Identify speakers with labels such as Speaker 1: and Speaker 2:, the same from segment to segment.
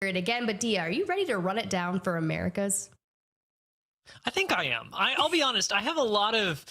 Speaker 1: it again. But Dia, are you ready to run it down for Americas?
Speaker 2: I think I am. I'll be honest. I have a lot of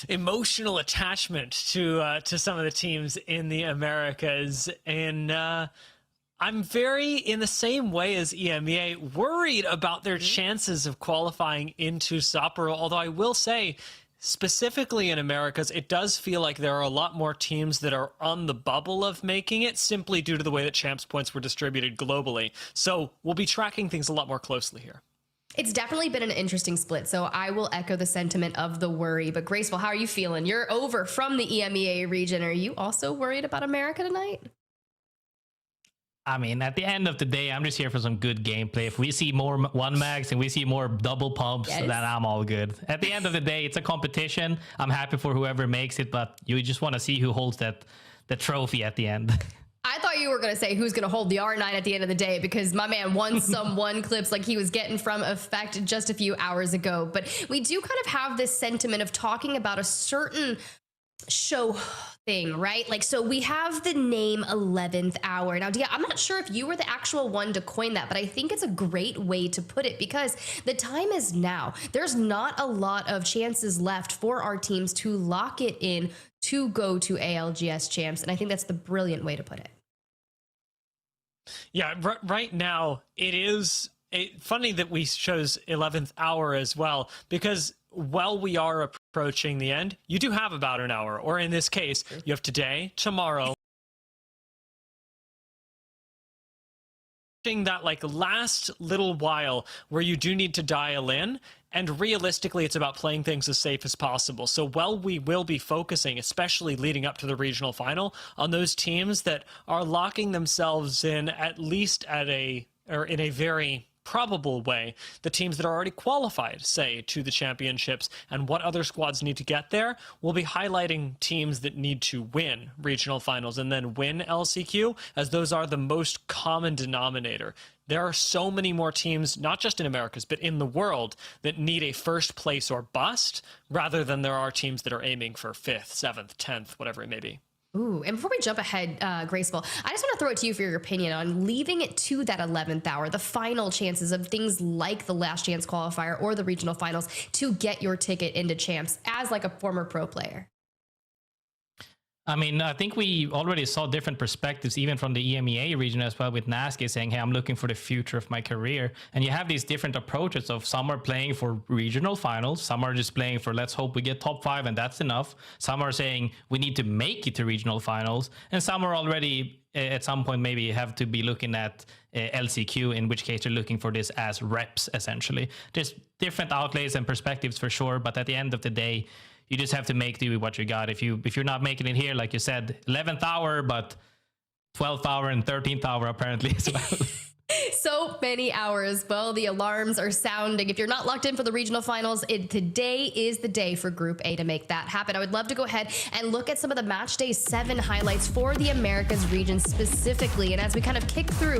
Speaker 2: emotional attachment to some of the teams in the Americas, and I'm very, in the same way as EMEA, worried about their chances of qualifying into Sapporo. Although I will say, specifically in Americas, it does feel like there are a lot more teams that are on the bubble of making it, simply due to the way that champs points were distributed globally. So we'll be tracking things a lot more closely here.
Speaker 1: It's definitely been an interesting split, so I will echo the sentiment of the worry. But Graceful, how are you feeling? You're over from the EMEA region. Are you also worried about America tonight?
Speaker 3: I mean, at the end of the day, I'm just here for some good gameplay. If we see more one mags and we see more double pumps, then I'm all good. At the end of the day, it's a competition. I'm happy for whoever makes it, but you just want to see who holds the trophy at the end.
Speaker 1: I thought you were going to say who's going to hold the R9 at the end of the day, because my man won some one clips like he was getting from Effect just a few hours ago. But we do kind of have this sentiment of talking about a certain show thing, right? Like, so we have the name 11th hour. Now, Dia, I'm not sure if you were the actual one to coin that, but I think it's a great way to put it, because the time is now. There's not a lot of chances left for our teams to lock it in to go to ALGS champs. And I think that's the brilliant way to put it.
Speaker 2: Yeah, right now it is funny that we chose 11th hour as well, because while we are approaching the end, you do have about an hour, or in this case, you have today, tomorrow, that like last little while where you do need to dial in. And realistically, it's about playing things as safe as possible. So while we will be focusing, especially leading up to the regional final, on those teams that are locking themselves in, at least in a very probable way, the teams that are already qualified, say, to the championships, and what other squads need to get there, we'll be highlighting teams that need to win regional finals and then win LCQ, as those are the most common denominator. There are so many more teams, not just in Americas, but in the world, that need a first place or bust, rather than there are teams that are aiming for 5th, 7th, 10th, whatever it may be.
Speaker 1: Ooh, and before we jump ahead, Graceful, I just want to throw it to you for your opinion on leaving it to that 11th hour, the final chances of things like the last chance qualifier or the regional finals to get your ticket into champs as like a former pro player.
Speaker 3: I mean, I think we already saw different perspectives, even from the EMEA region as well, with Nasky saying, hey, I'm looking for the future of my career. And you have these different approaches of some are playing for regional finals. Some are just playing for, let's hope we get top 5 and that's enough. Some are saying we need to make it to regional finals. And some are already at some point maybe have to be looking at LCQ, in which case they're looking for this as reps, essentially. There's different outlays and perspectives for sure. But at the end of the day, you just have to make do with what you got. If you're not making it here, like you said, 11th hour, but 12th hour and 13th hour apparently as well.
Speaker 1: So many hours. Well, the alarms are sounding. If you're not locked in for the regional finals, today is the day for Group A to make that happen. I would love to go ahead and look at some of the match day 7 highlights for the Americas region specifically. And as we kind of kick through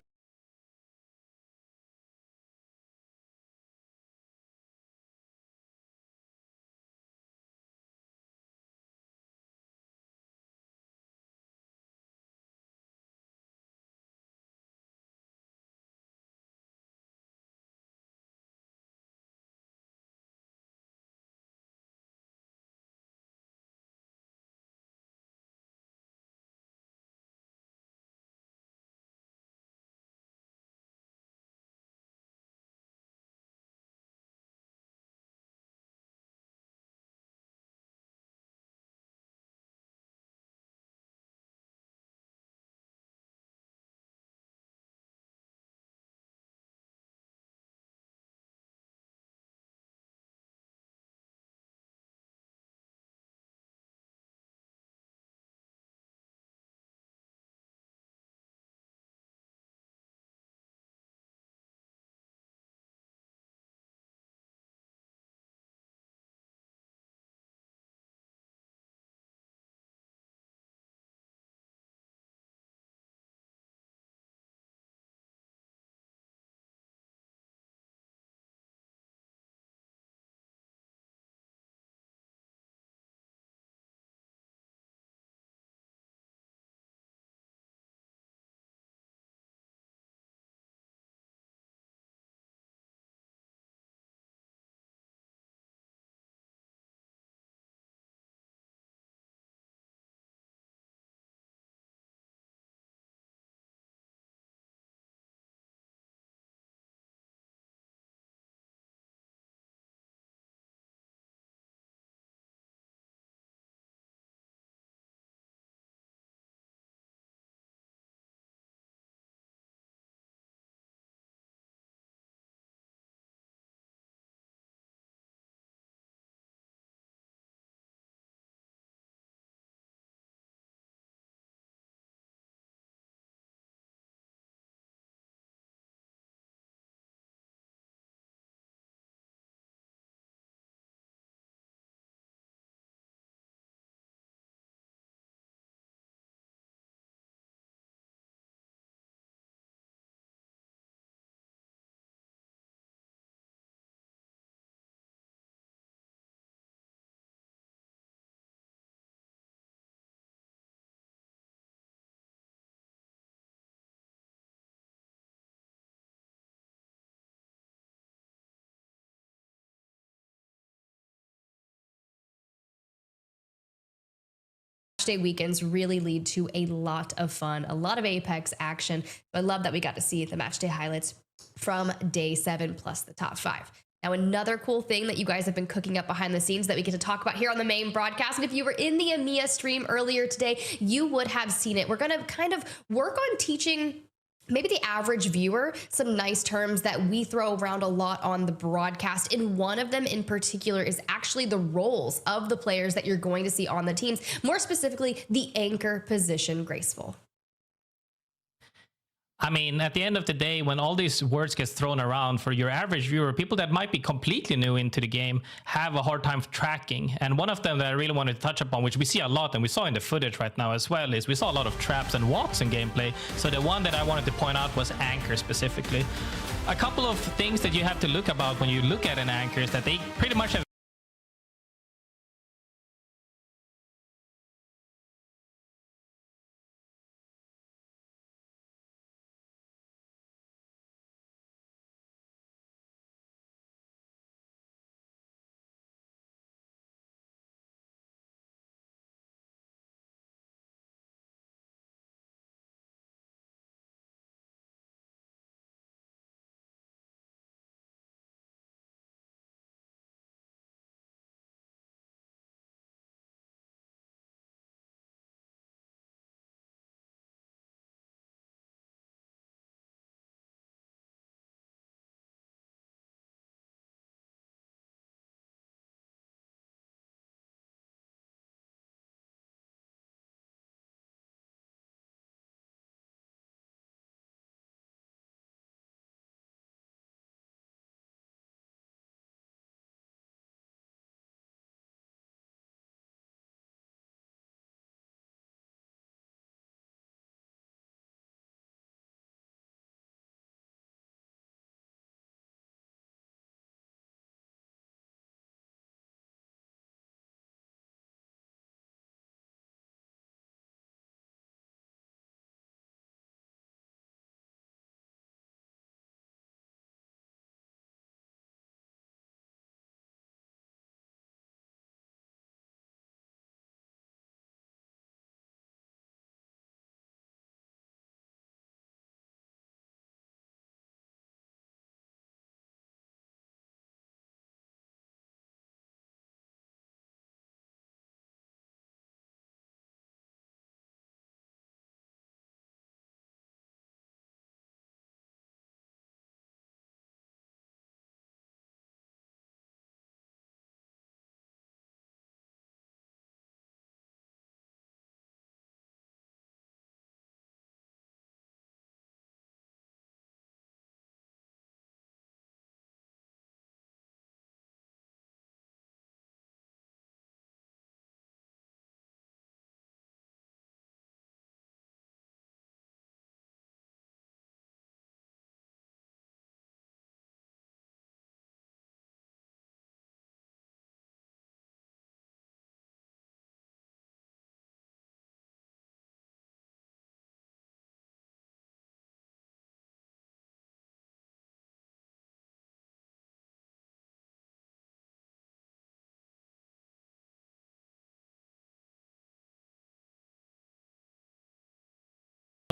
Speaker 1: day weekends really lead to a lot of fun, a lot of Apex action. I love that we got to see the match day highlights from day 7 plus the top 5. Now, another cool thing that you guys have been cooking up behind the scenes that we get to talk about here on the main broadcast, and if you were in the EMEA stream earlier today, you would have seen it. We're going to kind of work on teaching maybe the average viewer some nice terms that we throw around a lot on the broadcast. And one of them in particular is actually the roles of the players that you're going to see on the teams, more specifically the anchor position, Graceful.
Speaker 3: I mean, at the end of the day, when all these words get thrown around, for your average viewer, people that might be completely new into the game have a hard time tracking. And one of them that I really wanted to touch upon, which we see a lot and we saw in the footage right now as well, is we saw a lot of traps and walks in gameplay. So the one that I wanted to point out was anchor specifically. A couple of things that you have to look about when you look at an anchor is that they pretty much have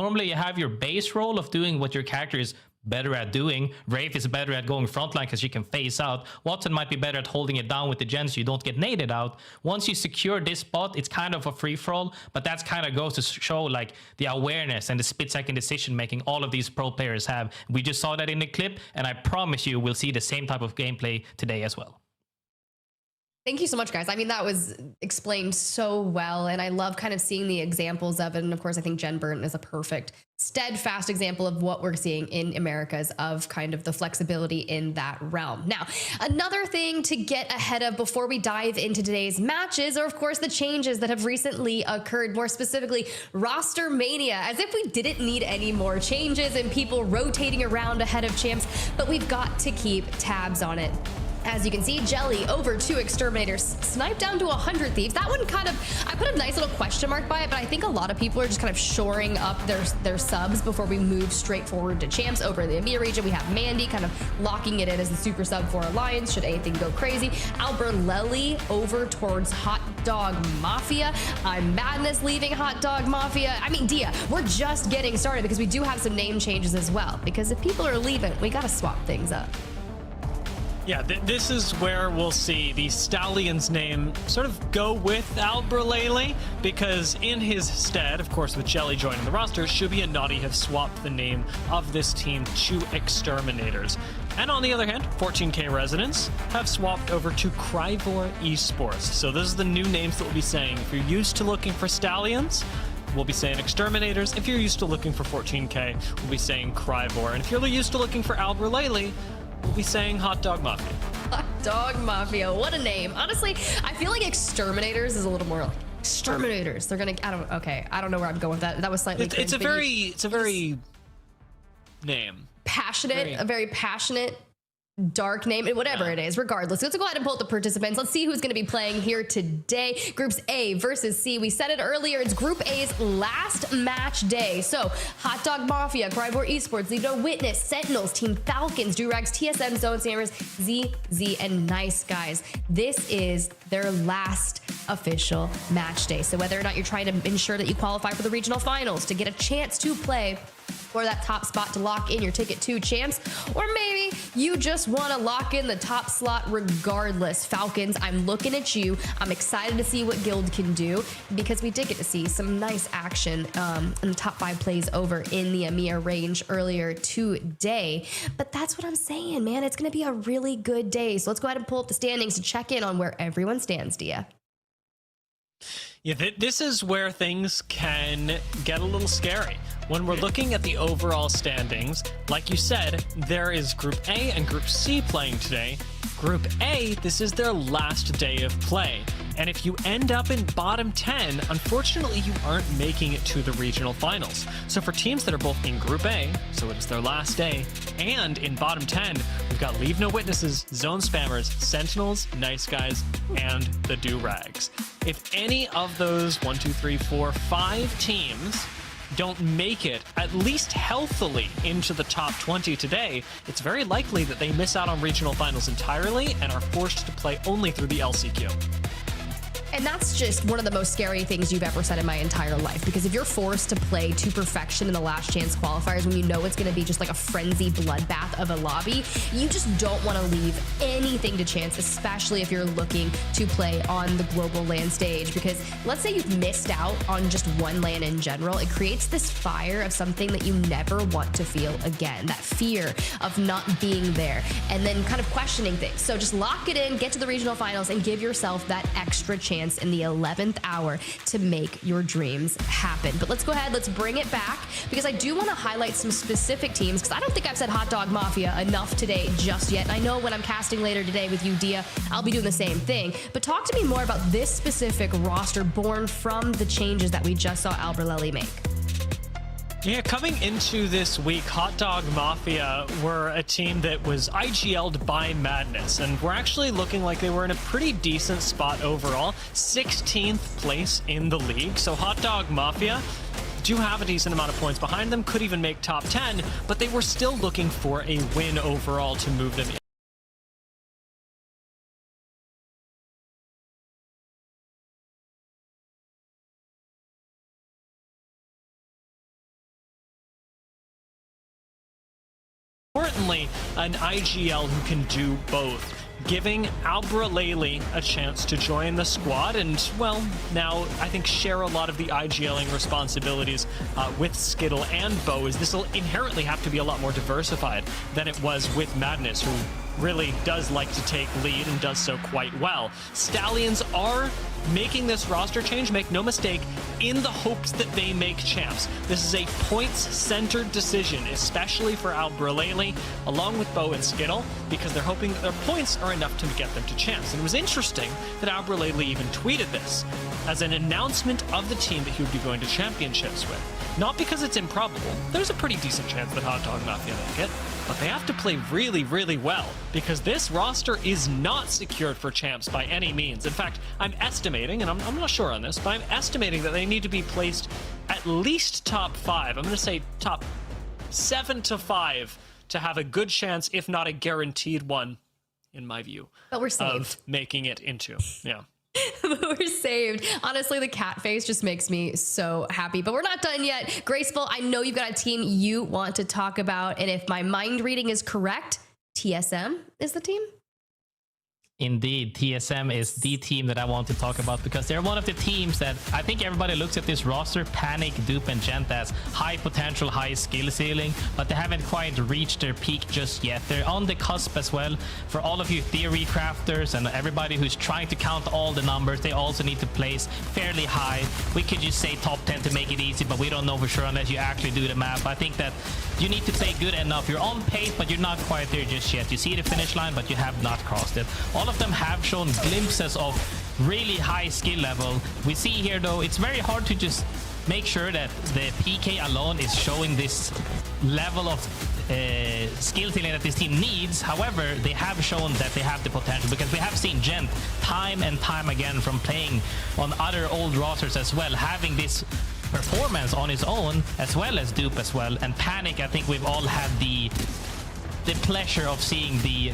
Speaker 3: normally you have your base role of doing what your character is better at doing. Wraith is better at going frontline because she can phase out. Watson might be better at holding it down with the gens so you don't get naded out. Once you secure this spot, it's kind of a free-for-all, but that's kind of goes to show like the awareness and the split-second decision-making all of these pro players have. We just saw that in the clip, and I promise you we'll see the same type of gameplay today as well.
Speaker 1: Thank you so much, guys. I mean, that was explained so well, and I love kind of seeing the examples of it. And of course, I think Jen Burton is a perfect, steadfast example of what we're seeing in Americas of kind of the flexibility in that realm. Now, another thing to get ahead of before we dive into today's matches are, of course, the changes that have recently occurred, more specifically, roster mania, as if we didn't need any more changes and people rotating around ahead of champs, but we've got to keep tabs on it. As you can see, Jelly over 2 Exterminators, sniped down to 100 Thieves. That one kind of, I put a nice little question mark by it, but I think a lot of people are just kind of shoring up their subs before we move straight forward to champs. Over in the EMEA region, we have Mandy kind of locking it in as the super sub for Alliance, should anything go crazy. Alberlelli over towards Hot Dog Mafia. I'm Madness leaving Hot Dog Mafia. I mean, Dia, we're just getting started because we do have some name changes as well. Because if people are leaving, we got to swap things up.
Speaker 2: Yeah, this is where we'll see the Stallion's name sort of go with Alberlele, because in his stead, of course, with Jelly joining the roster, Shubi and Naughty have swapped the name of this team to Exterminators. And on the other hand, 14K residents have swapped over to Cryvor Esports. So this is the new names that we'll be saying. If you're used to looking for Stallions, we'll be saying Exterminators. If you're used to looking for 14K, we'll be saying Cryvor. And if you're used to looking for Alberlele, we'll be saying Hot Dog Mafia.
Speaker 1: Hot Dog Mafia, what a name. Honestly, I feel like Exterminators is a little more like Exterminators. They're gonna, I don't know where I'm going with that. That was slightly
Speaker 2: it's a very name.
Speaker 1: Passionate, a very passionate, dark name, and whatever it is, regardless. Let's go ahead and pull up the participants. Let's see who's going to be playing here today. Groups A versus C. We said it earlier. It's Group A's last match day. So Hot Dog Mafia, Cryvor Esports, LeaveNoWitness, Sentinels, Team Falcons, Durags, TSM, Zone Sammers, ZZ, and Nice Guys. This is their last official match day. So whether or not you're trying to ensure that you qualify for the regional finals to get a chance to play for that top spot to lock in your ticket to champs, or maybe you just want to lock in the top slot regardless. Falcons, I'm looking at you. I'm excited to see what Guild can do, because we did get to see some nice action in the top 5 plays over in the EMEA range earlier today. But that's what I'm saying, man. It's going to be a really good day. So let's go ahead and pull up the standings to check in on where everyone stands, Dia.
Speaker 2: Yeah, this is where things can get a little scary. When we're looking at the overall standings, like you said, there is Group A and Group C playing today. Group A, this is their last day of play. And if you end up in bottom 10, unfortunately, you aren't making it to the regional finals. So for teams that are both in Group A, so it is their last day, and in bottom 10, we've got LeaveNoWitnesses, Zone Spammers, Sentinels, Nice Guys, and the Durags. If any of those 1, 2, 3, 4, 5 teams don't make it at least healthily into the top 20 today, it's very likely that they miss out on regional finals entirely and are forced to play only through the LCQ.
Speaker 1: And that's just one of the most scary things you've ever said in my entire life. Because if you're forced to play to perfection in the last chance qualifiers when you know it's going to be just like a frenzy bloodbath of a lobby, you just don't want to leave anything to chance, especially if you're looking to play on the global LAN stage. Because let's say you've missed out on just one LAN in general, it creates this fire of something that you never want to feel again. That fear of not being there and then kind of questioning things. So just lock it in, get to the regional finals, and give yourself that extra chance in the 11th hour to make your dreams happen. But let's go ahead, let's bring it back, because I do want to highlight some specific teams, because I don't think I've said Hot Dog Mafia enough today just yet. And I know when I'm casting later today with you, Dia, I'll be doing the same thing. But talk to me more about this specific roster born from the changes that we just saw Alberlelli make.
Speaker 2: Yeah, coming into this week, Hot Dog Mafia were a team that was IGL'd by Madness, and we're actually looking like they were in a pretty decent spot overall, 16th place in the league. So Hot Dog Mafia do have a decent amount of points behind them, could even make top 10, but they were still looking for a win overall to move them in. Importantly, an IGL who can do both, giving Alberlele a chance to join the squad and, well, now I think share a lot of the IGLing responsibilities with Skittle and Bo, as this will inherently have to be a lot more diversified than it was with Madness, who really does like to take lead and does so quite well. Stallions are making this roster change, make no mistake, in the hopes that they make champs. This is a points-centered decision, especially for Alberlele, along with Bo and Skittle, because they're hoping that their points are enough to get them to champs. And it was interesting that Alberlele even tweeted this as an announcement of the team that he would be going to championships with. Not because it's improbable. There's a pretty decent chance that Hot Dog Mafia make it. but they have to play really, really well because this roster is not secured for champs by any means. In fact, I'm estimating, and I'm not sure on this, but I'm estimating that they need to be placed at least top 5. I'm going to say top 7 to 5 to have a good chance, if not a guaranteed one, in my view.
Speaker 1: But we're saved.
Speaker 2: Of making it into, yeah.
Speaker 1: We're saved. Honestly, the cat face just makes me so happy. But we're not done yet. Graceful, I know you've got a team you want to talk about. And if my mind reading is correct, TSM is the team?
Speaker 3: Indeed, TSM is the team that I want to talk about because they're one of the teams that I think everybody looks at this roster, Panic, Dupe, and Gent, as high potential, high skill ceiling, but they haven't quite reached their peak just yet. They're on the cusp as well. For all of you theory crafters and everybody who's trying to count all the numbers, they also need to place fairly high. We could just say top 10 to make it easy, but we don't know for sure unless you actually do the math. I think that you need to play good enough. You're on pace, but you're not quite there just yet. You see the finish line, but you have not crossed it. All of them have shown glimpses of really high skill level. We see here, though, it's very hard to just make sure that the PK alone is showing this level of skill ceiling that this team needs. However, they have shown that they have the potential because we have seen Gent time and time again from playing on other old rosters as well, having this performance on his own, as well as Dupe as well. And Panic, I think we've all had the pleasure of seeing the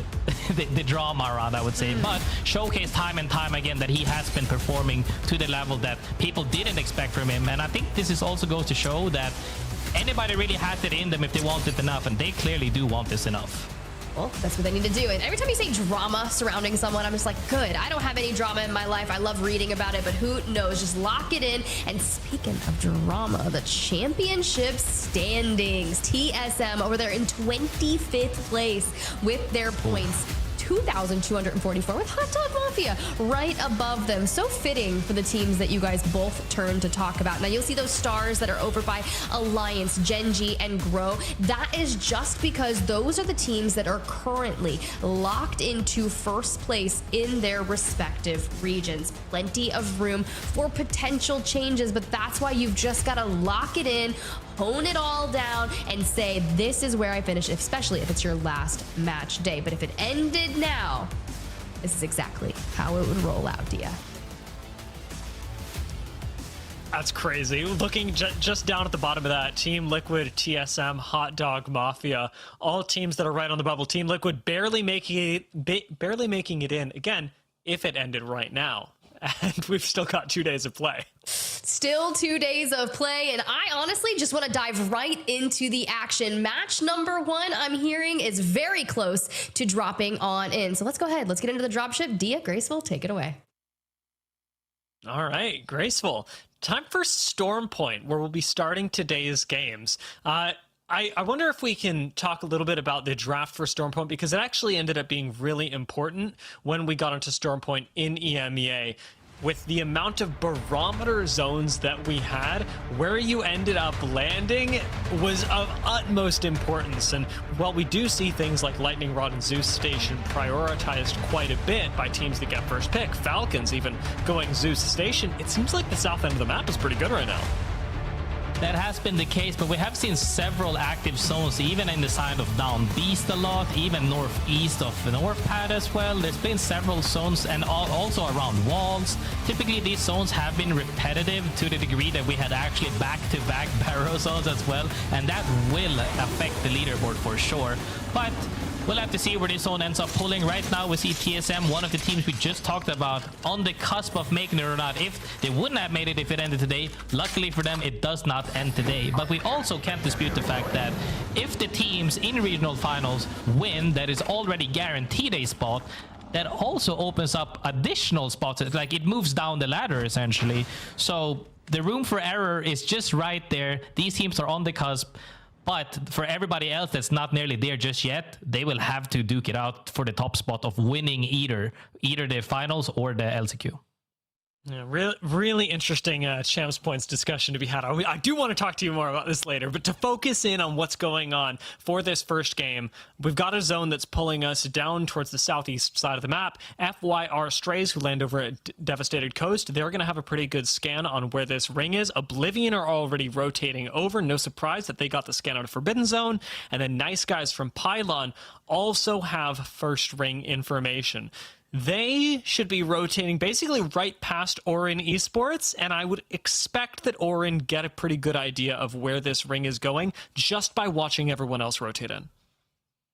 Speaker 3: drama around, I would say, but showcase time and time again that he has been performing to the level that people didn't expect from him. And I think this is also goes to show that anybody really has it in them if they want it enough, and they clearly do want this enough.
Speaker 1: Well, that's what they need to do. And every time you say drama surrounding someone, I'm just like, good. I don't have any drama in my life. I love reading about it, but who knows? Just lock it in. And speaking of drama, the championship standings. TSM over there in 25th place with their points. 2,244 with Hot Dog Mafia right above them. So fitting for the teams that you guys both turn to talk about. Now you'll see those stars that are over by Alliance, Genji, and Grow. That is just because those are the teams that are currently locked into first place in their respective regions. Plenty of room for potential changes, but that's why you've just got to lock it in, hone it all down, and say, this is where I finish, especially if it's your last match day. But if it ended now, this is exactly how it would roll out, Dia.
Speaker 2: That's crazy. Looking just down at the bottom of that, Team Liquid, TSM, Hot Dog Mafia, all teams that are right on the bubble. Team Liquid barely making it in. Again, if it ended right now. And we've still got 2 days of play.
Speaker 1: Still 2 days of play, and I honestly just want to dive right into the action. Match number 1, I'm hearing, is very close to dropping on in. So let's go ahead. Let's get into the dropship. Dia, Graceful, take it away.
Speaker 2: All right, Graceful. Time for Storm Point, where we'll be starting today's games. I wonder if we can talk a little bit about the draft for Storm Point, because it actually ended up being really important when we got into Storm Point in EMEA. With the amount of barometer zones that we had, where you ended up landing was of utmost importance. And while we do see things like Lightning Rod and Zeus Station prioritized quite a bit by teams that get first pick, Falcons even going Zeus Station, it seems like the south end of the map is pretty good right now.
Speaker 3: That has been the case, but we have seen several active zones, even in the side of Down Beast a lot, even northeast of the North Pad as well. There's been several zones, and also around walls. Typically, these zones have been repetitive to the degree that we had actually back-to-back barrow zones as well, and that will affect the leaderboard for sure. But we'll have to see where this zone ends up pulling. Right now, we see TSM, one of the teams we just talked about, on the cusp of making it or not. If they wouldn't have made it if it ended today, luckily for them, it does not end today. But we also can't dispute the fact that if the teams in regional finals win, that is already guaranteed a spot. That also opens up additional spots. Like, it moves down the ladder, essentially. So the room for error is just right there. These teams are on the cusp. But for everybody else that's not nearly there just yet, they will have to duke it out for the top spot of winning either the finals or the LCQ.
Speaker 2: Yeah, really interesting champs points discussion to be had. I do want to talk to you more about this later, but to focus in on what's going on for this first game, we've got a zone that's pulling us down towards the southeast side of the map. FYR Strays, who land over at Devastated Coast, they're going to have a pretty good scan on where this ring is. Oblivion are already rotating over. No surprise that they got the scan out of Forbidden Zone. And then Nice Guys from Pylon also have first ring information. They should be rotating basically right past Orin Esports, and I would expect that Orin get a pretty good idea of where this ring is going just by watching everyone else rotate in.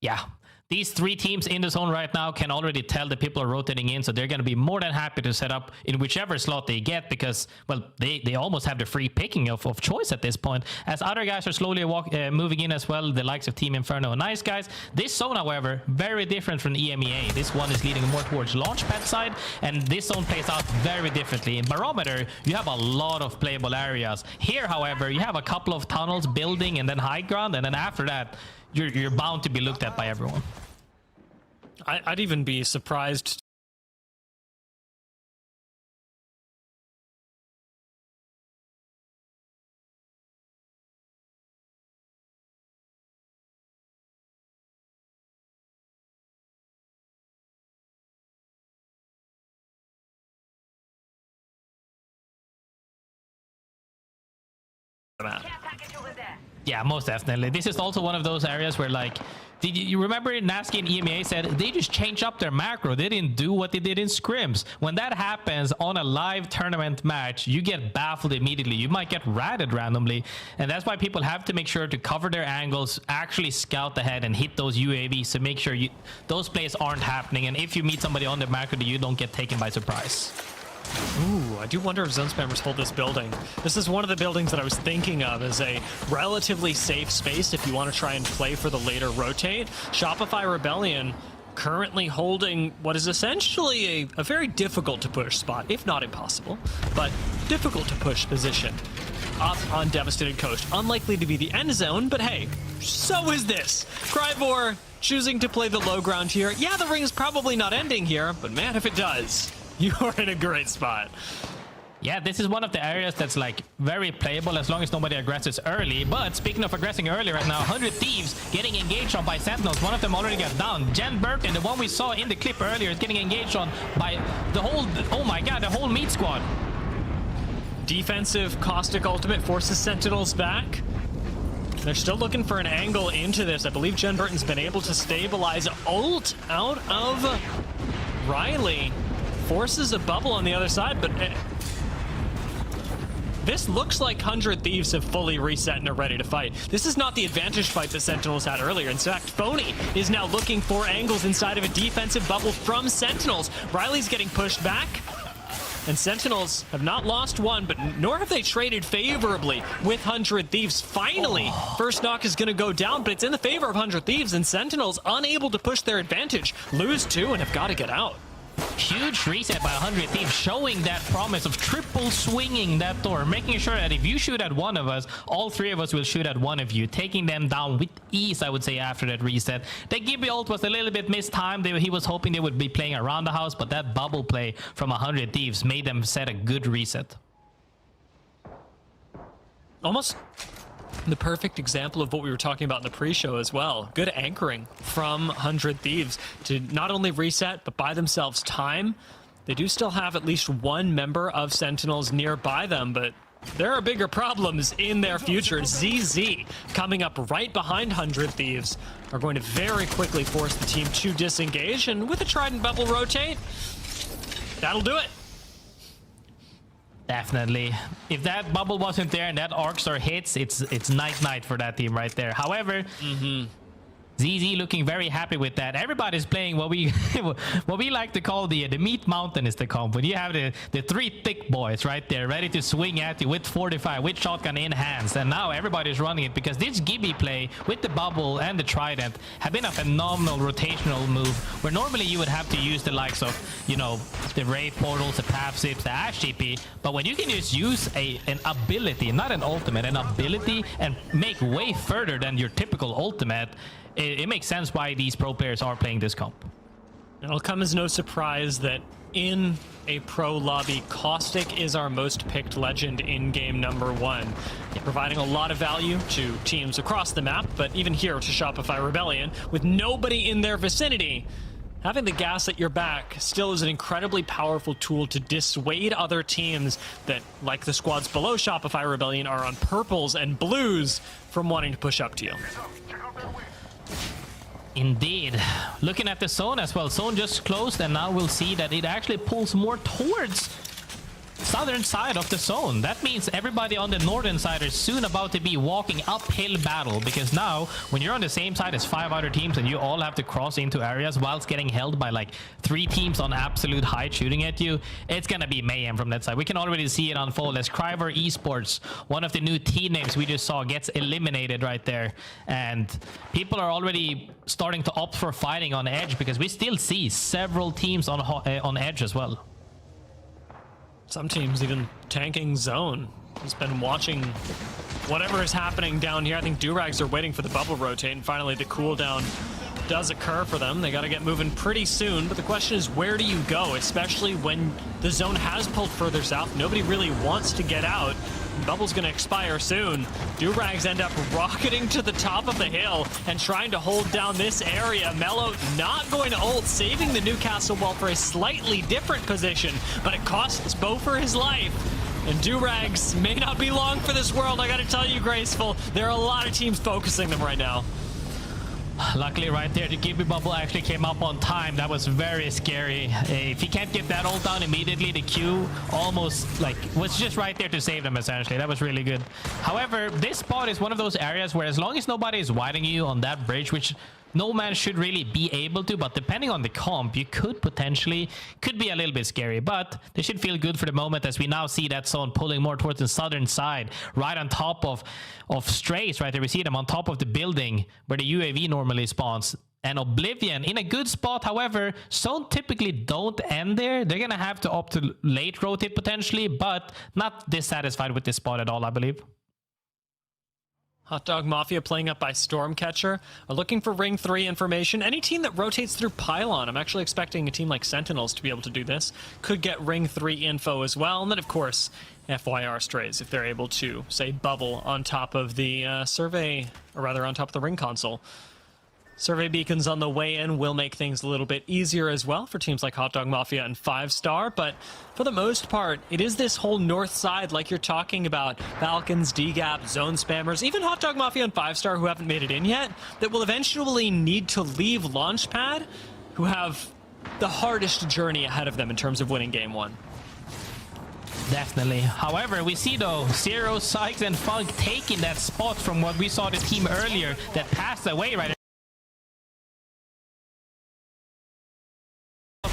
Speaker 3: Yeah. These three teams in the zone right now can already tell the people are rotating in, so they're going to be more than happy to set up in whichever slot they get because, well, they almost have the free picking of choice at this point. As other guys are slowly moving in as well, the likes of Team Inferno and Nice Guys. This zone, however, very different from EMEA. This one is leading more towards Launchpad side, and this zone plays out very differently. In Barometer, you have a lot of playable areas. Here, however, you have a couple of tunnels, building, and then high ground, and then after that, you're bound to be looked at by everyone.
Speaker 2: I'd even be surprised.
Speaker 3: Yeah, most definitely. This is also one of those areas where, like, did you remember Nasky and EMEA said they just changed up their macro? They didn't do what they did in scrims. When that happens on a live tournament match, you get baffled immediately. You might get ratted randomly, and that's why people have to make sure to cover their angles, actually scout ahead and hit those UAVs to make sure those plays aren't happening. And if you meet somebody on the macro, you don't get taken by surprise.
Speaker 2: Ooh, I do wonder if zone spammers hold this building. This is one of the buildings that I was thinking of as a relatively safe space if you want to try and play for the later rotate. Shopify Rebellion currently holding what is essentially a very difficult to push spot, if not impossible, but difficult to push position up on Devastated Coast. Unlikely to be the end zone, but hey, so is this. Cryvor choosing to play the low ground here. Yeah, the ring's probably not ending here, but man, if it does, you are in a great spot.
Speaker 3: Yeah, this is one of the areas that's like very playable as long as nobody aggresses early. But speaking of aggressing early right now, 100 Thieves getting engaged on by Sentinels. One of them already got down. Jen Burton, the one we saw in the clip earlier, is getting engaged on by the whole, oh my god, the whole meat squad.
Speaker 2: Defensive Caustic ultimate forces Sentinels back. They're still looking for an angle into this. I believe Jen Burton's been able to stabilize ult out of Riley. Forces a bubble on the other side, but this looks like 100 Thieves have fully reset and are ready to fight. This is not the advantage fight that Sentinels had earlier. In fact, Phony is now looking for angles inside of a defensive bubble from Sentinels. Riley's getting pushed back, and Sentinels have not lost one, but nor have they traded favorably with 100 Thieves. Finally, first knock is going to go down, but it's in the favor of 100 Thieves, and Sentinels unable to push their advantage. Lose two and have got to get out.
Speaker 3: Huge reset by 100 Thieves, showing that promise of triple swinging that door, making sure that if you shoot at one of us, all three of us will shoot at one of you, taking them down with ease, I would say, after that reset. The Gibby ult was a little bit mistimed. He was hoping they would be playing around the house, but that bubble play from 100 Thieves made them set a good reset.
Speaker 2: Almost the perfect example of what we were talking about in the pre-show as well. Good anchoring from 100 Thieves to not only reset, but buy themselves time. They do still have at least one member of Sentinels nearby them, but there are bigger problems in their future. ZZ coming up right behind 100 Thieves are going to very quickly force the team to disengage, and with a Trident bubble rotate, that'll do it.
Speaker 3: Definitely. If that bubble wasn't there and that Arc Star hits, it's night for that team right there. However, ZZ looking very happy with that. Everybody's playing what we what we like to call the meat mountain is the comp. When you have the three thick boys right there ready to swing at you with 45, with shotgun in hands, and now everybody's running it because this Gibby play with the bubble and the Trident have been a phenomenal rotational move where normally you would have to use the likes of, you know, the Wraith portals, the Path Zips, the Ash TP, but when you can just use an ability, not an ultimate, an ability, and make way further than your typical ultimate, it makes sense why these pro players are playing this comp.
Speaker 2: It'll come as no surprise that in a pro lobby, Caustic is our most picked legend in game number 1, providing a lot of value to teams across the map, but even here to Shopify Rebellion, with nobody in their vicinity, having the gas at your back still is an incredibly powerful tool to dissuade other teams that, like the squads below Shopify Rebellion, are on purples and blues from wanting to push up to you.
Speaker 3: Indeed. Looking at the zone as well. Zone just closed, and now we'll see that it actually pulls more towards southern side of the zone. That means everybody on the northern side is soon about to be walking uphill battle, because now when you're on the same side as 5 other teams and you all have to cross into areas whilst getting held by like 3 teams on absolute height shooting at you, it's gonna be mayhem from that side. We can already see it unfold as Cryver Esports, one of the new team names we just saw, gets eliminated right there, and people are already starting to opt for fighting on edge, because we still see several teams on edge as well.
Speaker 2: Some teams even tanking zone. Just been watching whatever is happening down here. I think Durags are waiting for the bubble rotate, and finally the cooldown does occur for them. They got to get moving pretty soon, but the question is, where do you go, especially when the zone has pulled further south? Nobody really wants to get out. Bubble's going to expire soon. Durags end up rocketing to the top of the hill and trying to hold down this area. Mellow not going to ult, saving the Newcastle wall for a slightly different position, but it costs Bofer his life. And Durags may not be long for this world, I got to tell you, Graceful. There are a lot of teams focusing them right now.
Speaker 3: Luckily right there, the Gibby bubble actually came up on time. That was very scary. If he can't get that ult down immediately, the Q almost like was just right there to save them essentially. That was really good. However, this spot is one of those areas where as long as nobody is widening you on that bridge, which no man should really be able to, but depending on the comp, you could be a little bit scary, but they should feel good for the moment as we now see that zone pulling more towards the southern side, right on top of Strays right there. We see them on top of the building where the UAV normally spawns. And Oblivion in a good spot. However, zone typically don't end there. They're gonna have to opt to late rotate potentially, but not dissatisfied with this spot at all, I believe.
Speaker 2: Hot Dog Mafia playing up by Stormcatcher are looking for Ring 3 information. Any team that rotates through Pylon, I'm actually expecting a team like Sentinels to be able to do this, could get Ring 3 info as well. And then, of course, FYR Strays, if they're able to, say, bubble on top of the survey, or rather on top of the Ring console. Survey beacons on the way in will make things a little bit easier as well for teams like Hot Dog Mafia and 5-Star, but for the most part, it is this whole north side, like you're talking about, Falcons, DGAP, Zone Spammers, even Hot Dog Mafia and 5-Star who haven't made it in yet, that will eventually need to leave Launchpad, who have the hardest journey ahead of them in terms of winning Game 1.
Speaker 3: Definitely. However, we see though Zero, Sykes, and Funk taking that spot from what we saw the team earlier that passed away right.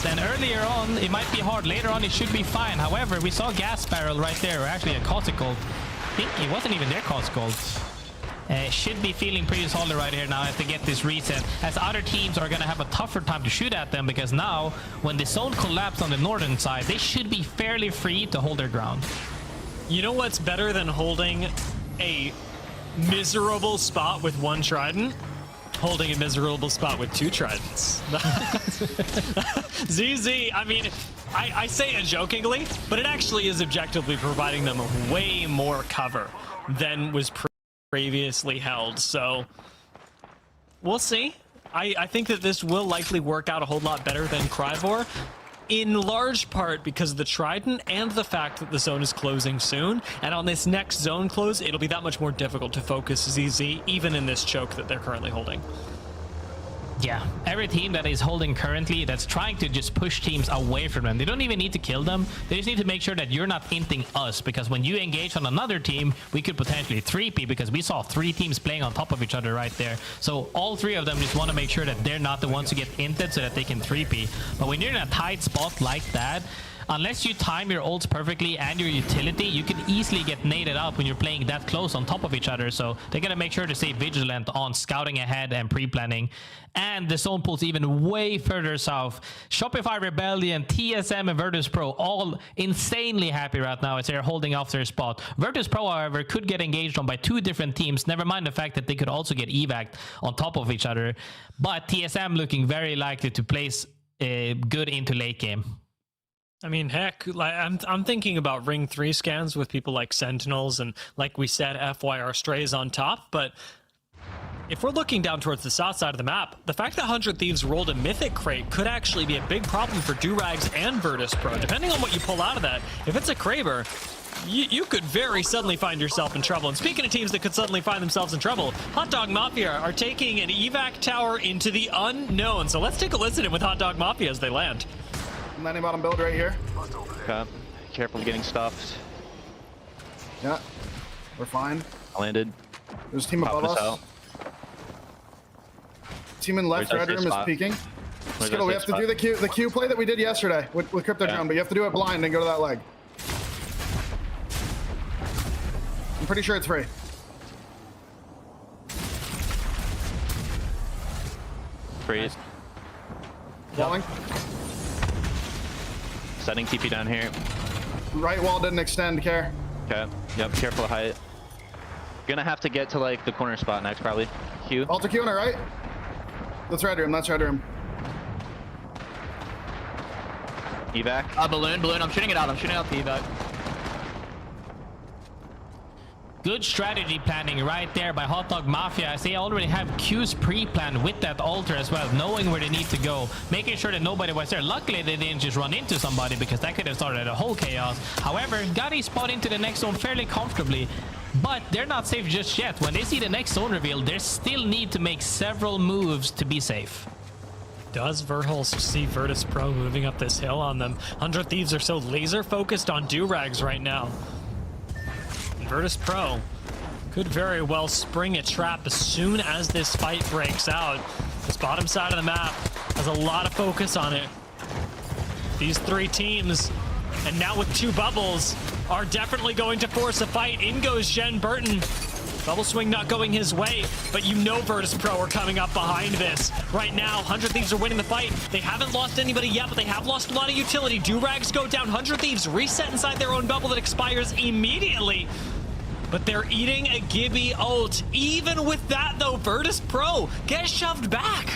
Speaker 3: And earlier on, it might be hard. Later on, it should be fine. However, we saw Gas Barrel right there, or actually a Caustic Gold. I think it wasn't even their Caustic Gold. Should be feeling pretty solid right here now as they get this reset, as other teams are going to have a tougher time to shoot at them, because now, when the zone collapsed on the northern side, they should be fairly free to hold their ground.
Speaker 2: You know what's better than holding a miserable spot with 1 Trident? Holding a miserable spot with 2 Tridents. ZZ, I mean, I say it jokingly, but it actually is objectively providing them way more cover than was previously held. So we'll see. I think that this will likely work out a whole lot better than Cryvor, in large part because of the Trident and the fact that the zone is closing soon. And on this next zone close, it'll be that much more difficult to focus ZZ, even in this choke that they're currently holding.
Speaker 3: Yeah, every team that is holding currently, that's trying to just push teams away from them. They don't even need to kill them. They just need to make sure that you're not inting us, because when you engage on another team, we could potentially 3P, because we saw 3 teams playing on top of each other right there. So all 3 of them just want to make sure that they're not the ones who get inted so that they can 3P. But when you're in a tight spot like that, unless you time your ults perfectly and your utility, you can easily get naded out when you're playing that close on top of each other. So they gotta make sure to stay vigilant on scouting ahead and pre-planning. And the zone pulls even way further south. Shopify Rebellion, TSM, and Virtus.pro all insanely happy right now as they're holding off their spot. Virtus.pro, however, could get engaged on by 2 different teams. Never mind the fact that they could also get evac'd on top of each other. But TSM looking very likely to place good into late game.
Speaker 2: I mean, heck, like I'm thinking about Ring 3 scans with people like Sentinels and, like we said, FYR Strays on top, but if we're looking down towards the south side of the map, the fact that 100 Thieves rolled a Mythic crate could actually be a big problem for Durags and Virtus.pro. Depending on what you pull out of that, if it's a Kraber, you could very suddenly find yourself in trouble. And speaking of teams that could suddenly find themselves in trouble, Hot Dog Mafia are taking an evac tower into the unknown. So let's take a listen in with Hot Dog Mafia as they land.
Speaker 4: Landing bottom build right here.
Speaker 5: Okay. Careful of getting stuffed.
Speaker 4: Yeah, we're fine.
Speaker 5: I landed.
Speaker 4: There's a team above us.
Speaker 5: Out.
Speaker 4: Team in left red room is peeking. Skittle, we have to do the Q play that we did yesterday with Crypto Drone, but you have to do it blind and go to that leg. I'm pretty sure it's free.
Speaker 5: Freeze.
Speaker 4: Walling.
Speaker 5: Setting TP down here.
Speaker 4: Right wall didn't extend, care.
Speaker 5: Okay. Yep, careful of height. Gonna have to get to like the corner spot next, probably. Q.
Speaker 4: Alter Q on our right. That's red room, that's red room.
Speaker 5: Evac.
Speaker 6: Balloon. I'm shooting it out. I'm shooting out the evac.
Speaker 3: Good strategy planning right there by Hot Dog Mafia, as they already have Qs pre-planned with that altar as well, knowing where they need to go, making sure that nobody was there. Luckily, they didn't just run into somebody, because that could have started a whole chaos. However, got a spot into the next zone fairly comfortably, but they're not safe just yet. When they see the next zone reveal, they still need to make several moves to be safe.
Speaker 2: Does Verhulst see Virtus.pro moving up this hill on them? 100 Thieves are so laser focused on Durags right now. Virtus.pro could very well spring a trap as soon as this fight breaks out. This bottom side of the map has a lot of focus on it. These three teams, and now with two bubbles, are definitely going to force a fight. In goes Jen Burton. Bubble swing not going his way, but you know Virtus.pro are coming up behind this. Right now, 100 Thieves are winning the fight. They haven't lost anybody yet, but they have lost a lot of utility. Durags go down. 100 Thieves reset inside their own bubble that expires immediately. But they're eating a Gibby ult. Even with that, though, Virtus.pro gets shoved back.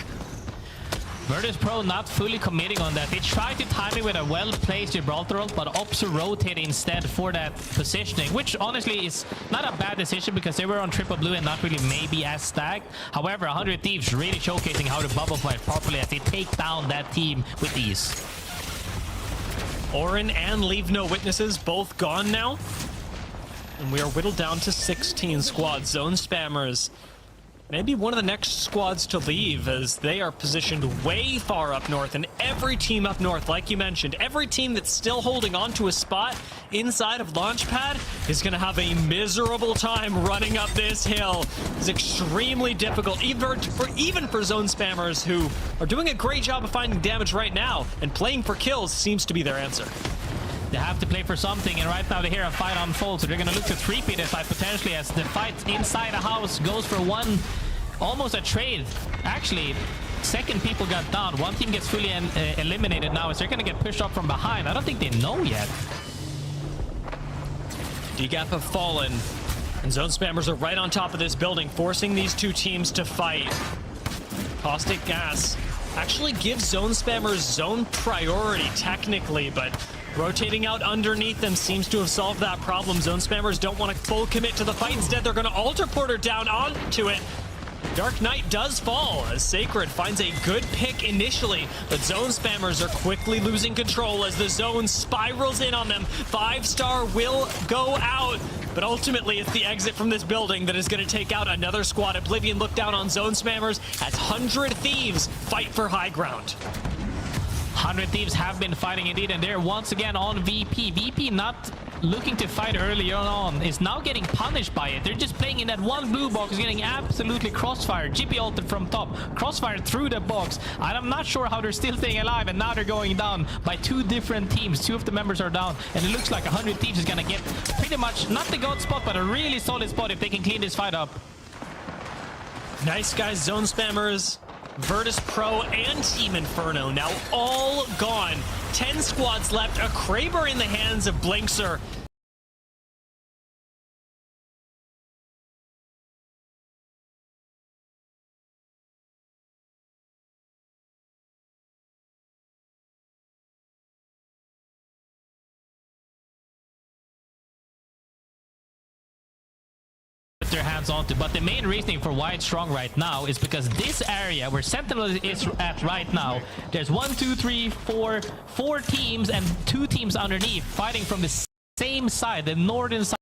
Speaker 3: Virtus.pro not fully committing on that. They tried to time it with a well-placed Gibraltar ult, but Opsu rotated instead for that positioning, which honestly is not a bad decision because they were on triple blue and not really maybe as stacked. However, 100 Thieves really showcasing how to bubble fight properly as they take down that team with ease.
Speaker 2: Orin and LeaveNoWitnesses both gone now. And we are whittled down to 16 squads. Zone spammers, maybe one of the next squads to leave, as they are positioned way far up north. And every team up north, like you mentioned, every team that's still holding on to a spot inside of Launchpad is going to have a miserable time running up this hill. It's extremely difficult, even for zone spammers who are doing a great job of finding damage right now, and playing for kills seems to be their answer.
Speaker 3: They have to play for something, and right now they hear a fight unfold, so they're going to look to 3P this fight potentially, as the fight inside a house goes for one, almost a trade. Actually, second people got down. One team gets fully eliminated now, as they're going to get pushed up from behind. I don't think they know yet.
Speaker 2: DGAP have fallen, and zone spammers are right on top of this building, forcing these two teams to fight. Caustic gas actually gives zone spammers zone priority technically, but rotating out underneath them seems to have solved that problem. Zone spammers don't want to full commit to the fight. Instead, they're going to alter porter down onto it. Dark Knight does fall as Sacred finds a good pick initially, but zone spammers are quickly losing control as the zone spirals in on them. 5-star will go out, but ultimately it's the exit from this building that is going to take out another squad. Oblivion look down on zone spammers as 100 Thieves fight for high ground.
Speaker 3: 100 Thieves have been fighting indeed, and they're once again on VP. VP not looking to fight earlier on, is now getting punished by it. They're just playing in that one blue box, getting absolutely crossfired. GP ulted from top, crossfired through the box, and I'm not sure how they're still staying alive, and now they're going down by two different teams. Two of the members are down, and it looks like 100 Thieves is gonna get pretty much, not the god spot, but a really solid spot if they can clean this fight up.
Speaker 2: Nice guys, zone spammers, Virtus.pro and Team Inferno now all gone. 10 squads left, a Kraber in the hands of Blinkser.
Speaker 3: their hands onto. But the main reasoning for why it's strong right now is because this area where Sentinels is at right now, there's 1, 2, 3, 4 teams and 2 teams underneath fighting from the same side, the northern side.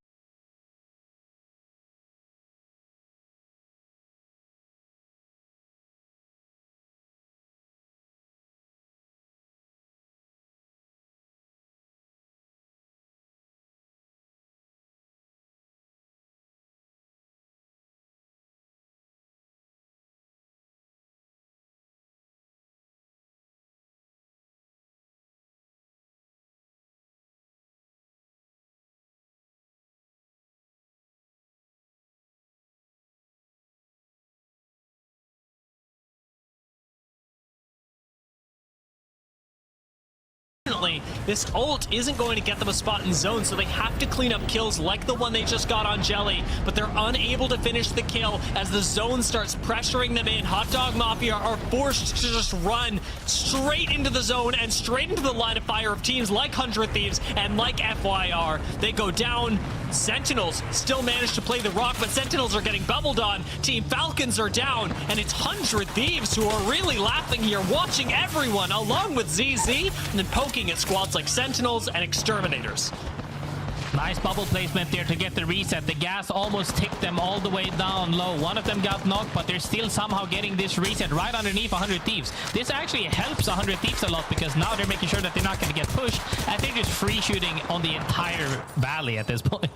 Speaker 2: This ult isn't going to get them a spot in zone, so they have to clean up kills like the one they just got on Jelly, but they're unable to finish the kill as the zone starts pressuring them in. Hot Dog Mafia are forced to just run straight into the zone and straight into the line of fire of teams like 100 Thieves and like FYR. They go down. Sentinels still manage to play the rock, but Sentinels are getting bubbled on. Team Falcons are down, and it's 100 Thieves who are really laughing here, watching everyone along with ZZ, and then poking at squads like Sentinels and Exterminators.
Speaker 3: Nice bubble placement there to get the reset. The gas almost ticked them all the way down low. One of them got knocked, but they're still somehow getting this reset right underneath 100 Thieves. This actually helps 100 Thieves a lot because now they're making sure that they're not going to get pushed, and they're just free shooting on the entire valley at this point.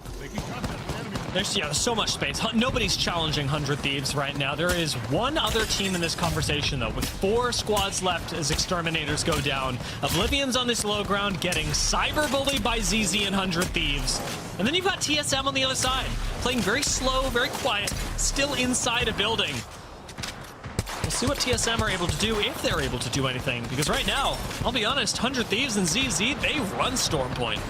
Speaker 2: There's so much space. Nobody's challenging 100 Thieves right now. There is one other team in this conversation, though, with 4 squads left as Exterminators go down. Oblivion's on this low ground, getting cyberbullied by ZZ and 100 Thieves. And then you've got TSM on the other side, playing very slow, very quiet, still inside a building. We'll see what TSM are able to do, if they're able to do anything, because right now, I'll be honest, 100 Thieves and ZZ, they run Storm Point.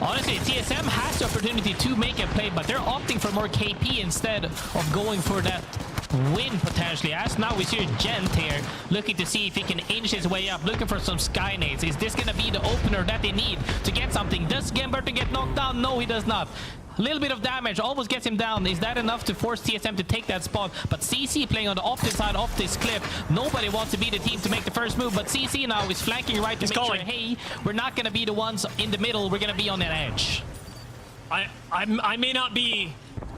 Speaker 3: Honestly, TSM has the opportunity to make a play, but they're opting for more KP instead of going for that win potentially. As now we see Gent here looking to see if he can inch his way up, looking for some sky nades. Is this going to be the opener that they need to get something? Does Gemberton get knocked down? No, he does not. A little bit of damage, almost gets him down. Is that enough to force TSM to take that spot? But CC playing on the opposite side of this cliff. Nobody wants to be the team to make the first move, but CC now is flanking right to make sure, hey, we're not going to be the ones in the middle. We're going to be on an edge.
Speaker 2: I may not be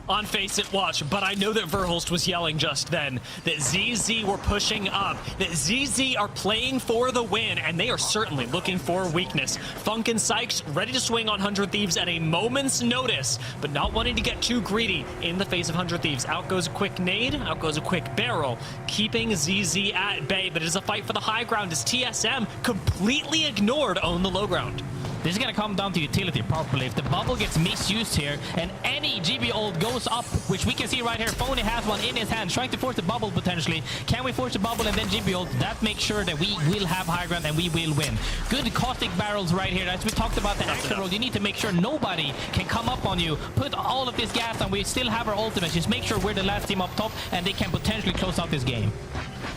Speaker 2: on Face It Watch, but I know that Verhulst was yelling just then that ZZ were pushing up, that ZZ are playing for the win, and they are certainly looking for weakness. Funk and Sykes ready to swing on 100 Thieves at a moment's notice, but not wanting to get too greedy in the face of 100 Thieves. Out goes a quick nade, out goes a quick barrel, keeping ZZ at bay, but it is a fight for the high ground as TSM completely ignored on the low ground.
Speaker 3: This is going to come down to utility properly. If the bubble gets misused here and any GB ult goes up, which we can see right here, Phony has one in his hand, trying to force the bubble potentially. Can we force the bubble and then GB ult? That makes sure that we will have high ground and we will win. Good caustic barrels right here. As we talked about the action roll, you need to make sure nobody can come up on you. Put all of this gas on. We still have our ultimates. Just make sure we're the last team up top and they can potentially close out this game.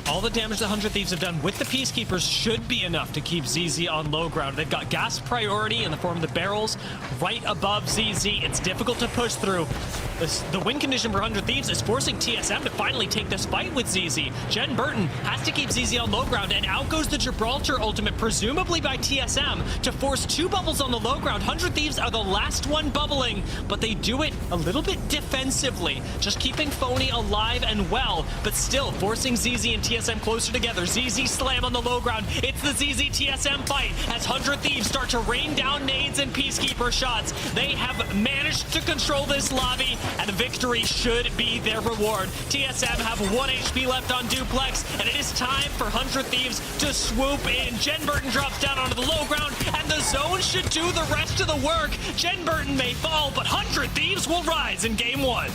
Speaker 2: All the damage the 100 Thieves have done with the Peacekeepers should be enough to keep ZZ on low ground. They've got gas priority in the form of the barrels right above ZZ. It's difficult to push through. The win condition for 100 Thieves is forcing TSM to finally take this fight with ZZ. Jen Burton has to keep ZZ on low ground, and out goes the Gibraltar ultimate, presumably by TSM, to force 2 bubbles on the low ground. 100 Thieves are the last one bubbling, but they do it a little bit defensively, just keeping Phony alive and well, but still forcing ZZ and TSM closer together. ZZ slam on the low ground. It's the ZZ TSM fight as 100 Thieves start to rain down nades and Peacekeeper shots. They have managed to control this lobby, and a victory should be their reward. TSM have 1 HP left on Duplex, and it is time for 100 Thieves to swoop in. Jen Burton drops down onto the low ground, and the zone should do the rest of the work. Jen Burton may fall, but 100 Thieves will rise in game 1.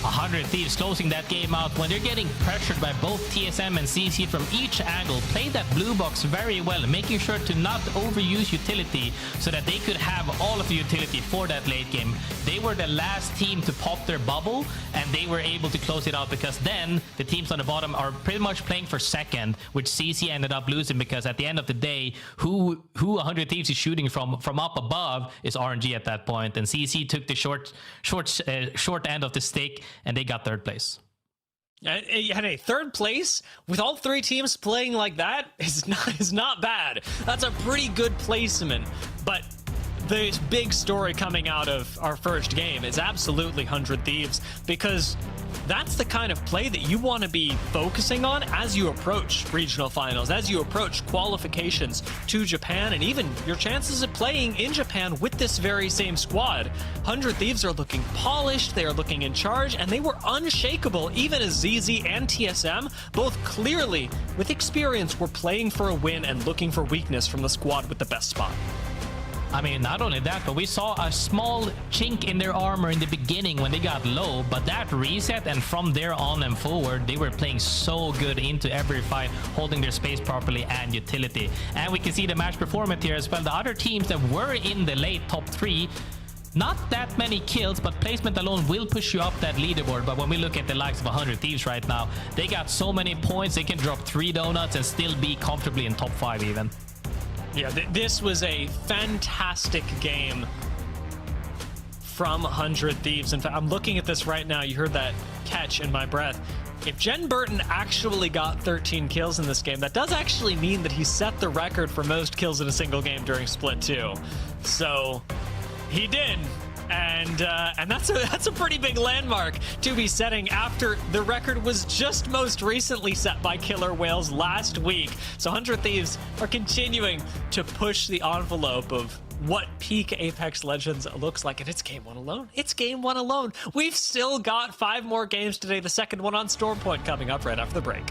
Speaker 3: 100 Thieves closing that game out when they're getting pressured by both TSM and CC from each angle. Played that blue box very well, making sure to not overuse utility so that they could have all of the utility for that late game. They were the last team to pop their bubble, and they were able to close it out because then the teams on the bottom are pretty much playing for second, which CC ended up losing because at the end of the day, who 100 Thieves is shooting from up above is RNG at that point, and CC took the short end of the stick, and they got third place.
Speaker 2: And a third place with all three teams playing like that is not bad. That's a pretty good placement. But the big story coming out of our first game is absolutely 100 Thieves, because that's the kind of play that you want to be focusing on as you approach regional finals, as you approach qualifications to Japan, and even your chances of playing in Japan with this very same squad. 100 Thieves are looking polished, they are looking in charge, and they were unshakable even as ZZ and TSM, both clearly with experience, were playing for a win and looking for weakness from the squad with the best spot.
Speaker 3: I mean, not only that, but we saw a small chink in their armor in the beginning when they got low, but that reset, and from there on and forward, they were playing so good into every fight, holding their space properly and utility. And we can see the match performance here as well. The other teams that were in the late top 3, not that many kills, but placement alone will push you up that leaderboard. But when we look at the likes of 100 Thieves right now, they got so many points, they can drop 3 donuts and still be comfortably in top 5 even.
Speaker 2: Yeah, this was a fantastic game from 100 Thieves. In fact, I'm looking at this right now. You heard that catch in my breath. If Jen Burton actually got 13 kills in this game, that does actually mean that he set the record for most kills in a single game during Split 2. So he did. And that's a pretty big landmark to be setting after the record was just most recently set by Killer Whales last week. So 100 Thieves are continuing to push the envelope of what peak Apex Legends looks like, and it's game 1 alone. It's game 1 alone. We've still got 5 more games today, the second one on Stormpoint coming up right after the break.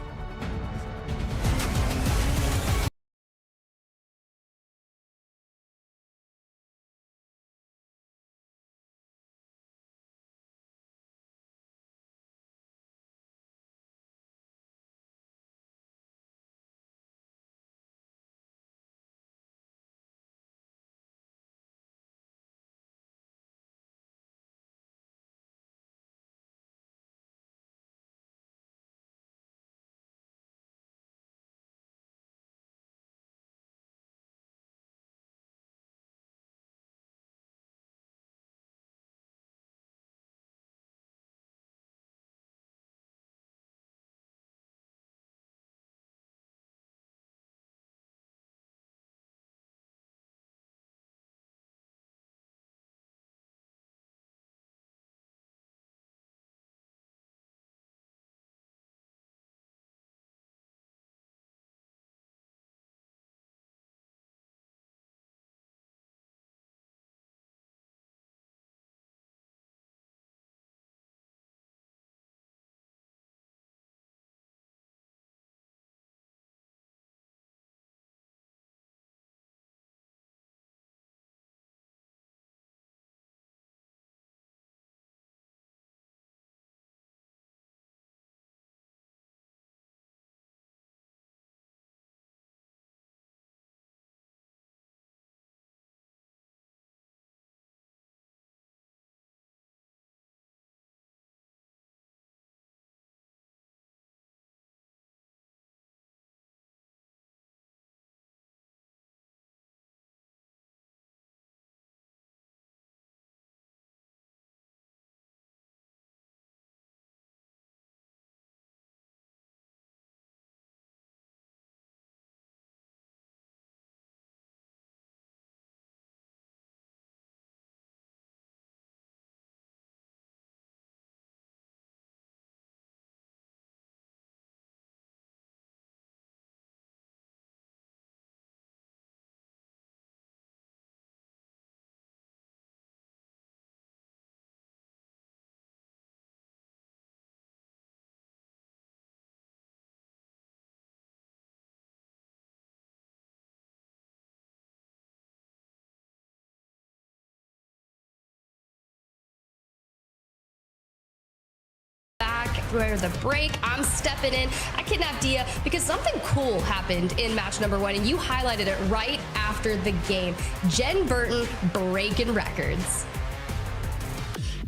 Speaker 1: for the break. I'm stepping in. I kidnapped Dia because something cool happened in match number 1, and you highlighted it right after the game. Jen Burton breaking records.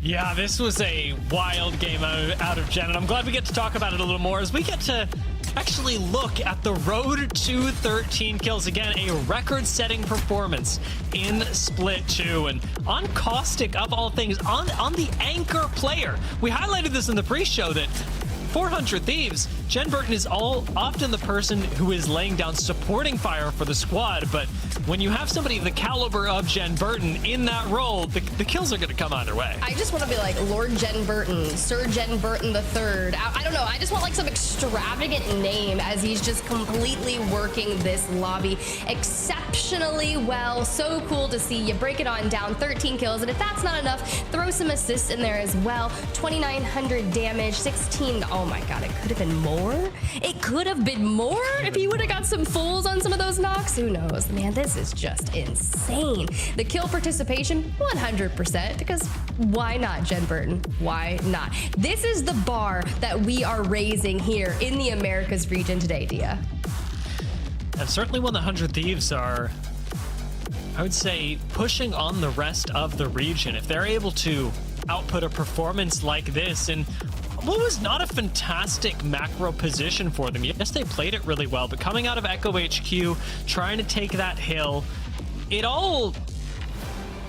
Speaker 2: Yeah, this was a wild game out of Jen, and I'm glad we get to talk about it a little more as we get to actually look at the road to 13 kills. Again, a record-setting performance in Split 2, and on Caustic, of all things, on the anchor player. We highlighted this in the pre-show that 400 Thieves, Jen Burton is often the person who is laying down supporting fire for the squad, but when you have somebody the caliber of Jen Burton in that role, the kills are going to come either way.
Speaker 1: I just want to be like Lord Jen Burton, Sir Jen Burton III. I don't know. I just want like some extravagant name as he's just completely working this lobby exceptionally well. So cool to see you break it on down, 13 kills, and if that's not enough, throw some assists in there as well. 2,900 damage, 16. Oh my God, it could have been more. It could have been more if he would have got some fulls on some of those knocks. Who knows? Man, this is just insane. The kill participation, 100%, because why not, Jen Burton? Why not? This is the bar that we are raising here in the Americas region today, Dia.
Speaker 2: And certainly when the 100 Thieves are, I would say, pushing on the rest of the region, if they're able to output a performance like this in what was not a fantastic macro position for them. Yes, they played it really well, but coming out of Echo HQ, trying to take that hill, it all,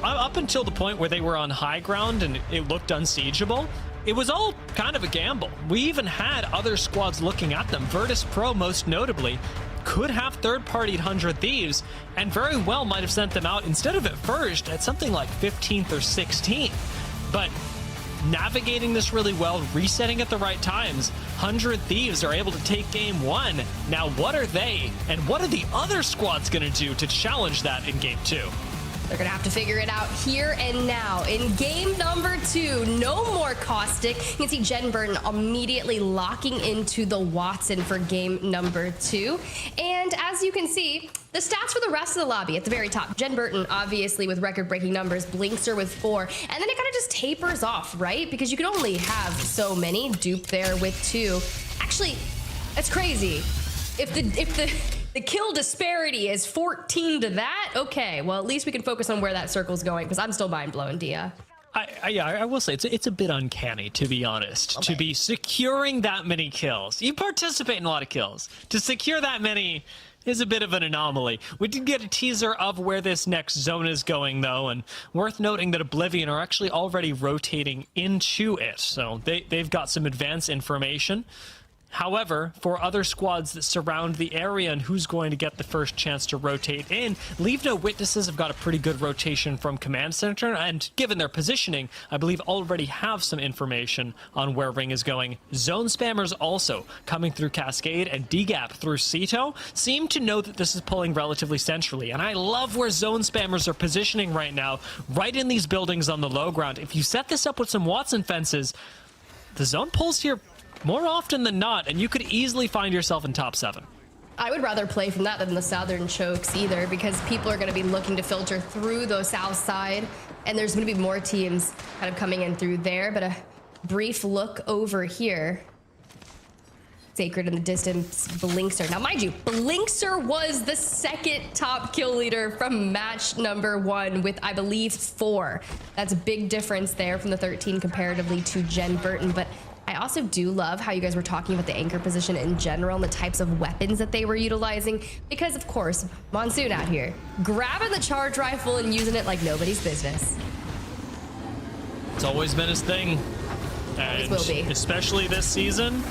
Speaker 2: up until the point where they were on high ground and it looked unsiegeable, it was all kind of a gamble. We even had other squads looking at them. Virtus.pro, most notably, could have third-partied 100 Thieves and very well might have sent them out instead of at first at something like 15th or 16th. But navigating this really well, resetting at the right times, 100 Thieves are able to take game 1. Now, what are they and what are the other squads going to do to challenge that in game 2?
Speaker 1: They're going to have to figure it out here and now. In game number 2, no more Caustic. You can see Jen Burton immediately locking into the Watson for game number 2. And as you can see, the stats for the rest of the lobby at the very top. Jen Burton, obviously, with record-breaking numbers. Blinkster with 4. And then it kind of just tapers off, right? Because you can only have so many. Dupe there with 2. Actually, that's crazy. If the kill disparity is 14 to that, okay, well, at least we can focus on where that circle's going, because I'm still mind blown, Dia.
Speaker 2: I will say it's a bit uncanny, to be honest, to be securing that many kills. You participate in a lot of kills. To secure that many is a bit of an anomaly. We did get a teaser of where this next zone is going, though, and worth noting that Oblivion are actually already rotating into it, so they've got some advanced information. However, for other squads that surround the area and who's going to get the first chance to rotate in, LeaveNoWitnesses have got a pretty good rotation from Command Center, and given their positioning, I believe already have some information on where Ring is going. Zone Spammers also, coming through Cascade, and DGAP through Ceto, seem to know that this is pulling relatively centrally, and I love where Zone Spammers are positioning right now, right in these buildings on the low ground. If you set this up with some Watson fences, the zone pulls here more often than not, and you could easily find yourself in top 7.
Speaker 1: I would rather play from that than the southern chokes either, because people are going to be looking to filter through the south side, and there's going to be more teams kind of coming in through there. But a brief look over here. Sacred in the distance, Blinkster. Now, mind you, Blinkster was the second top kill leader from match number 1 with, I believe, 4. That's a big difference there from the 13 comparatively to Jen Burton, but I also do love how you guys were talking about the anchor position in general and the types of weapons that they were utilizing, because of course, Monsoon out here grabbing the charge rifle and using it like nobody's business.
Speaker 2: It's always been his thing, and
Speaker 1: will be.
Speaker 2: Especially this season,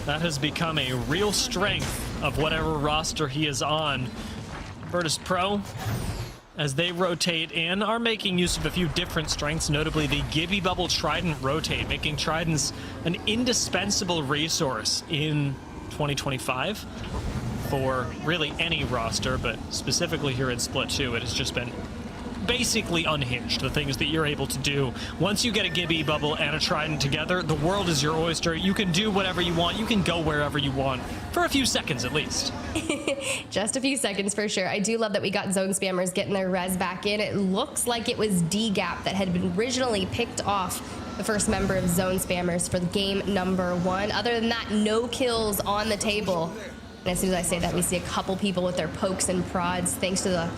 Speaker 2: that has become a real strength of whatever roster he is on. Virtus.pro, as they rotate in, are making use of a few different strengths, notably the Gibby Bubble Trident rotate, making Tridents an indispensable resource in 2025 for really any roster, but specifically here in Split 2, it has just been basically unhinged, the things that you're able to do. Once you get a Gibby Bubble and a Trident together, the world is your oyster. You can do whatever you want. You can go wherever you want, for a few seconds at least.
Speaker 1: Just a few seconds for sure. I do love that we got Zone Spammers getting their res back in. It looks like it was DGAP that had been originally picked off the first member of Zone Spammers for game number 1. Other than that, no kills on the table. And as soon as I say that, we see a couple people with their pokes and prods thanks to the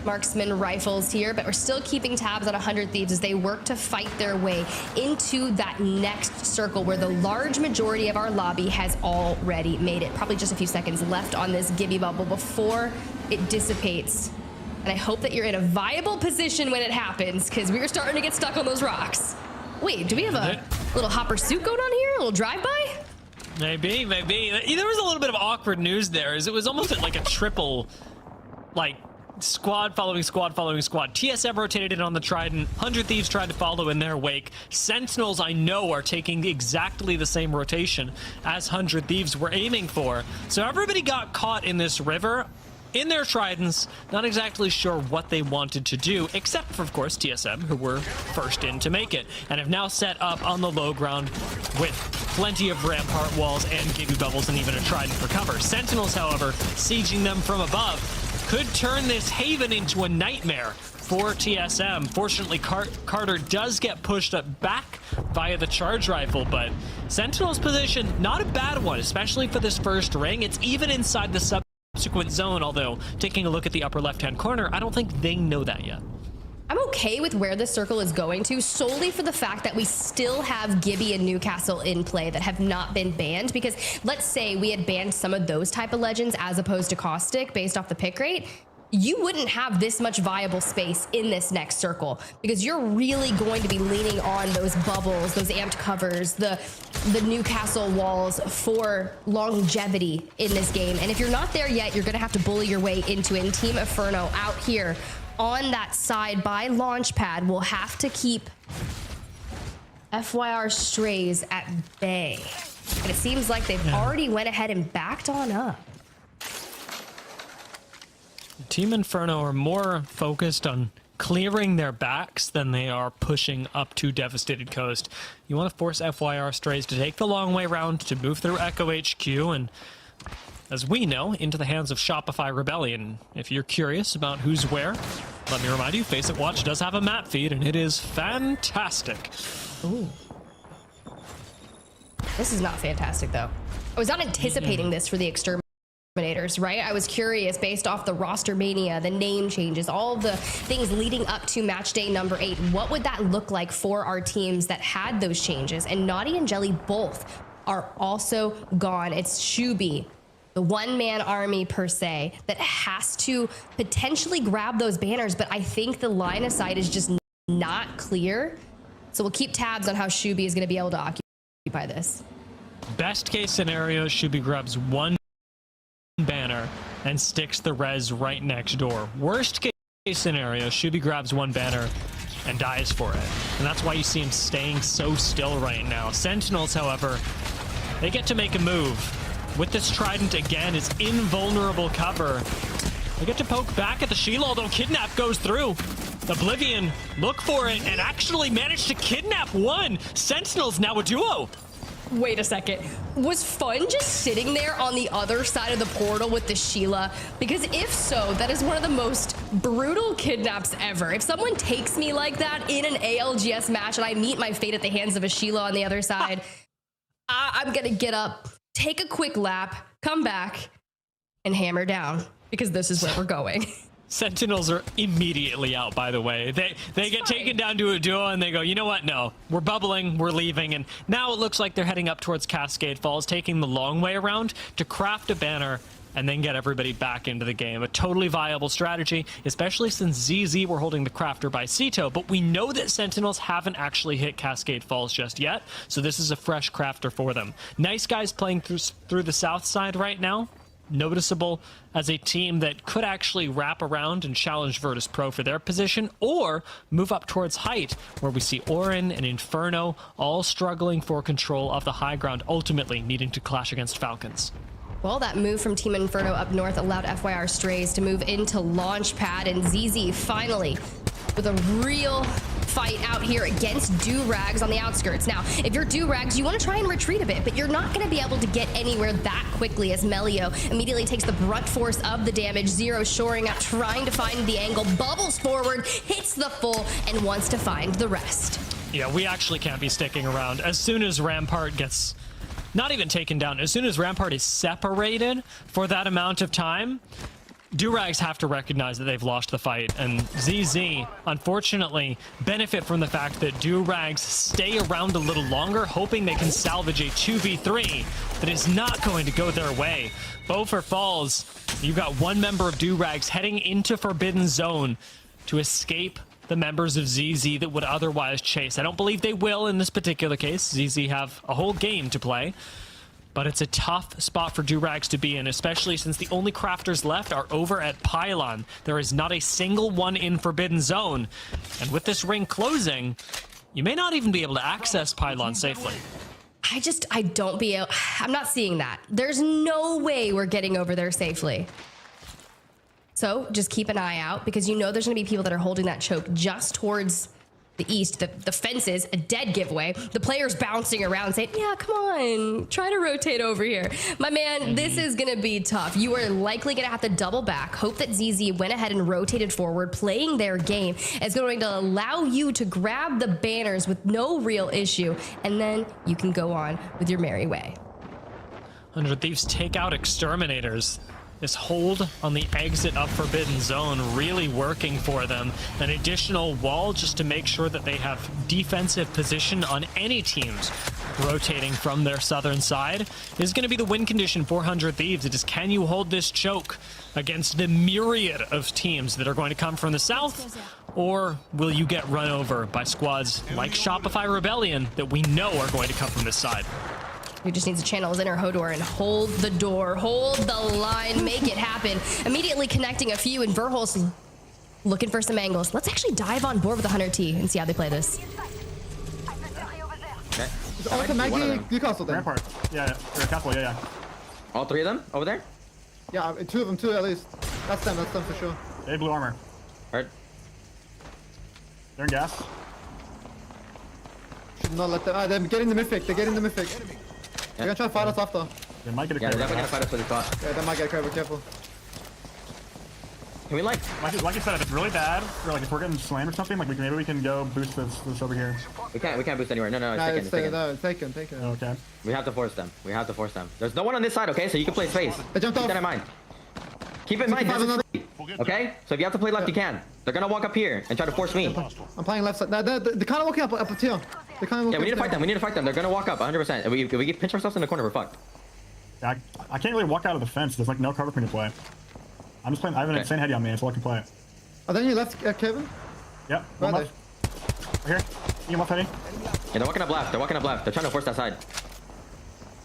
Speaker 1: marksman rifles here, but we're still keeping tabs on 100 Thieves as they work to fight their way into that next circle where the large majority of our lobby has already made it. Probably just a few seconds left on this Gibby bubble before it dissipates. And I hope that you're in a viable position when it happens, because we were starting to get stuck on those rocks. Wait, do we have a little hopper suit going on here? A little drive-by?
Speaker 2: Maybe. There was a little bit of awkward news there, as it was almost like a triple, like, squad following squad following squad. TSM rotated in on the Trident. 100 Thieves tried to follow in their wake. Sentinels, I know, are taking exactly the same rotation as 100 Thieves were aiming for. So everybody got caught in this river in their Tridents, not exactly sure what they wanted to do, except for, of course, TSM, who were first in to make it, and have now set up on the low ground with plenty of rampart walls and Gibby bubbles and even a Trident for cover. Sentinels, however, sieging them from above, could turn this haven into a nightmare for TSM. Fortunately, Carter does get pushed up back via the charge rifle, but Sentinel's position, not a bad one, especially for this first ring. It's even inside the subsequent zone, although taking a look at the upper left-hand corner, I don't think they know that yet.
Speaker 1: I'm okay with where this circle is going to, solely for the fact that we still have Gibby and Newcastle in play that have not been banned, because let's say we had banned some of those type of legends as opposed to Caustic based off the pick rate, you wouldn't have this much viable space in this next circle, because you're really going to be leaning on those bubbles, those amped covers, the Newcastle walls for longevity in this game. And if you're not there yet, you're going to have to bully your way into it. And Team Inferno out here on that side by Launchpad will have to keep FYR Strays at bay. And it seems like they've already went ahead and backed on up.
Speaker 2: Team Inferno are more focused on clearing their backs than they are pushing up to Devastated Coast. You want to force FYR Strays to take the long way around, to move through Echo HQ, and as we know, into the hands of Shopify Rebellion. If you're curious about who's where, let me remind you, Face It Watch does have a map feed, and it is fantastic.
Speaker 1: Ooh. This is not fantastic, though. I was not anticipating this for the Exterminators, right? I was curious, based off the roster mania, the name changes, all the things leading up to match day number 8, what would that look like for our teams that had those changes? And Naughty and Jelly both are also gone. It's Shubi, the one-man army per se, that has to potentially grab those banners, but I think the line of sight is just not clear. So we'll keep tabs on how Shubi is going to be able to occupy this.
Speaker 2: Best case scenario, Shubi grabs one banner and sticks the res right next door. Worst case scenario, Shubi grabs one banner and dies for it. And that's why you see him staying so still right now. Sentinels, however, they get to make a move. With this Trident, again, is invulnerable cover. They get to poke back at the Sheila, although Kidnap goes through. Oblivion look for it and actually manage to kidnap one. Sentinels now a duo.
Speaker 1: Wait a second. Was Fun just sitting there on the other side of the portal with the Sheila? Because if so, that is one of the most brutal kidnaps ever. If someone takes me like that in an ALGS match and I meet my fate at the hands of a Sheila on the other side, I'm gonna get up, take a quick lap, come back, and hammer down, because this is where we're going.
Speaker 2: Sentinels are immediately out, by the way. They get taken down to a duo and they go, you know what? No, we're bubbling, we're leaving. And now it looks like they're heading up towards Cascade Falls, taking the long way around to craft a banner and then get everybody back into the game. A totally viable strategy, especially since ZZ were holding the crafter by Cito. But we know that Sentinels haven't actually hit Cascade Falls just yet, so this is a fresh crafter for them. Nice guys playing through the south side right now. Noticeable as a team that could actually wrap around and challenge Virtus.pro for their position, or move up towards height, where we see Orin and Inferno all struggling for control of the high ground, ultimately needing to clash against Falcons.
Speaker 1: Well, that move from Team Inferno up north allowed FYR Strays to move into Launchpad, and ZZ finally with a real fight out here against Durags on the outskirts. Now, if you're Durags, you want to try and retreat a bit, but you're not going to be able to get anywhere that quickly, as Melio immediately takes the brunt force of the damage. Zero shoring up, trying to find the angle, bubbles forward, hits the full, and wants to find the rest.
Speaker 2: Yeah, we actually can't be sticking around. As soon as Rampart gets not even taken down, as soon as Rampart is separated for that amount of time, Durags have to recognize that they've lost the fight, and ZZ, unfortunately, benefit from the fact that Durags stay around a little longer, hoping they can salvage a 2v3 that is not going to go their way. Bofer falls. You've got one member of Durags heading into Forbidden Zone to escape the members of ZZ that would otherwise chase. I don't believe they will in this particular case. ZZ have a whole game to play. But it's a tough spot for Durags to be in, especially since the only crafters left are over at Pylon. There is not a single one in Forbidden Zone. And with this ring closing, you may not even be able to access Pylon safely.
Speaker 1: I'm not seeing that. There's no way we're getting over there safely. So just keep an eye out, because you know there's gonna be people that are holding that choke just towards the east. The fence is a dead giveaway. The players bouncing around saying, yeah, come on, try to rotate over here. My man, this is gonna be tough. You are likely gonna have to double back, hope that ZZ went ahead and rotated forward, playing their game. It's going to allow you to grab the banners with no real issue, and then you can go on with your merry way.
Speaker 2: 100 Thieves take out Exterminators. This hold on the exit of Forbidden Zone really working for them. An additional wall just to make sure that they have defensive position on any teams rotating from their southern side is going to be the win condition for 100 Thieves. It is, can you hold this choke against the myriad of teams that are going to come from the south? Or will you get run over by squads like Shopify Rebellion that we know are going to come from this side?
Speaker 1: Who just needs to channel his inner Hodor and hold the door, hold the line, make it happen. Immediately connecting a few, and Verholst looking for some angles. Let's actually dive on board with the 100T and see how they play this.
Speaker 7: Okay.
Speaker 4: Oh, it's a Maggie Newcastle then.
Speaker 7: Rampart. Yeah, or Castle, yeah.
Speaker 8: All three of them over there?
Speaker 4: Yeah, two of them, two at least. That's them for sure.
Speaker 7: They have blue armor.
Speaker 8: Alright.
Speaker 7: They're in gas.
Speaker 4: Should not let them. They're getting the mythic. They're getting the mythic. They're gonna try to fight us after.
Speaker 7: They might get a
Speaker 8: Yeah, they're
Speaker 7: crab.
Speaker 8: definitely gonna fight us for the spot.
Speaker 4: Yeah, they might get a crab, be careful.
Speaker 8: Can we like...
Speaker 7: Like you said, if it's really bad, or like if we're getting slammed or something, like maybe we can go boost this over here.
Speaker 8: We can't boost anywhere. No, it's taken.
Speaker 4: Take it.
Speaker 7: Okay.
Speaker 8: We have to force them. There's no one on this side, okay? So you can play space.
Speaker 4: They jumped
Speaker 8: Keep
Speaker 4: off.
Speaker 8: that in mind. Keep in mind, this is free, okay? So if you have to play left, you can. They're gonna walk up here and try to force me.
Speaker 4: I'm playing left side. They're kind of walking up here.
Speaker 8: Yeah, we need to fight them. They're gonna walk up 100%. If we pinch ourselves in the corner, we're fucked.
Speaker 7: Yeah, I can't really walk out of the fence. There's like no cover for me to play. I'm just playing. I have an insane heady on me, so I can play it.
Speaker 4: Oh, then you left, Kevin?
Speaker 7: Yep.
Speaker 4: Right
Speaker 7: One left. Right here. You left heady.
Speaker 8: Yeah, they're walking up left. They're trying to force that side.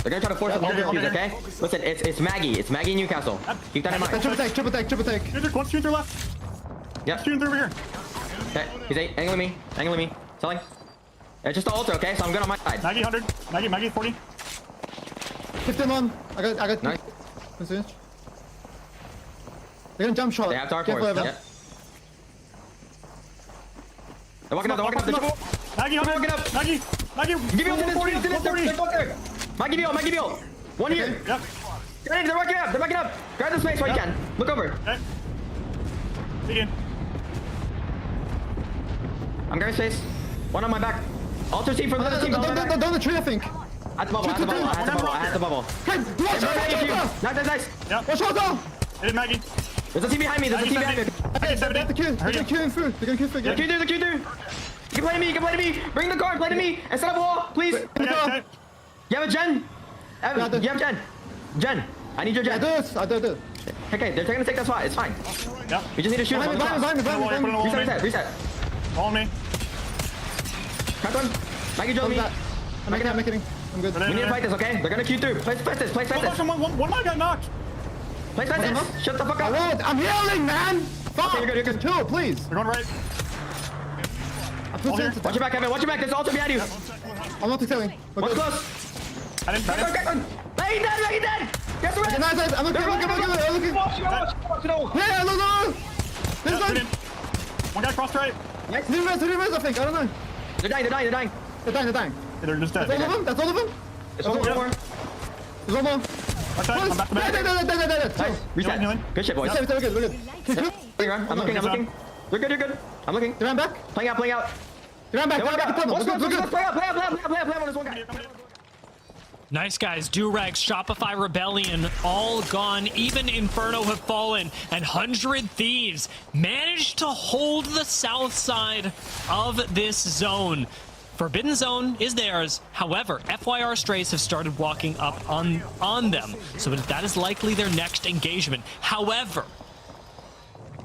Speaker 8: They're gonna try to force us all confused, okay? Listen, it's Maggie. It's Maggie Newcastle. Keep that in mind.
Speaker 4: Triple take.
Speaker 7: One shooter left.
Speaker 8: Yep.
Speaker 7: Shooting through over here.
Speaker 8: Okay, he's angling me. Selling. It's just the ultra, okay? So I'm good on my side.
Speaker 7: Maggie 100. Maggie 40.
Speaker 4: 15 on. I got.
Speaker 8: Nice.
Speaker 4: They're gonna jump shot.
Speaker 8: They have dark
Speaker 4: Careful,
Speaker 8: horse.
Speaker 4: Evan.
Speaker 8: Yeah. They're walking up.
Speaker 7: Maggie 100. Maggie.
Speaker 8: Give me all the Maggie Bill. One here.
Speaker 7: Yep.
Speaker 8: They're backing up. Grab the space while you can. Look over.
Speaker 7: Okay. Begin.
Speaker 8: I'm grabbing space. One on my back. Alter team from the other team.
Speaker 4: Down the tree, I think.
Speaker 8: At the bubble.
Speaker 4: Hey,
Speaker 8: Nice.
Speaker 7: Yep.
Speaker 4: watch out!
Speaker 7: Hit it, Maggie.
Speaker 8: There's a team behind me.
Speaker 7: Maggie 70. Maggie 70.
Speaker 4: They're gonna queue him through.
Speaker 8: The Q2. You can play to me. Bring the card. Play to me. And set up a wall, please.
Speaker 7: Okay.
Speaker 8: You have a gen? Evan, you have gen? Jen, I need your gen.
Speaker 4: I do it.
Speaker 8: Okay, they're gonna take that spot. It's fine.
Speaker 7: Yep.
Speaker 8: We just need to shoot him.
Speaker 4: Behind me.
Speaker 8: Reset.
Speaker 7: All on me.
Speaker 8: Crack one. Maggie drove me.
Speaker 4: I'm making it. I'm good.
Speaker 8: We need to fight this, okay? They're gonna queue through. Play this.
Speaker 7: One guy got knocked.
Speaker 8: Play this. Shut the fuck up.
Speaker 4: I'm healing, man! Fuck!
Speaker 8: Okay, you're good.
Speaker 4: Chill, please.
Speaker 7: They're going right.
Speaker 4: Watch
Speaker 8: Watch your back, Evan. Watch your back. There's also behind you.
Speaker 4: I'm not excelling.
Speaker 8: One's close.
Speaker 7: I didn't try it.
Speaker 8: Crack one. Hey, he's dead. Guess what?
Speaker 4: Nice. I'm looking. Yeah, look. This one.
Speaker 7: One guy crossed right.
Speaker 4: Three res, I think. I don't know.
Speaker 8: They're dying.
Speaker 4: They're dying.
Speaker 7: They're just dead.
Speaker 4: That's all of them?
Speaker 8: There's one more.
Speaker 4: There's one more.
Speaker 7: Okay, I'm back to back.
Speaker 8: Nice. Reset.
Speaker 7: Healing.
Speaker 8: Good shit, boys.
Speaker 4: We're good.
Speaker 8: I'm looking. You're good. I'm looking.
Speaker 4: They ran back.
Speaker 8: Playing out.
Speaker 4: Get back, get back.
Speaker 8: Play up on this one guy.
Speaker 2: Nice guys, Durags, Shopify Rebellion, all gone. Even Inferno have fallen, and 100 Thieves managed to hold the south side of this zone. Forbidden Zone is theirs. However, FYR Strays have started walking up on them, so that is likely their next engagement. However,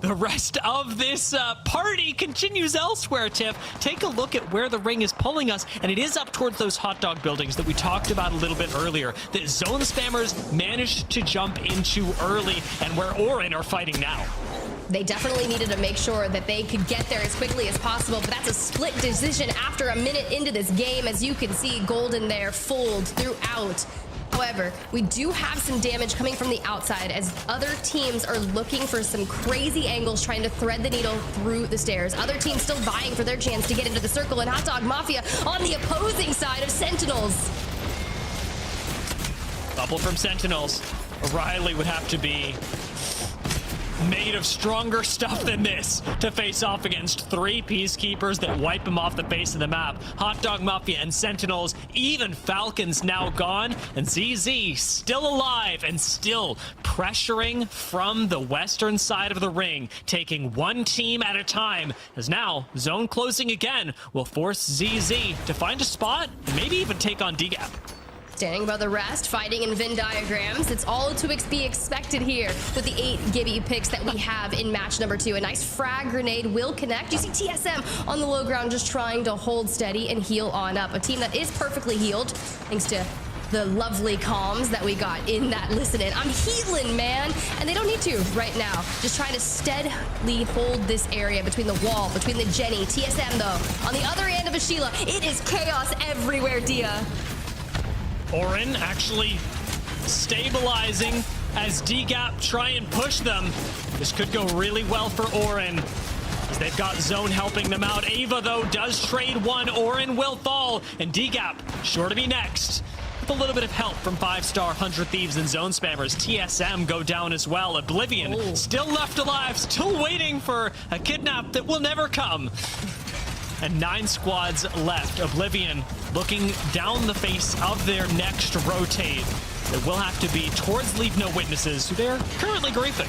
Speaker 2: the rest of this party continues elsewhere, Tiff. Take a look at where the ring is pulling us, and it is up towards those hot dog buildings that we talked about a little bit earlier, that Zone Spammers managed to jump into early, and where Orin are fighting now.
Speaker 1: They definitely needed to make sure that they could get there as quickly as possible, but that's a split decision after a minute into this game. As you can see, Golden there fold throughout. However, we do have some damage coming from the outside as other teams are looking for some crazy angles, trying to thread the needle through the stairs. Other teams still vying for their chance to get into the circle, and Hot Dog Mafia on the opposing side of Sentinels.
Speaker 2: Bubble from Sentinels. O'Reilly would have to be made of stronger stuff than this to face off against 3 Peacekeepers that wipe him off the face of the map. Hot Dog Mafia and Sentinels, even Falcons now gone, and ZZ still alive and still pressuring from the western side of the ring, taking one team at a time, as now zone closing again will force ZZ to find a spot and maybe even take on DGAP.
Speaker 1: Standing above the rest, fighting in Venn diagrams. It's all to be expected here with the 8 Gibby picks that we have in match number 2. A nice frag grenade will connect. You see TSM on the low ground just trying to hold steady and heal on up. A team that is perfectly healed thanks to the lovely comms that we got in that listen-in. I'm healing, man. And they don't need to right now. Just trying to steadily hold this area between the wall, between the Jenny. TSM, though, on the other end of a Sheila. It is chaos everywhere, Dia.
Speaker 2: Orin actually stabilizing as DGAP try and push them. This could go really well for Orin, as they've got Zone helping them out. Ava, though, does trade one. Orin will fall, and DGAP sure to be next. With a little bit of help from 5-star 100 Thieves and Zone Spammers. TSM go down as well. Oblivion still left alive, still waiting for a kidnap that will never come. And 9 squads left. Oblivion looking down the face of their next rotate. It will have to be towards LeaveNoWitnesses, who they're currently griefing.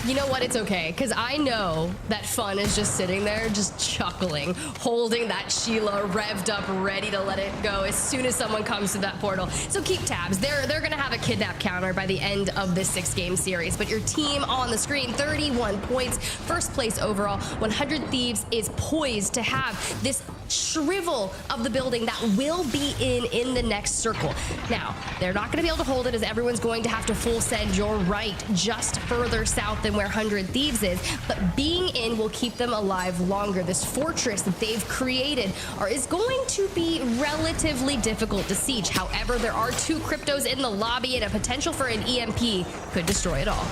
Speaker 1: You know what? It's okay, because I know that Fun is just sitting there, just chuckling, holding that Sheila revved up, ready to let it go as soon as someone comes to that portal. So keep tabs. They're going to have a kidnap counter by the end of this 6-game series. But your team on the screen, 31 points, first place overall. 100 Thieves is poised to have this shrivel of the building that will be in the next circle. Now, they're not going to be able to hold it, as everyone's going to have to full send your right just further south than where 100 Thieves is, but being in will keep them alive longer. This fortress that they've created is going to be relatively difficult to siege. However, there are 2 cryptos in the lobby, and a potential for an EMP could destroy it all.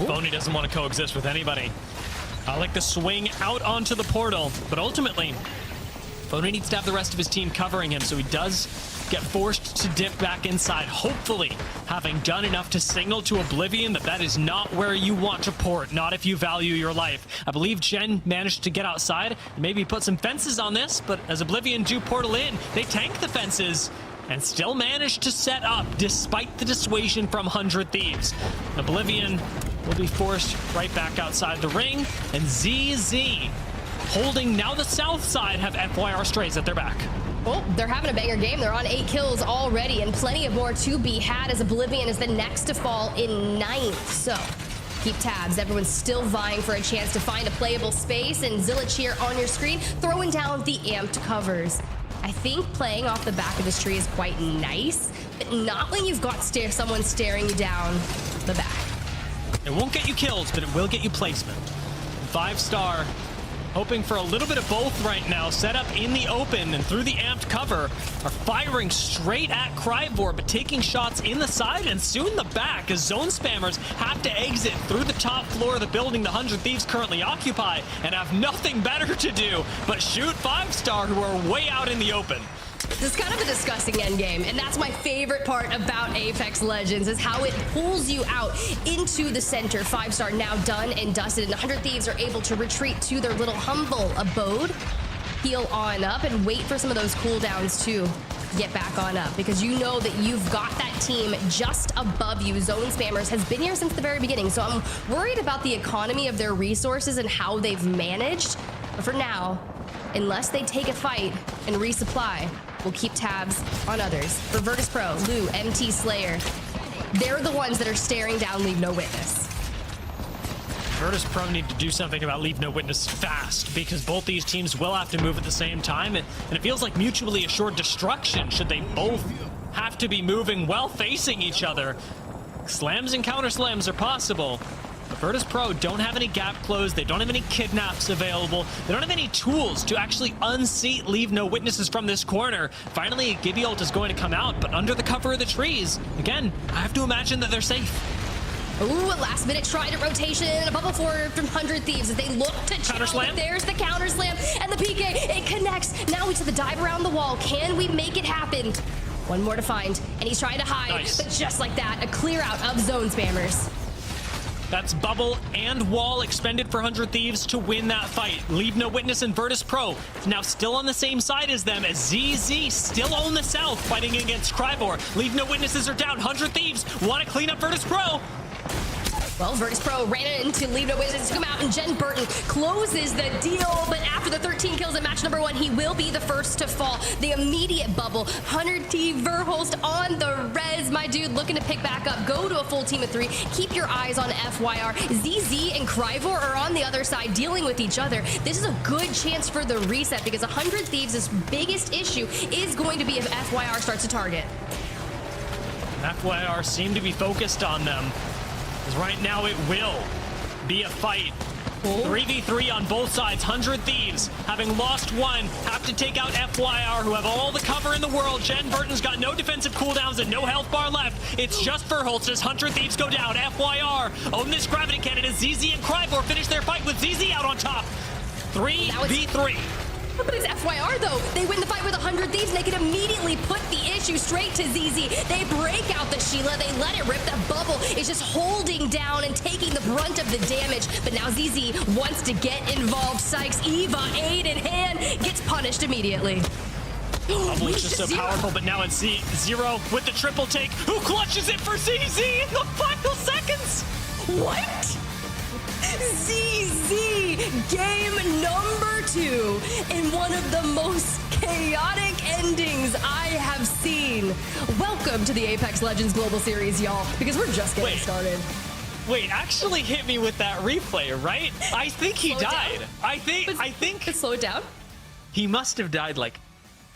Speaker 2: Boney doesn't want to coexist with anybody. I like the swing out onto the portal, but ultimately, Boney needs to have the rest of his team covering him, so he does get forced to dip back inside, hopefully having done enough to signal to Oblivion that that is not where you want to port, not if you value your life. I believe Jen managed to get outside and maybe put some fences on this, but as Oblivion do portal in, they tank the fences and still manage to set up despite the dissuasion from 100 Thieves. Oblivion will be forced right back outside the ring, and ZZ holding now the south side have FYR Strays at their back.
Speaker 1: Oh, they're having a banger game. They're on 8 kills already, and plenty of more to be had, as Oblivion is the next to fall in 9th. So keep tabs. Everyone's still vying for a chance to find a playable space, and Zillich here on your screen throwing down the amped covers. I think playing off the back of this tree is quite nice, but not when you've got someone staring you down the back.
Speaker 2: It won't get you kills, but it will get you placement. 5-star hoping for a little bit of both right now. Set up in the open and through the amped cover, are firing straight at Cryvor, but taking shots in the side and soon the back, as Zone Spammers have to exit through the top floor of the building the 100 Thieves currently occupy, and have nothing better to do but shoot 5-star, who are way out in the open.
Speaker 1: This is kind of a disgusting endgame, and that's my favorite part about Apex Legends, is how it pulls you out into the center. 5-star now done and dusted, and 100 Thieves are able to retreat to their little humble abode. heal on up and wait for some of those cooldowns to get back on up, because you know that you've got that team just above you. Zone Spammers has been here since the very beginning, so I'm worried about the economy of their resources and how they've managed. But for now, unless they take a fight and resupply, we'll keep tabs on others. For Virtus.pro, Lou, MT Slayer, they're the ones that are staring down LeaveNoWitness.
Speaker 2: Virtus.pro need to do something about LeaveNoWitness fast, because both these teams will have to move at the same time, and it feels like mutually assured destruction should they both have to be moving while facing each other. Slams and counter slams are possible, but Virtus.pro don't have any gap closed, they don't have any kidnaps available, they don't have any tools to actually unseat LeaveNoWitnesses from this corner. Finally, Gibby ult is going to come out, but under the cover of the trees, again, I have to imagine that they're safe.
Speaker 1: Ooh, a last minute trident rotation, a bubble forward from 100 Thieves as they look to
Speaker 2: counter slam.
Speaker 1: There's the counter slam and the PK, it connects. Now we to the dive around the wall. Can we make it happen? One more to find, and he's trying to hide,
Speaker 2: nice.
Speaker 1: But just like that, a clear out of Zone Spammers.
Speaker 2: That's bubble and wall expended for 100 Thieves to win that fight. LeaveNoWitness and Virtus.pro now still on the same side as them, as ZZ still own the South fighting against Crybor. LeaveNoWitnesses are down. 100 Thieves want to clean up Virtus.pro.
Speaker 1: Well, Virtus.pro ran into LeaveNoWitness to come out, and Jen Burton closes the deal, but after the 13 kills in match number 1, he will be the first to fall. The immediate bubble, 100T Verholst on the res, my dude, looking to pick back up, go to a full team of 3, keep your eyes on FYR. ZZ and Crybor are on the other side dealing with each other. This is a good chance for the reset, because 100 Thieves' biggest issue is going to be if FYR starts to target.
Speaker 2: FYR seem to be focused on them, because right now it will be a fight. 3v3 on both sides. 100 Thieves, having lost one, have to take out FYR, who have all the cover in the world. Jen Burton's got no defensive cooldowns and no health bar left. It's just Verholst as 100 Thieves go down. FYR own this gravity cannon as ZZ and Crybor finish their fight with ZZ out on top. 3v3.
Speaker 1: But it's FYR though. They win the fight with 100 Thieves, and they can immediately put the issue straight to ZZ. They break out the Sheila, they let it rip. The bubble is just holding down and taking the brunt of the damage. But now ZZ wants to get involved. Sykes, Eva, aid in hand, gets punished immediately.
Speaker 2: Bubble is just so powerful, but now it's Zero with the triple take, who clutches it for ZZ in the final seconds.
Speaker 1: What? ZZ, game number 2 in one of the most chaotic endings I have seen. Welcome to the Apex Legends Global Series, y'all, because we're just getting started.
Speaker 2: Wait, actually hit me with that replay, right? I think he died. I think.
Speaker 1: Slow it down.
Speaker 2: He must have died like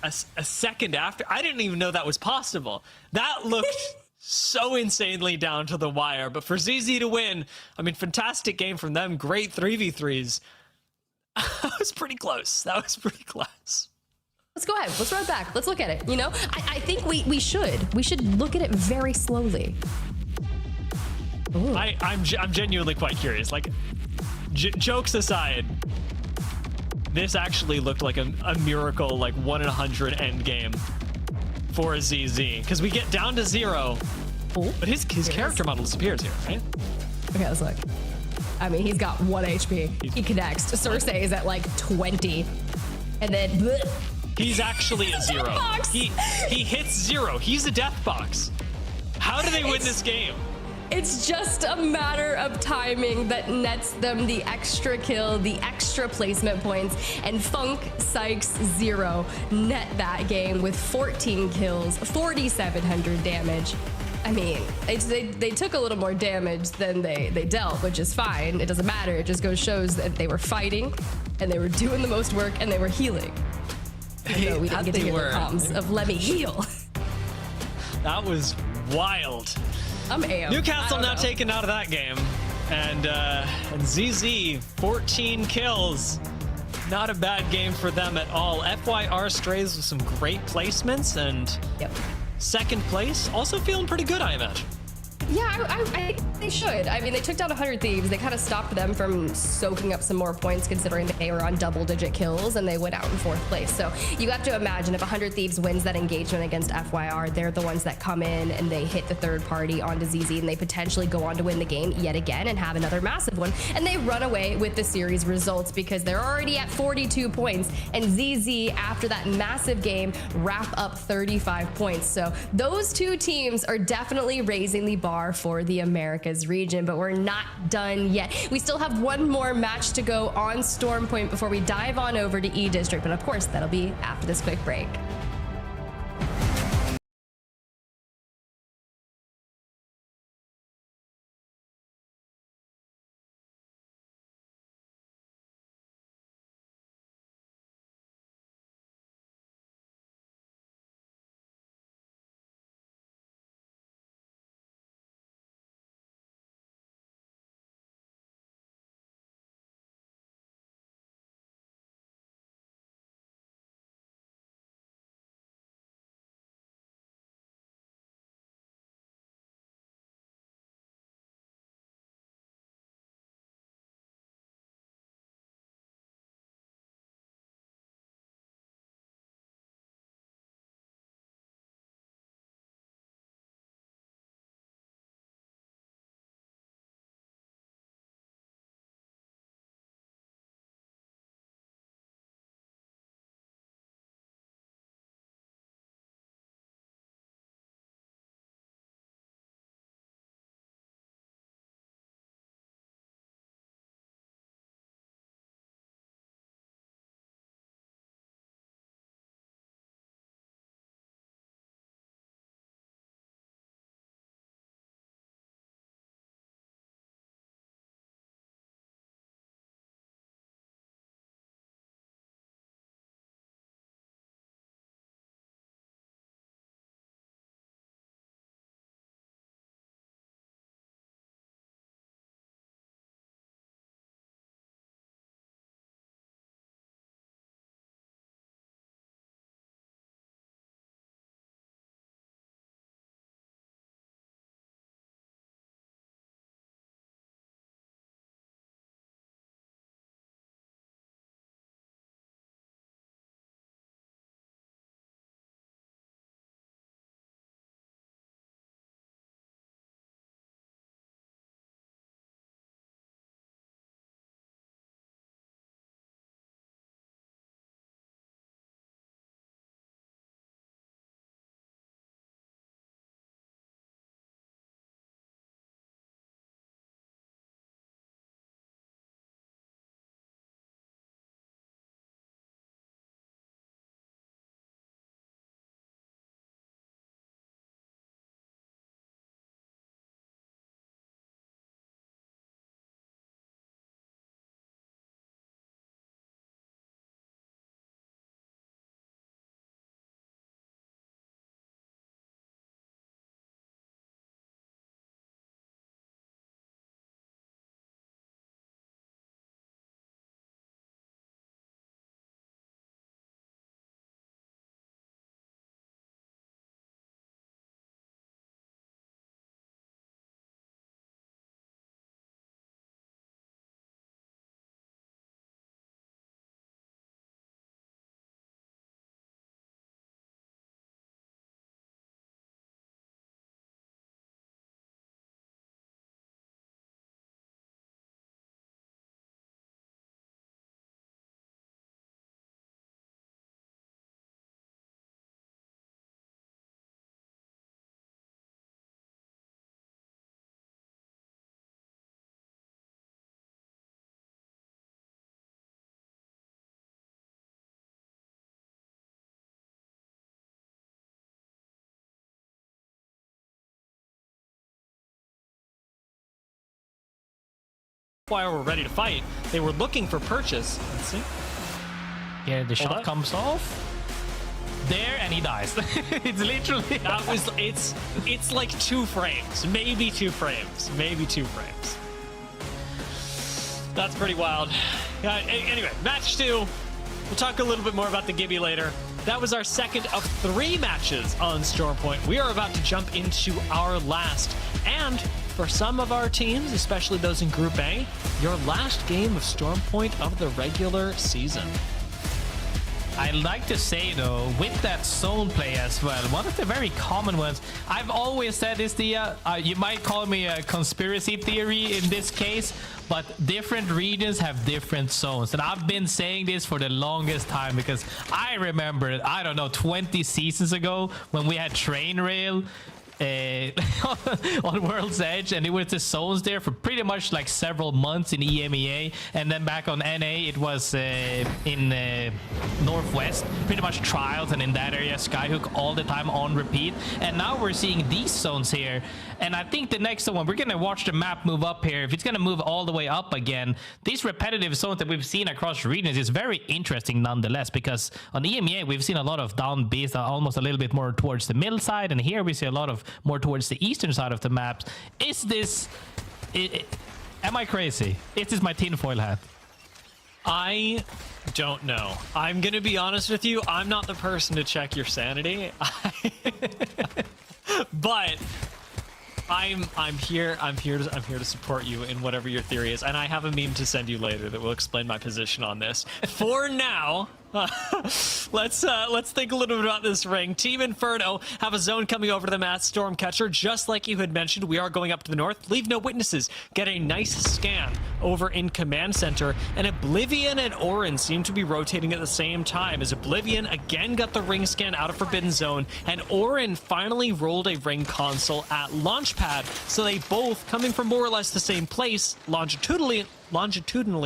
Speaker 2: a second after. I didn't even know that was possible. That looked so insanely down to the wire, but for ZZ to win, I mean, fantastic game from them, great 3v3s. That was pretty close. Let's
Speaker 1: go ahead, let's run back, let's look at it. You know, I think we should look at it very slowly.
Speaker 2: I'm genuinely quite curious, like, jokes aside, this actually looked like a miracle, like 1 in 100 end game for ZZ, because we get down to 0, but his character model disappears here, right?
Speaker 1: Okay, let's look. I mean, he's got 1 HP. He connects. Cersei is at like 20, and then bleh.
Speaker 2: He's actually a 0. He hits 0. He's a death box. How do they win this game?
Speaker 1: It's just a matter of timing that nets them the extra kill, the extra placement points, and Funk Sykes 0 net that game with 14 kills, 4,700 damage. I mean, they took a little more damage than they dealt, which is fine. It doesn't matter. It just shows that they were fighting, and they were doing the most work, and they were healing. So we didn't get to hear the comms of let me heal.
Speaker 2: That was wild.
Speaker 1: I'm AO.
Speaker 2: Newcastle now taken out of that game, and ZZ 14 kills. Not a bad game for them at all. FYR strays with some great placements, and second place also feeling pretty good, I imagine.
Speaker 1: Yeah, I think they should. I mean, they took down 100 Thieves. They kind of stopped them from soaking up some more points, considering they were on double-digit kills and they went out in 4th place. So you have to imagine if 100 Thieves wins that engagement against FYR, they're the ones that come in and they hit the third party onto ZZ, and they potentially go on to win the game yet again and have another massive one. And they run away with the series results because they're already at 42 points, and ZZ, after that massive game, wrap up 35 points. So those two teams are definitely raising the bar for the Americas region, but we're not done yet. We still have one more match to go on Storm Point before we dive on over to E District, but of course that'll be after this quick break.
Speaker 2: While we're ready to fight, they were looking for purchase. Let's see.
Speaker 3: Yeah, the shot comes off there and he dies. It's literally
Speaker 2: that was it's like 2 frames, maybe 2 frames, maybe 2 frames. That's pretty wild. Anyway, match 2. We'll talk a little bit more about the Gibby later. That was our second of 3 matches on Stormpoint. We are about to jump into our last. And for some of our teams, especially those in Group A, your last game of Stormpoint of the regular season.
Speaker 3: I like to say, though, with that zone play as well, one of the very common ones, I've always said is the, you might call me a conspiracy theory in this case, but different regions have different zones. And I've been saying this for the longest time because I remember, I don't know, 20 seasons ago when we had Train Rail on World's Edge, and it was the zones there for pretty much like several months in EMEA, and then back on NA it was in Northwest, pretty much trials, and in that area Skyhook all the time on repeat. And now we're seeing these zones here, and I think the next one, we're gonna watch the map move up here. If it's gonna move all the way up again, these repetitive zones that we've seen across regions is very interesting nonetheless, because on EMEA we've seen a lot of down Bs, almost a little bit more towards the middle side, and here we see a lot of more towards the eastern side of the maps. Is this... am I crazy? Is this my tinfoil hat?
Speaker 2: I don't know. I'm gonna be honest with you. I'm not the person to check your sanity. But I'm here to support you in whatever your theory is, and I have a meme to send you later that will explain my position on this. For now, let's think a little bit about this ring. Team Inferno have a zone coming over to them at Stormcatcher. Just like you had mentioned, we are going up to the north. LeaveNoWitnesses get a nice scan over in Command Center, and Oblivion and Orchid seem to be rotating at the same time, as Oblivion again got the ring scan out of Forbidden Zone, and Orchid finally rolled a ring console at Launchpad. So they both, coming from more or less the same place, longitudinally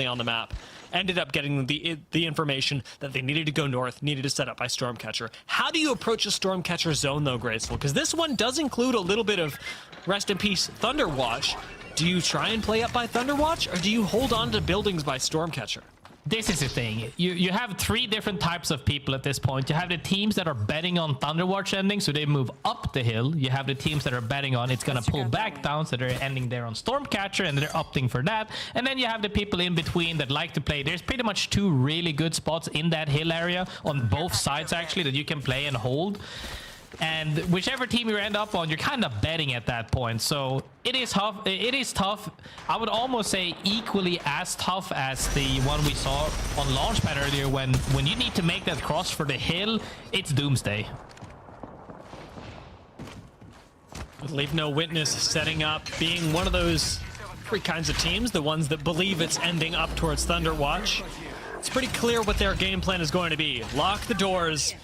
Speaker 2: on the map, ended up getting the information that they needed to go north, needed to set up by Stormcatcher. How do you approach a Stormcatcher zone, though, Graceful? Because this one does include a little bit of, rest in peace, Thunderwatch. Do you try and play up by Thunderwatch, or do you hold on to buildings by Stormcatcher?
Speaker 3: This is the thing. You have 3 different types of people at this point. You have the teams that are betting on Thunderwatch ending, so they move up the hill. You have the teams that are betting on it's going to pull back down, so they're ending there on Stormcatcher, and they're opting for that. And then you have the people in between that like to play. There's pretty much 2 really good spots in that hill area on both sides, actually, that you can play and hold. And whichever team you end up on, you're kind of betting at that point. So it is tough. It is tough. I would almost say equally as tough as the one we saw on Launchpad earlier, when you need to make that cross for the hill, it's doomsday.
Speaker 2: LeaveNoWitness setting up, being one of those 3 kinds of teams, the ones that believe it's ending up towards Thunderwatch. It's pretty clear what their game plan is going to be. Lock the doors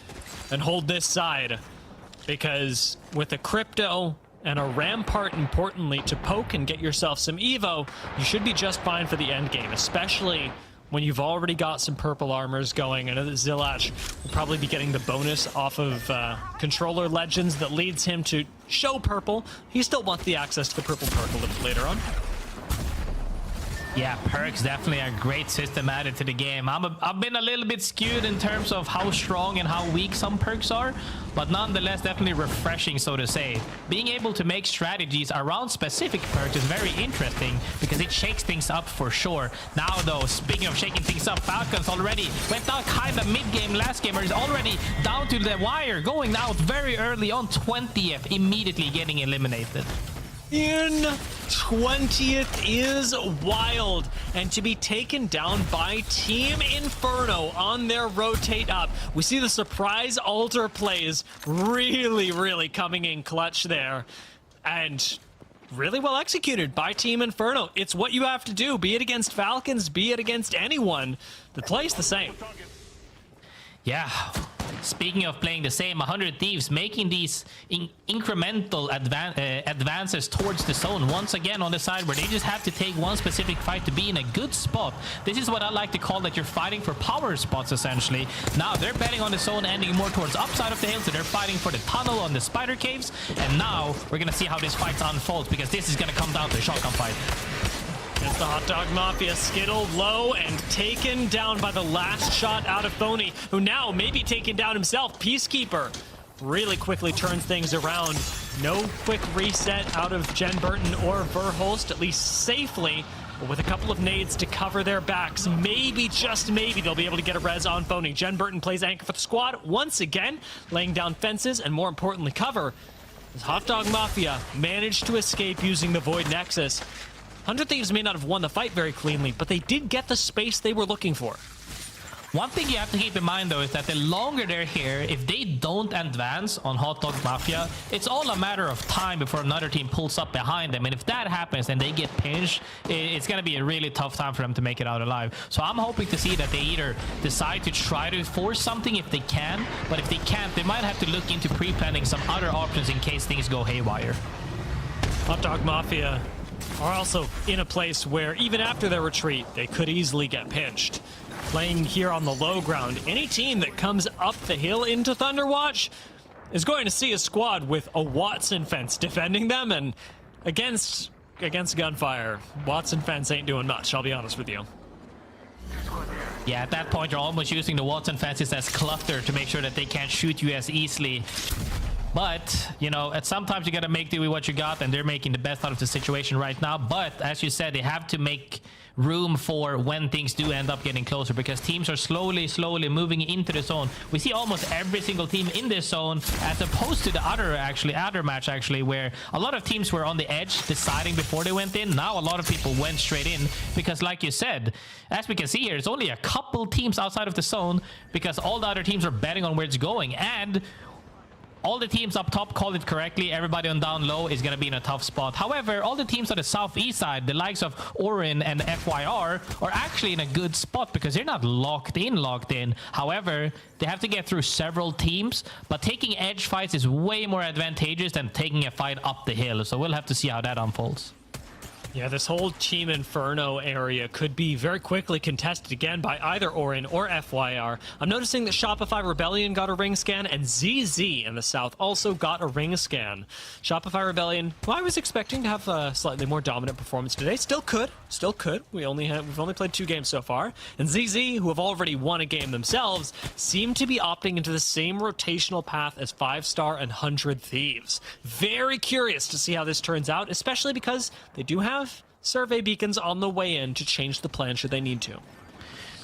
Speaker 2: and hold this side. Because with a crypto and a rampart, importantly, to poke and get yourself some evo, you should be just fine for the end game, especially when you've already got some purple armors going. I know that Zilach will probably be getting the bonus off of controller legends that leads him to show purple. He still wants the access to the purple perk a little later on.
Speaker 3: Yeah, perks definitely a great system added to the game. I've been a little bit skewed in terms of how strong and how weak some perks are, but nonetheless definitely refreshing, so to say. Being able to make strategies around specific perks is very interesting because it shakes things up for sure. Now though, speaking of shaking things up, Falcons already went out kind of mid-game last game, or is already down to the wire, going out very early on 20th, immediately getting eliminated.
Speaker 2: In 20th is wild, and to be taken down by Team Inferno on their rotate up. We see the surprise altar plays really coming in clutch there, and really well executed by Team Inferno. It's what you have to do, be it against Falcons, be it against anyone. The play's the same.
Speaker 3: Yeah. Speaking of playing the same, 100 Thieves making these incremental advances towards the zone once again on the side where they just have to take one specific fight to be in a good spot. This is what I like to call that you're fighting for power spots, essentially. Now they're betting on the zone ending more towards upside of the hill, so they're fighting for the tunnel on the spider caves. And now we're going to see how this fight unfolds, because this is going to come down to a shotgun fight.
Speaker 2: It's the Hot Dog Mafia, skittled low and taken down by the last shot out of Phony, who now may be taken down himself. Peacekeeper really quickly turns things around. No quick reset out of Jen Burton or Verhulst, at least safely. But with a couple of nades to cover their backs, maybe, just maybe, they'll be able to get a res on Phony. Jen Burton plays anchor for the squad, once again, laying down fences and, more importantly, cover. As Hot Dog Mafia managed to escape using the Void Nexus. 100 Thieves may not have won the fight very cleanly, but they did get the space they were looking for.
Speaker 3: One thing you have to keep in mind, though, is that the longer they're here, if they don't advance on Hot Dog Mafia, it's all a matter of time before another team pulls up behind them. And if that happens and they get pinched, it's going to be a really tough time for them to make it out alive. So I'm hoping to see that they either decide to try to force something if they can, but if they can't, they might have to look into pre-planning some other options in case things go haywire.
Speaker 2: Hot Dog Mafia are also in a place where even after their retreat, they could easily get pinched. Playing here on the low ground, any team that comes up the hill into Thunderwatch is going to see a squad with a Watson fence defending them, and against gunfire, Watson fence ain't doing much, I'll be honest with you.
Speaker 3: Yeah, at that point, you're almost using the Watson fences as clutter to make sure that they can't shoot you as easily. But, you know, at sometimes you got to make do with what you got, and they're making the best out of the situation right now. But, as you said, they have to make room for when things do end up getting closer, because teams are slowly moving into the zone. We see almost every single team in this zone, as opposed to the other match, where a lot of teams were on the edge deciding before they went in. Now a lot of people went straight in, because like you said, as we can see here, it's only a couple teams outside of the zone, because all the other teams are betting on where it's going. And all the teams up top called it correctly. Everybody on down low is going to be in a tough spot. However, all the teams on the southeast side, the likes of Orin and FYR, are actually in a good spot because they're not locked in. However, they have to get through several teams, but taking edge fights is way more advantageous than taking a fight up the hill. So we'll have to see how that unfolds.
Speaker 2: Yeah, this whole Team Inferno area could be very quickly contested again by either Orin or FYR. I'm noticing that Shopify Rebellion got a ring scan, and ZZ in the south also got a ring scan. Shopify Rebellion, well, I was expecting to have a slightly more dominant performance today. Still could. We've only played 2 games so far. And ZZ, who have already won a game themselves, seem to be opting into the same rotational path as 5-star and 100 Thieves. Very curious to see how this turns out, especially because they do have survey beacons on the way in to change the plan should they need to.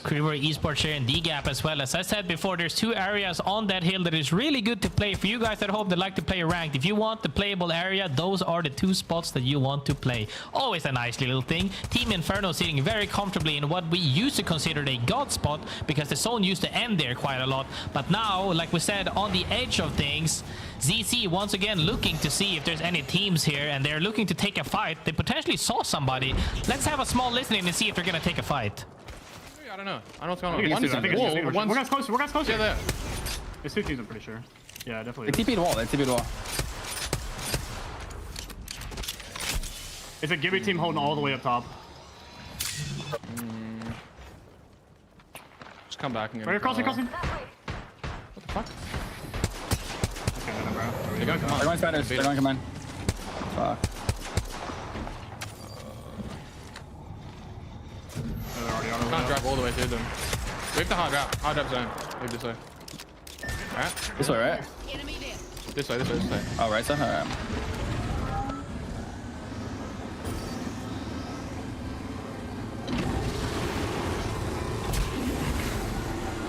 Speaker 3: Creamer Esports here in DGAP as well. As I said before, there's 2 areas on that hill that is really good to play. For you guys at home that like to play ranked, if you want the playable area, those are the 2 spots that you want to play. Always a nice little thing. Team Inferno sitting very comfortably in what we used to consider a god spot, because the zone used to end there quite a lot. But now, like we said, on the edge of things, ZC once again looking to see if there's any teams here, and they're looking to take a fight. They potentially saw somebody. Let's have a small listening and see if they're going to take a fight.
Speaker 6: I don't know. I don't know what's going on.
Speaker 7: We're guys closer.
Speaker 6: Yeah, there.
Speaker 7: It's 2 teams, I'm pretty sure. Yeah, definitely.
Speaker 9: They TP'd wall.
Speaker 7: It's a Gibby team holding all the way up top.
Speaker 6: Just come back and get
Speaker 7: Right, crossing.
Speaker 6: What the fuck?
Speaker 7: Okay, bro.
Speaker 6: They're going to come on.
Speaker 9: They're going Spiders. They're going to come in. Fuck.
Speaker 6: Can't drive all the way through them. We have the hard drop zone. Move this way. Alright.
Speaker 9: This way, right?
Speaker 6: This way.
Speaker 9: Oh, right side? Alright.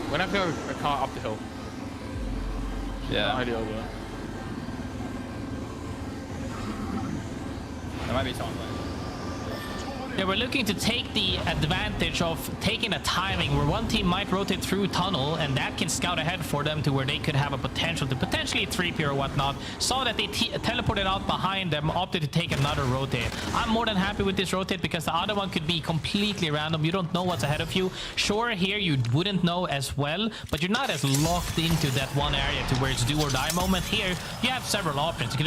Speaker 6: We're gonna have to go a car up the hill.
Speaker 9: Yeah.
Speaker 6: Not ideal, though.
Speaker 9: There might be someone like.
Speaker 3: Yeah, we're looking to take the advantage of taking a timing where one team might rotate through tunnel, and that can scout ahead for them to where they could have a potential to potentially 3P or whatnot. Saw that they teleported out behind them, opted to take another rotate. I'm more than happy with this rotate because the other one could be completely random. You don't know what's ahead of you. Sure, here you wouldn't know as well, but you're not as locked into that one area to where it's do or die moment. Here, you have several options. They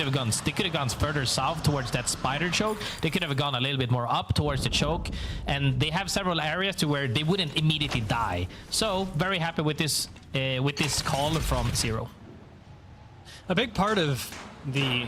Speaker 3: could have gone further south towards that spider choke. They could have gone a little bit more up towards the choke, and they have several areas to where they wouldn't immediately die. So very happy with this call from Zero.
Speaker 2: A big part of the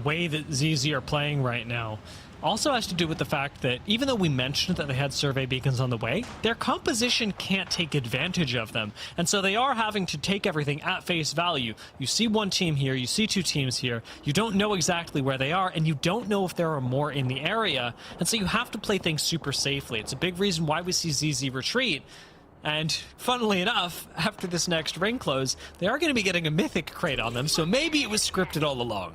Speaker 2: way that ZZ are playing right now also has to do with the fact that even though we mentioned that they had survey beacons on the way, their composition can't take advantage of them. And so they are having to take everything at face value. You see one team here, you see two teams here, you don't know exactly where they are, and you don't know if there are more in the area. And so you have to play things super safely. It's a big reason why we see ZZ retreat. And funnily enough, after this next ring close, they are going to be getting a mythic crate on them, so maybe it was scripted all along.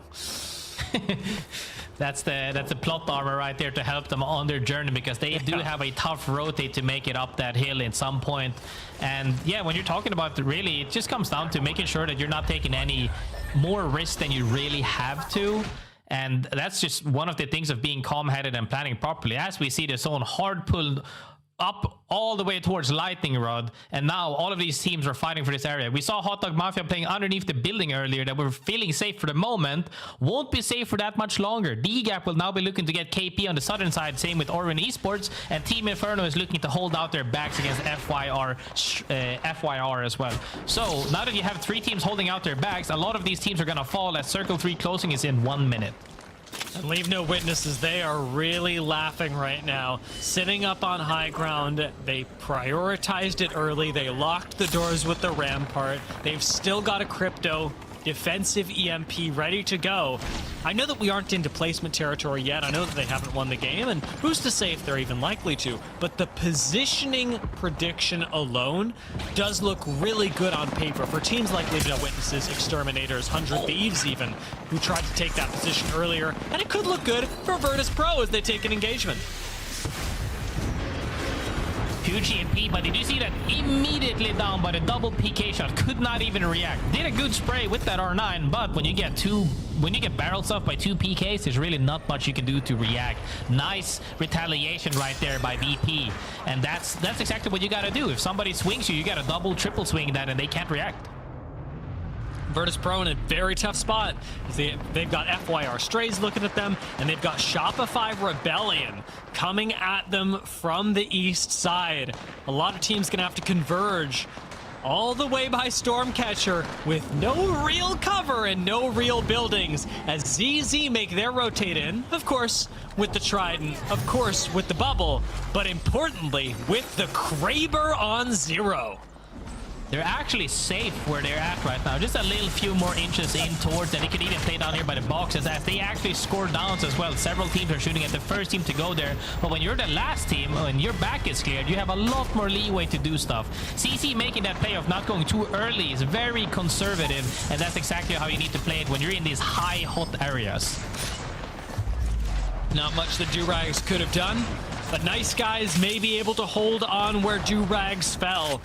Speaker 3: That's the plot armor right there to help them on their journey, because they do have a tough rotate to make it up that hill at some point. And yeah, when you're talking about really, it just comes down to making sure that you're not taking any more risk than you really have to. And that's just one of the things of being calm-headed and planning properly. As we see the zone hard pulled up all the way towards Lightning Rod, and now all of these teams are fighting for this area. We saw Hot Dog Mafia playing underneath the building earlier that were feeling safe for the moment, won't be safe for that much longer. DGAP will now be looking to get KP on the southern side, same with Orwin Esports, and Team Inferno is looking to hold out their backs against FYR as well. So now that you have three teams holding out their backs, a lot of these teams are going to fall as Circle 3 closing is in 1 minute.
Speaker 2: And LeaveNoWitnesses, they are really laughing right now. Sitting up on high ground, they prioritized it early. They locked the doors with the Rampart. They've still got a crypto defensive EMP ready to go. I know that we aren't into placement territory yet. I know that they haven't won the game, and who's to say if they're even likely to. But the positioning prediction alone does look really good on paper for teams like LeaveNoWitnesses, Exterminators, 100 Thieves even, who tried to take that position earlier. And it could look good for Virtus.pro as they take an engagement.
Speaker 3: Huge EMP, but did you see that immediately down by the double PK shot? Could not even react. Did a good spray with that R9, but when you get barreled stuff by 2 PKs, there's really not much you can do to react. Nice retaliation right there by VP, and that's exactly what you gotta do. If somebody swings you, you gotta double, triple swing that, and they can't react.
Speaker 2: Virtus.pro in a very tough spot. They've got FYR Strays looking at them, and they've got Shopify Rebellion coming at them from the east side. A lot of teams gonna have to converge all the way by Stormcatcher with no real cover and no real buildings as ZZ make their rotate in, of course, with the Trident, of course, with the bubble, but importantly, with the Kraber on 0.
Speaker 3: They're actually safe where they're at right now. Just a little few more inches in towards that. They could even play down here by the boxes as they actually score downs as well. Several teams are shooting at the first team to go there. But when you're the last team and your back is cleared, you have a lot more leeway to do stuff. CC making that play of not going too early is very conservative. And that's exactly how you need to play it when you're in these high, hot areas.
Speaker 2: Not much the Durags could have done, but Nice Guys may be able to hold on where Durags fell.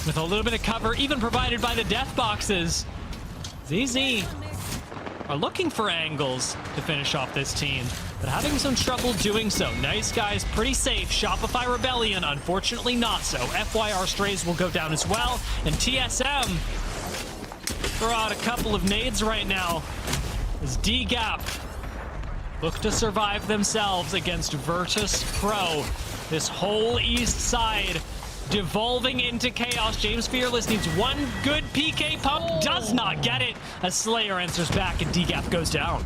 Speaker 2: With a little bit of cover, even provided by the death boxes. ZZ are looking for angles to finish off this team, but having some trouble doing so. Nice Guys pretty safe. Shopify Rebellion, unfortunately not so. FYR Strays will go down as well, and TSM throw out a couple of nades right now as DGAP look to survive themselves against Virtus.pro. This whole east side devolving into chaos. James Fearless needs one good PK pump, does not get it. A Slayer answers back and DGAP goes down.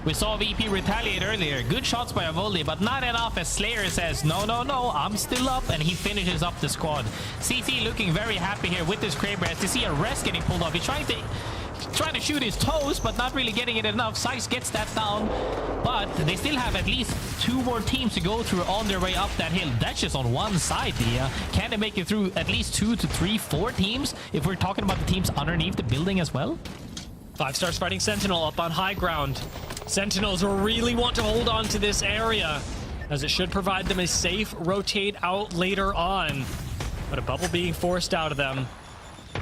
Speaker 3: We saw VP retaliate earlier. Good shots by Avoli, but not enough as Slayer says, no, I'm still up, and he finishes up the squad. CC looking very happy here with this Kraber as to see a rest getting pulled off. He's trying to shoot his toes, but not really getting it enough. Size gets that down, but they still have at least 2 more teams to go through on their way up that hill. That's just on one side, Dia. Can they make it through at least 2 to 3, 4 teams if we're talking about the teams underneath the building as well?
Speaker 2: 5 Stars fighting Sentinel up on high ground. Sentinels really want to hold on to this area, as it should provide them a safe rotate out later on. But a bubble being forced out of them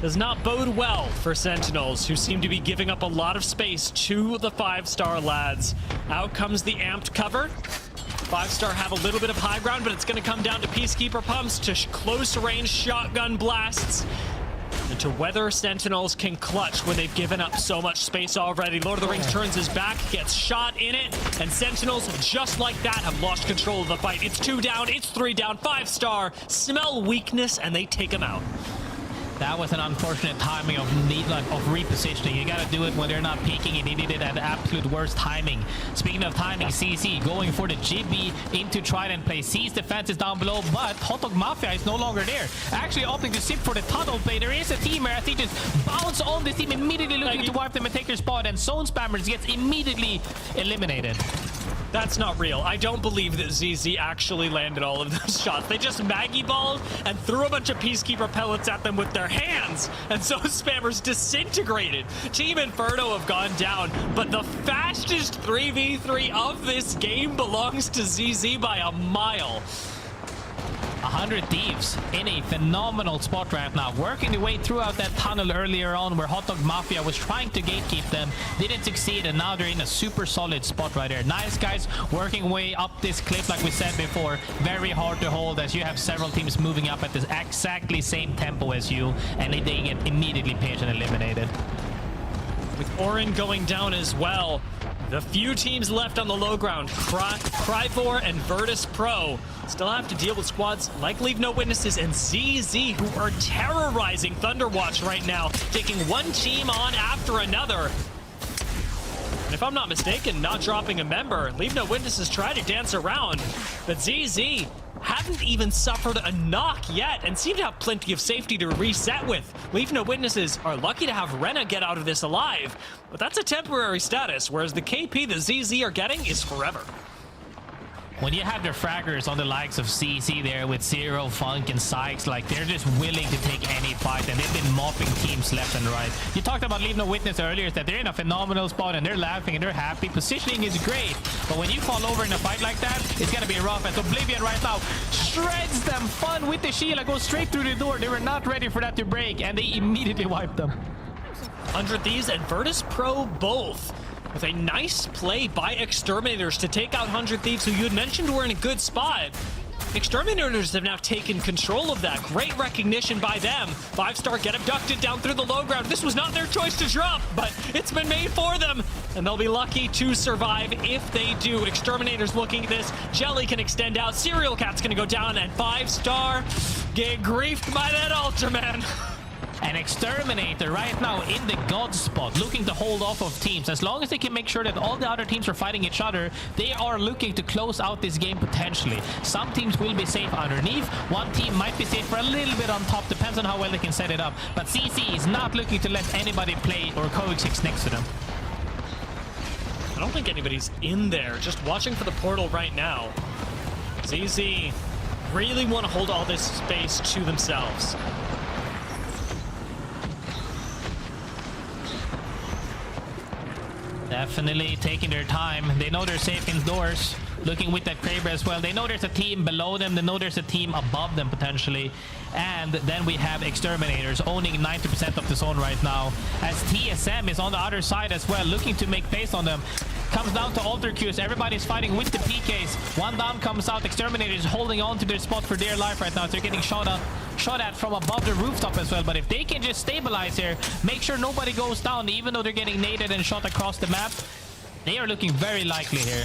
Speaker 2: does not bode well for Sentinels, who seem to be giving up a lot of space to the 5-star lads. Out comes the amped cover. 5-star have a little bit of high ground, but it's going to come down to Peacekeeper pumps, to close range shotgun blasts, and to whether Sentinels can clutch when they've given up so much space already. Lord of the Rings turns his back, gets shot in it, and Sentinels, just like that, have lost control of the fight. It's 2 down, it's 3 down. 5-star smell weakness, and they take him out.
Speaker 3: That was an unfortunate timing of repositioning. You gotta do it when they're not peeking, and he did it at the absolute worst timing. Speaking of timing, CC going for the Jibby into Trident play. Sees defenses down below, but Hot Dog Mafia is no longer there. Actually opting to sip for the tunnel play. There is a teamer as he just bounce on this team, immediately looking to wipe them and take their spot, and Zone Spammers gets immediately eliminated.
Speaker 2: That's not real. I don't believe that ZZ actually landed all of those shots. They just Maggie balled and threw a bunch of Peacekeeper pellets at them with their hands. And so Spammers disintegrated. Team Inferno have gone down, but the fastest 3v3 of this game belongs to ZZ by a mile.
Speaker 3: 100 Thieves in a phenomenal spot right now, working their way throughout that tunnel earlier on where Hot Dog Mafia was trying to gatekeep them, didn't succeed, and now they're in a super solid spot right there. Nice guys working way up this cliff like we said before. Very hard to hold as you have several teams moving up at this exactly same tempo as you, and they get immediately paged and eliminated.
Speaker 2: With Orin going down as well, the few teams left on the low ground, Cryvor and Virtus.pro, still have to deal with squads like LeaveNoWitnesses and ZZ, who are terrorizing Thunderwatch right now, taking one team on after another. And if I'm not mistaken, not dropping a member, LeaveNoWitnesses try to dance around, but ZZ haven't even suffered a knock yet and seem to have plenty of safety to reset with. LeaveNoWitnesses are lucky to have Rena get out of this alive, but that's a temporary status, whereas the KP that ZZ are getting is forever.
Speaker 3: When you have their fraggers on the likes of CC there with Zero, Funk, and Sykes, like they're just willing to take any fight, and they've been mopping teams left and right. You talked about LeaveNoWitness earlier, that they're in a phenomenal spot and they're laughing and they're happy. Positioning is great, but when you fall over in a fight like that, it's gonna be rough. As Oblivion right now shreds them fun with the shield and goes straight through the door. They were not ready for that to break, and they immediately wiped them.
Speaker 2: 100 Thieves and Virtus.pro both with a nice play by Exterminators to take out 100 Thieves, who you had mentioned were in a good spot. Exterminators have now taken control of that. Great recognition by them. 5-star get abducted down through the low ground. This was not their choice to drop, but it's been made for them, and they'll be lucky to survive if they do. Exterminators looking at this. Jelly can extend out. Serial Cat's gonna go down, and 5-star get griefed by that Ultraman.
Speaker 3: An Exterminator right now in the God spot, looking to hold off of teams. As long as they can make sure that all the other teams are fighting each other, they are looking to close out this game potentially. Some teams will be safe underneath. One team might be safe for a little bit on top, depends on how well they can set it up. But CC is not looking to let anybody play or coexist next to them.
Speaker 2: I don't think anybody's in there, just watching for the portal right now. ZZ really want to hold all this space to themselves.
Speaker 3: Definitely taking their time. They know they're safe indoors. Looking with that Kraber as well. They know there's a team below them. They know there's a team above them potentially. And then we have Exterminators owning 90% of the zone right now. As TSM is on the other side as well, looking to make pace on them. Comes down to alter queues. Everybody's fighting with the PKs. One down comes out. Exterminators holding on to their spot for dear life right now. They're getting shot at from above the rooftop as well. But if they can just stabilize here, make sure nobody goes down, even though they're getting naded and shot across the map, they are looking very likely here.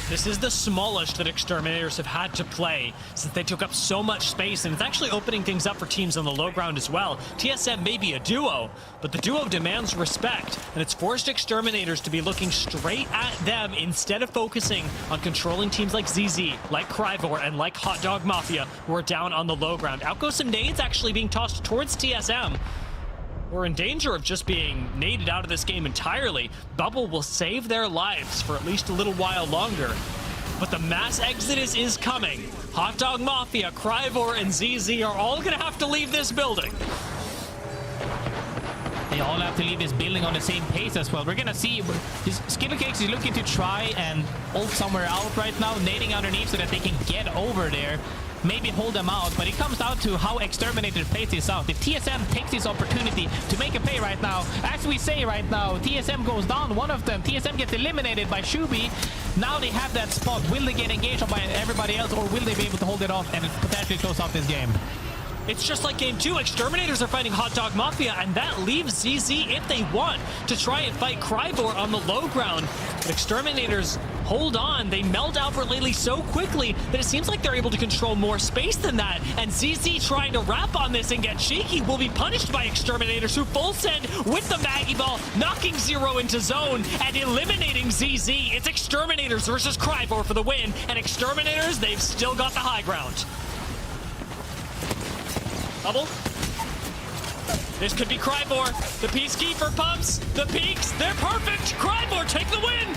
Speaker 2: This is the smallest that Exterminators have had to play since they took up so much space, and it's actually opening things up for teams on the low ground as well. TSM may be a duo, but the duo demands respect, and it's forced Exterminators to be looking straight at them instead of focusing on controlling teams like ZZ, like Cryvor, and like Hot Dog Mafia, who are down on the low ground. Out goes some nades actually being tossed towards TSM. We're in danger of just being naded out of this game entirely. Bubble will save their lives for at least a little while longer. But the mass exodus is coming. Hot Dog Mafia, Cryvor, and ZZ are all gonna have to leave this building.
Speaker 3: They all have to leave this building on the same pace as well. We're gonna see Skittlecakes is looking to try and ult somewhere out right now, nading underneath so that they can get over there. Maybe hold them out, but it comes down to how Exterminator plays this out. If TSM takes this opportunity to make a play right now, as we say right now, TSM goes down, one of them. TSM gets eliminated by Shubi. Now they have that spot. Will they get engaged by everybody else, or will they be able to hold it off and potentially close out this game?
Speaker 2: It's just like game 2. Exterminators are fighting Hot Dog Mafia, and that leaves ZZ, if they want, to try and fight Cryvor on the low ground. But Exterminators hold on. They meld Albert Lely so quickly that it seems like they're able to control more space than that. And ZZ trying to wrap on this and get cheeky will be punished by Exterminators, who full send with the Maggie Ball, knocking Zero into zone and eliminating ZZ. It's Exterminators versus Cryvor for the win, and Exterminators, they've still got the high ground. Bubble. This could be Cryvor. The Peacekeeper pumps. The peaks. They're perfect. Cryvor take the win.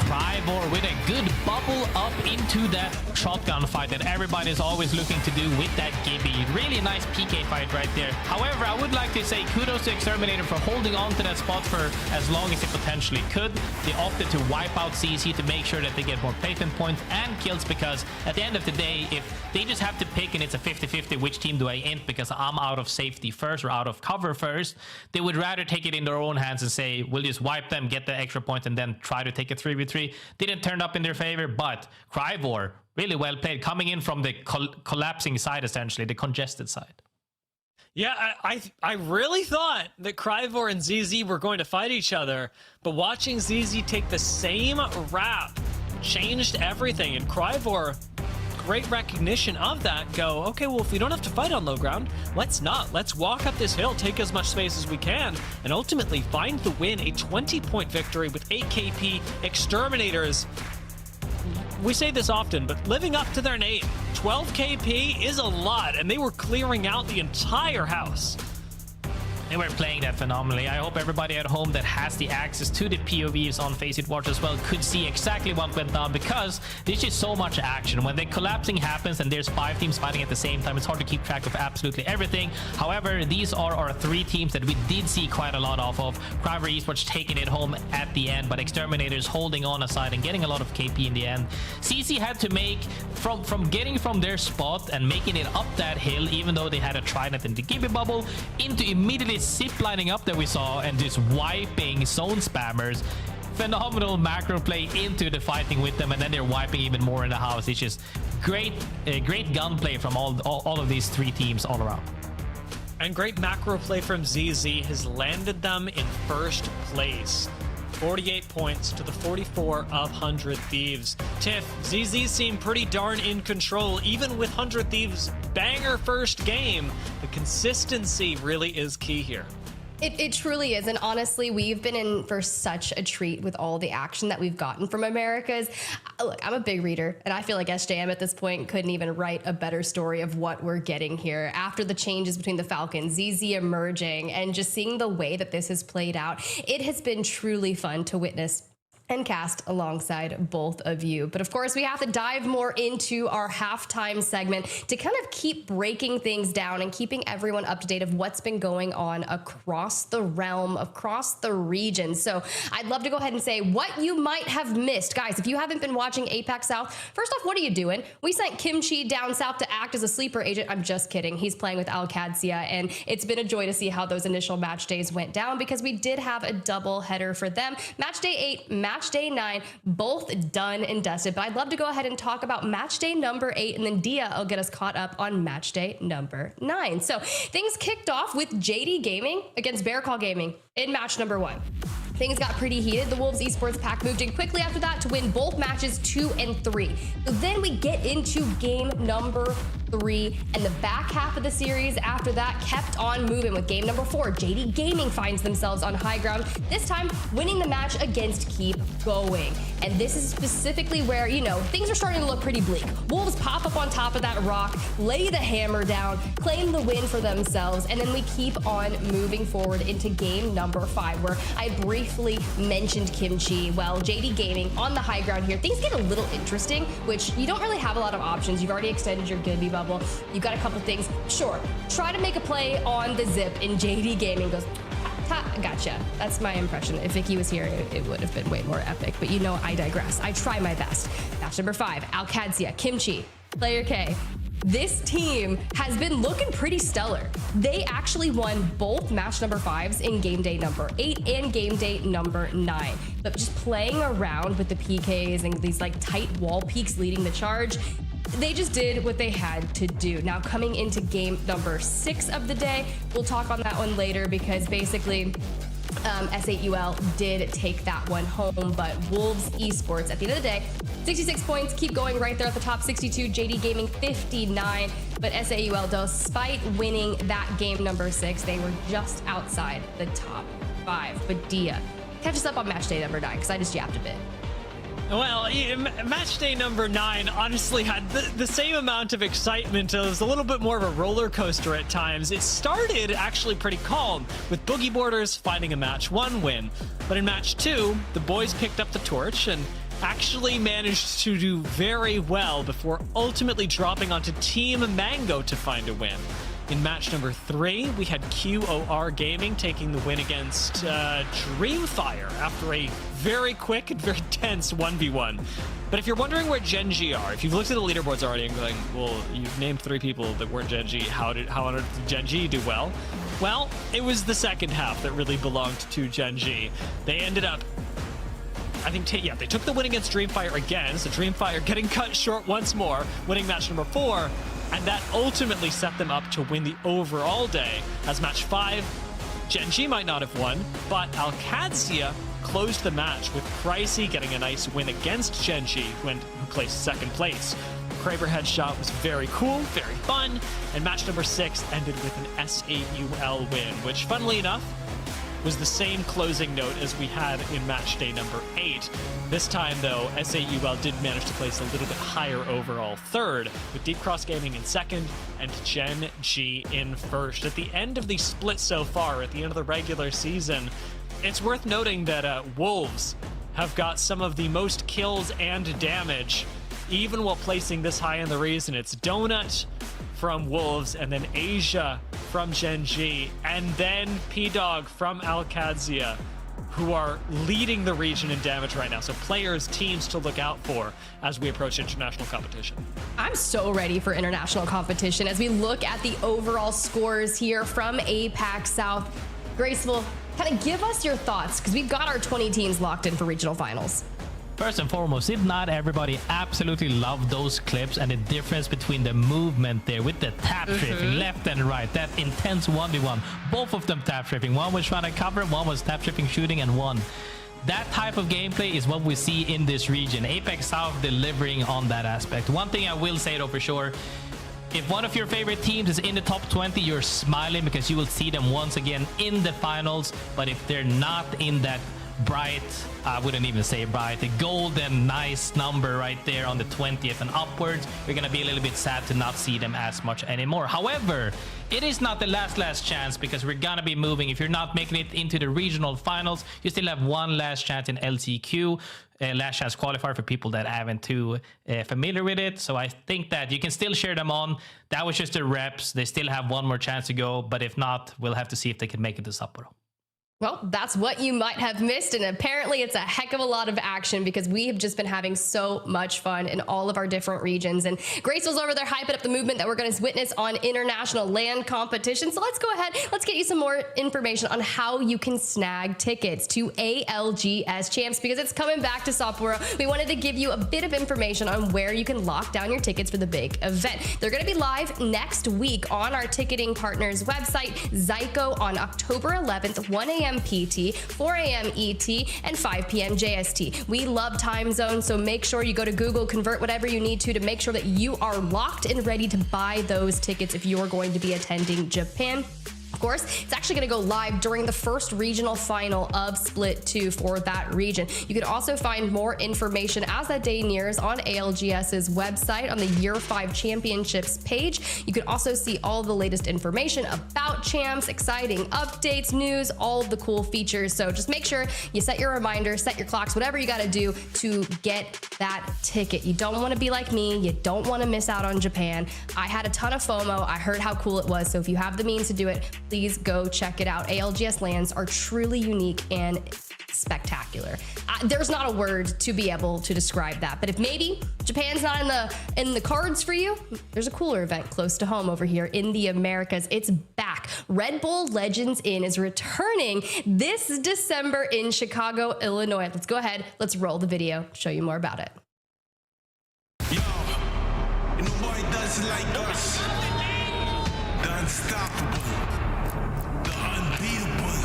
Speaker 3: Cryvor with a good bubble up into that shotgun fight that everybody's always looking to do with that Gibby. Really nice PK fight right there. However, I would like to say kudos to Exterminator for holding on to that spot for as long as they potentially could. They opted to wipe out CC to make sure that they get more placement points and kills, because at the end of the day, if they just have to pick and it's a 50-50 which team do I int because I'm out of safety first or out of cover first, they would rather take it in their own hands and say, we'll just wipe them, get the extra points, and then try to take a 3v3. Didn't turn up in their favor, but Cryvor, really well played, coming in from the collapsing side, essentially, the congested side.
Speaker 2: Yeah, I really thought that Cryvor and ZZ were going to fight each other, but watching ZZ take the same rap changed everything, and Cryvor, great recognition of that, go, okay, well, if we don't have to fight on low ground, let's not. Let's walk up this hill, take as much space as we can, and ultimately find the win, a 20-point victory with 8 KP. Exterminators, we say this often, but living up to their name. 12 KP is a lot, and they were clearing out the entire house.
Speaker 3: They were playing that phenomenally. I hope everybody at home that has the access to the POVs on Faceit Watch as well could see exactly what went down, because there's just so much action. When the collapsing happens and there's 5 teams fighting at the same time, it's hard to keep track of absolutely everything. However, these are our 3 teams that we did see quite a lot of Cryvor Esports taking it home at the end, but Exterminators holding on aside and getting a lot of KP in the end. CC had to make, from getting from their spot and making it up that hill, even though they had a Trident in the Gibby bubble, into immediately zip lining up that we saw and just wiping zone spammers. Phenomenal macro play into the fighting with them, and then they're wiping even more in the house. It's just great gunplay from all of these 3 teams all around.
Speaker 2: And great macro play from ZZ has landed them in first place. 48 points to the 44 of 100 Thieves. Tiff, ZZ seem pretty darn in control, even with 100 Thieves' banger first game. The consistency really is key here.
Speaker 1: It truly is, and honestly, we've been in for such a treat with all the action that we've gotten from Americas. Look, I'm a big reader, and I feel like SJM at this point couldn't even write a better story of what we're getting here. After the changes between the Falcons, ZZ emerging, and just seeing the way that this has played out, it has been truly fun to witness and cast alongside both of you. But of course, we have to dive more into our halftime segment to kind of keep breaking things down and keeping everyone up to date of what's been going on across the realm, across the region. So I'd love to go ahead and say what you might have missed. Guys, if you haven't been watching APAC South, first off, what are you doing? We sent Kimchi down south to act as a sleeper agent. I'm just kidding. He's playing with ALGS, and it's been a joy to see how those initial match days went down, because we did have a double header for them. Match day 8, match day 9, both done and dusted. But I'd love to go ahead and talk about match day number 8, and then Dia will get us caught up on match day number 9. So things kicked off with JD Gaming against Bear Call Gaming in match number 1. Things got pretty heated. The Wolves Esports pack moved in quickly after that to win both matches 2 and 3. So then we get into game number 3, and the back half of the series after that kept on moving with game number 4. JD Gaming finds themselves on high ground, this time winning the match against Keep Going. And this is specifically where, you know, things are starting to look pretty bleak. Wolves pop up on top of that rock, lay the hammer down, claim the win for themselves, and then we keep on moving forward into game number 5, where I briefly mentioned Kimchi. Well, JD Gaming on the high ground here. Things get a little interesting, which you don't really have a lot of options. You've already extended your Gibby bubble. You've got a couple things. Sure, try to make a play on the zip, and JD Gaming goes, gotcha. That's my impression. If Vicky was here, it would have been way more epic, but you know, I digress. I try my best. Match number 5, ALGS, Kimchi, Player K. This team has been looking pretty stellar. They actually won both match number 5s in game day number 8 and game day number 9. But just playing around with the PKs and these like tight wall peaks leading the charge, they just did what they had to do. Now coming into game number 6 of the day, we'll talk on that one later, because basically S8UL did take that one home, but Wolves Esports, at the end of the day, 66 points, keep going right there at the top, 62, JD Gaming 59, but S8UL, despite winning that game number 6, they were just outside the top 5. But Dia, catch us up on match day number 9, because I just yapped a bit.
Speaker 2: Well, match day number 9 honestly had the same amount of excitement. It was a little bit more of a roller coaster at times. It started actually pretty calm, with Boogie Borders finding a match 1 win. But in match 2, the boys picked up the torch and actually managed to do very well before ultimately dropping onto Team Mango to find a win. In match number 3, we had QOR Gaming taking the win against Dreamfire after a very quick and very tense 1v1. But if you're wondering where Gen G are, if you've looked at the leaderboards already and going, well, you've named 3 people that weren't Gen G, how on earth did Gen G do well? Well, it was the second half that really belonged to Gen G. They ended up, I think, they took the win against Dreamfire again, so Dreamfire getting cut short once more, winning match number 4, and that ultimately set them up to win the overall day. As match 5, Gen G might not have won, but ALGS closed the match with Pricey getting a nice win against Gen G, who placed second place. Kraber headshot was very cool, very fun, and match number 6 ended with an S8UL win, which, funnily enough, was the same closing note as we had in match day number 8. This time, though, S8UL did manage to place a little bit higher overall 3rd, with Deep Cross Gaming in 2nd and Gen G in 1st. At the end of the split so far, at the end of the regular season, it's worth noting that Wolves have got some of the most kills and damage, even while placing this high in the reason. It's Donut from Wolves, and then Asia from Gen G, and then P-Dog from ALGS, who are leading the region in damage right now. So players, teams to look out for as we approach international competition.
Speaker 1: I'm so ready for international competition as we look at the overall scores here from APAC South. Graceful, kind of give us your thoughts, because we've got our 20 teams locked in for regional finals.
Speaker 3: First and foremost, if not everybody absolutely loved those clips and the difference between the movement there with the tap stripping left and right, that intense 1v1, both of them tap stripping. One was trying to cover, one was tap stripping, shooting, and one. That type of gameplay is what we see in this region. APAC South delivering on that aspect. One thing I will say though for sure, if one of your favorite teams is in the top 20, you're smiling because you will see them once again in the finals. But if they're not in that bright, I wouldn't even say bright, the golden nice number right there on the 20th and upwards, we're gonna be a little bit sad to not see them as much anymore. However, it is not the last chance, because we're gonna be moving. If you're not making it into the regional finals, you still have one last chance in LCQ, last chance qualifier for people that haven't too familiar with it. So I think that you can still share them on. That was just the reps. They still have one more chance to go, but if not, we'll have to see if they can make it to Sapporo.
Speaker 1: Well, that's what you might have missed, and apparently it's a heck of a lot of action, because we have just been having so much fun in all of our different regions. And Graceful's over there hyping up the movement that we're going to witness on international land competition. So let's go ahead, let's get you some more information on how you can snag tickets to ALGS Champs, because it's coming back to Sapporo. We wanted to give you a bit of information on where you can lock down your tickets for the big event. They're going to be live next week on our ticketing partners website, Zyko, on October 11th, 1 a.m. PT, 4 a.m. ET, and 5 p.m. JST. We love time zones, so make sure you go to Google, convert whatever you need to make sure that you are locked and ready to buy those tickets if you're going to be attending Japan. Of course, it's actually going to go live during the first regional final of Split 2 for that region. You can also find more information as that day nears on ALGS's website on the Year 5 Championships page. You can also see all the latest information about champs, exciting updates, news, all of the cool features. So just make sure you set your reminder, set your clocks, whatever you got to do to get that ticket. You don't want to be like me. You don't want to miss out on Japan. I had a ton of FOMO. I heard how cool it was. So if you have the means to do it, please go check it out. ALGS lands are truly unique and spectacular. There's not a word to be able to describe that, but if maybe Japan's not in the cards for you, there's a cooler event close to home over here in the Americas. It's back. Red Bull Legends Inn is returning this December in Chicago, Illinois. Let's go ahead, let's roll the video, show you more about it.
Speaker 10: Yo, nobody does it like us. The unstoppable, the unbeatable,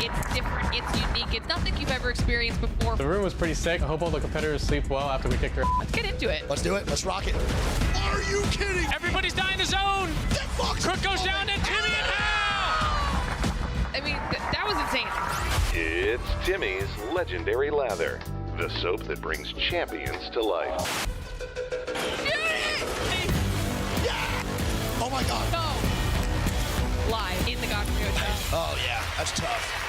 Speaker 11: It's different, it's unique, it's nothing you've ever experienced before.
Speaker 6: The room was pretty sick. I hope all the competitors sleep well after we kick their ass.
Speaker 11: Let's get into it.
Speaker 10: Let's do it. Let's rock it. Are you kidding?
Speaker 2: Everybody's dying the zone. Crook goes down to Timmy and Hal.
Speaker 11: I mean, that was insane.
Speaker 12: It's Timmy's Legendary Lather, the soap that brings champions to life.
Speaker 10: Oh my God.
Speaker 11: No. Live in the Godfrey Hotel.
Speaker 10: Oh yeah, that's tough.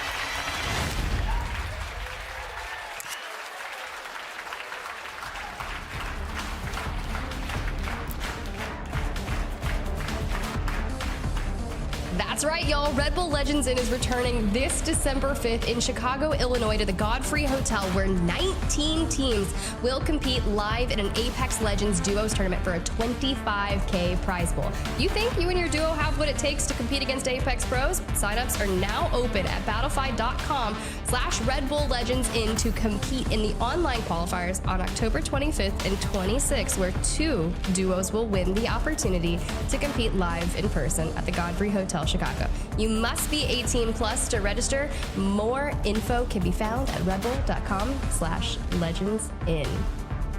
Speaker 1: That's right, y'all. Red Bull Legends Inn is returning this December 5th in Chicago, Illinois to the Godfrey Hotel, where 19 teams will compete live in an Apex Legends Duos tournament for a $25K prize pool. You think you and your duo have what it takes to compete against Apex Pros? Signups are now open at battlefy.com/Red Bull Legends Inn to compete in the online qualifiers on October 25th and 26th, where 2 duos will win the opportunity to compete live in person at the Godfrey Hotel, Chicago. You must be 18 plus to register. More info can be found at redbull.com/legendsinn.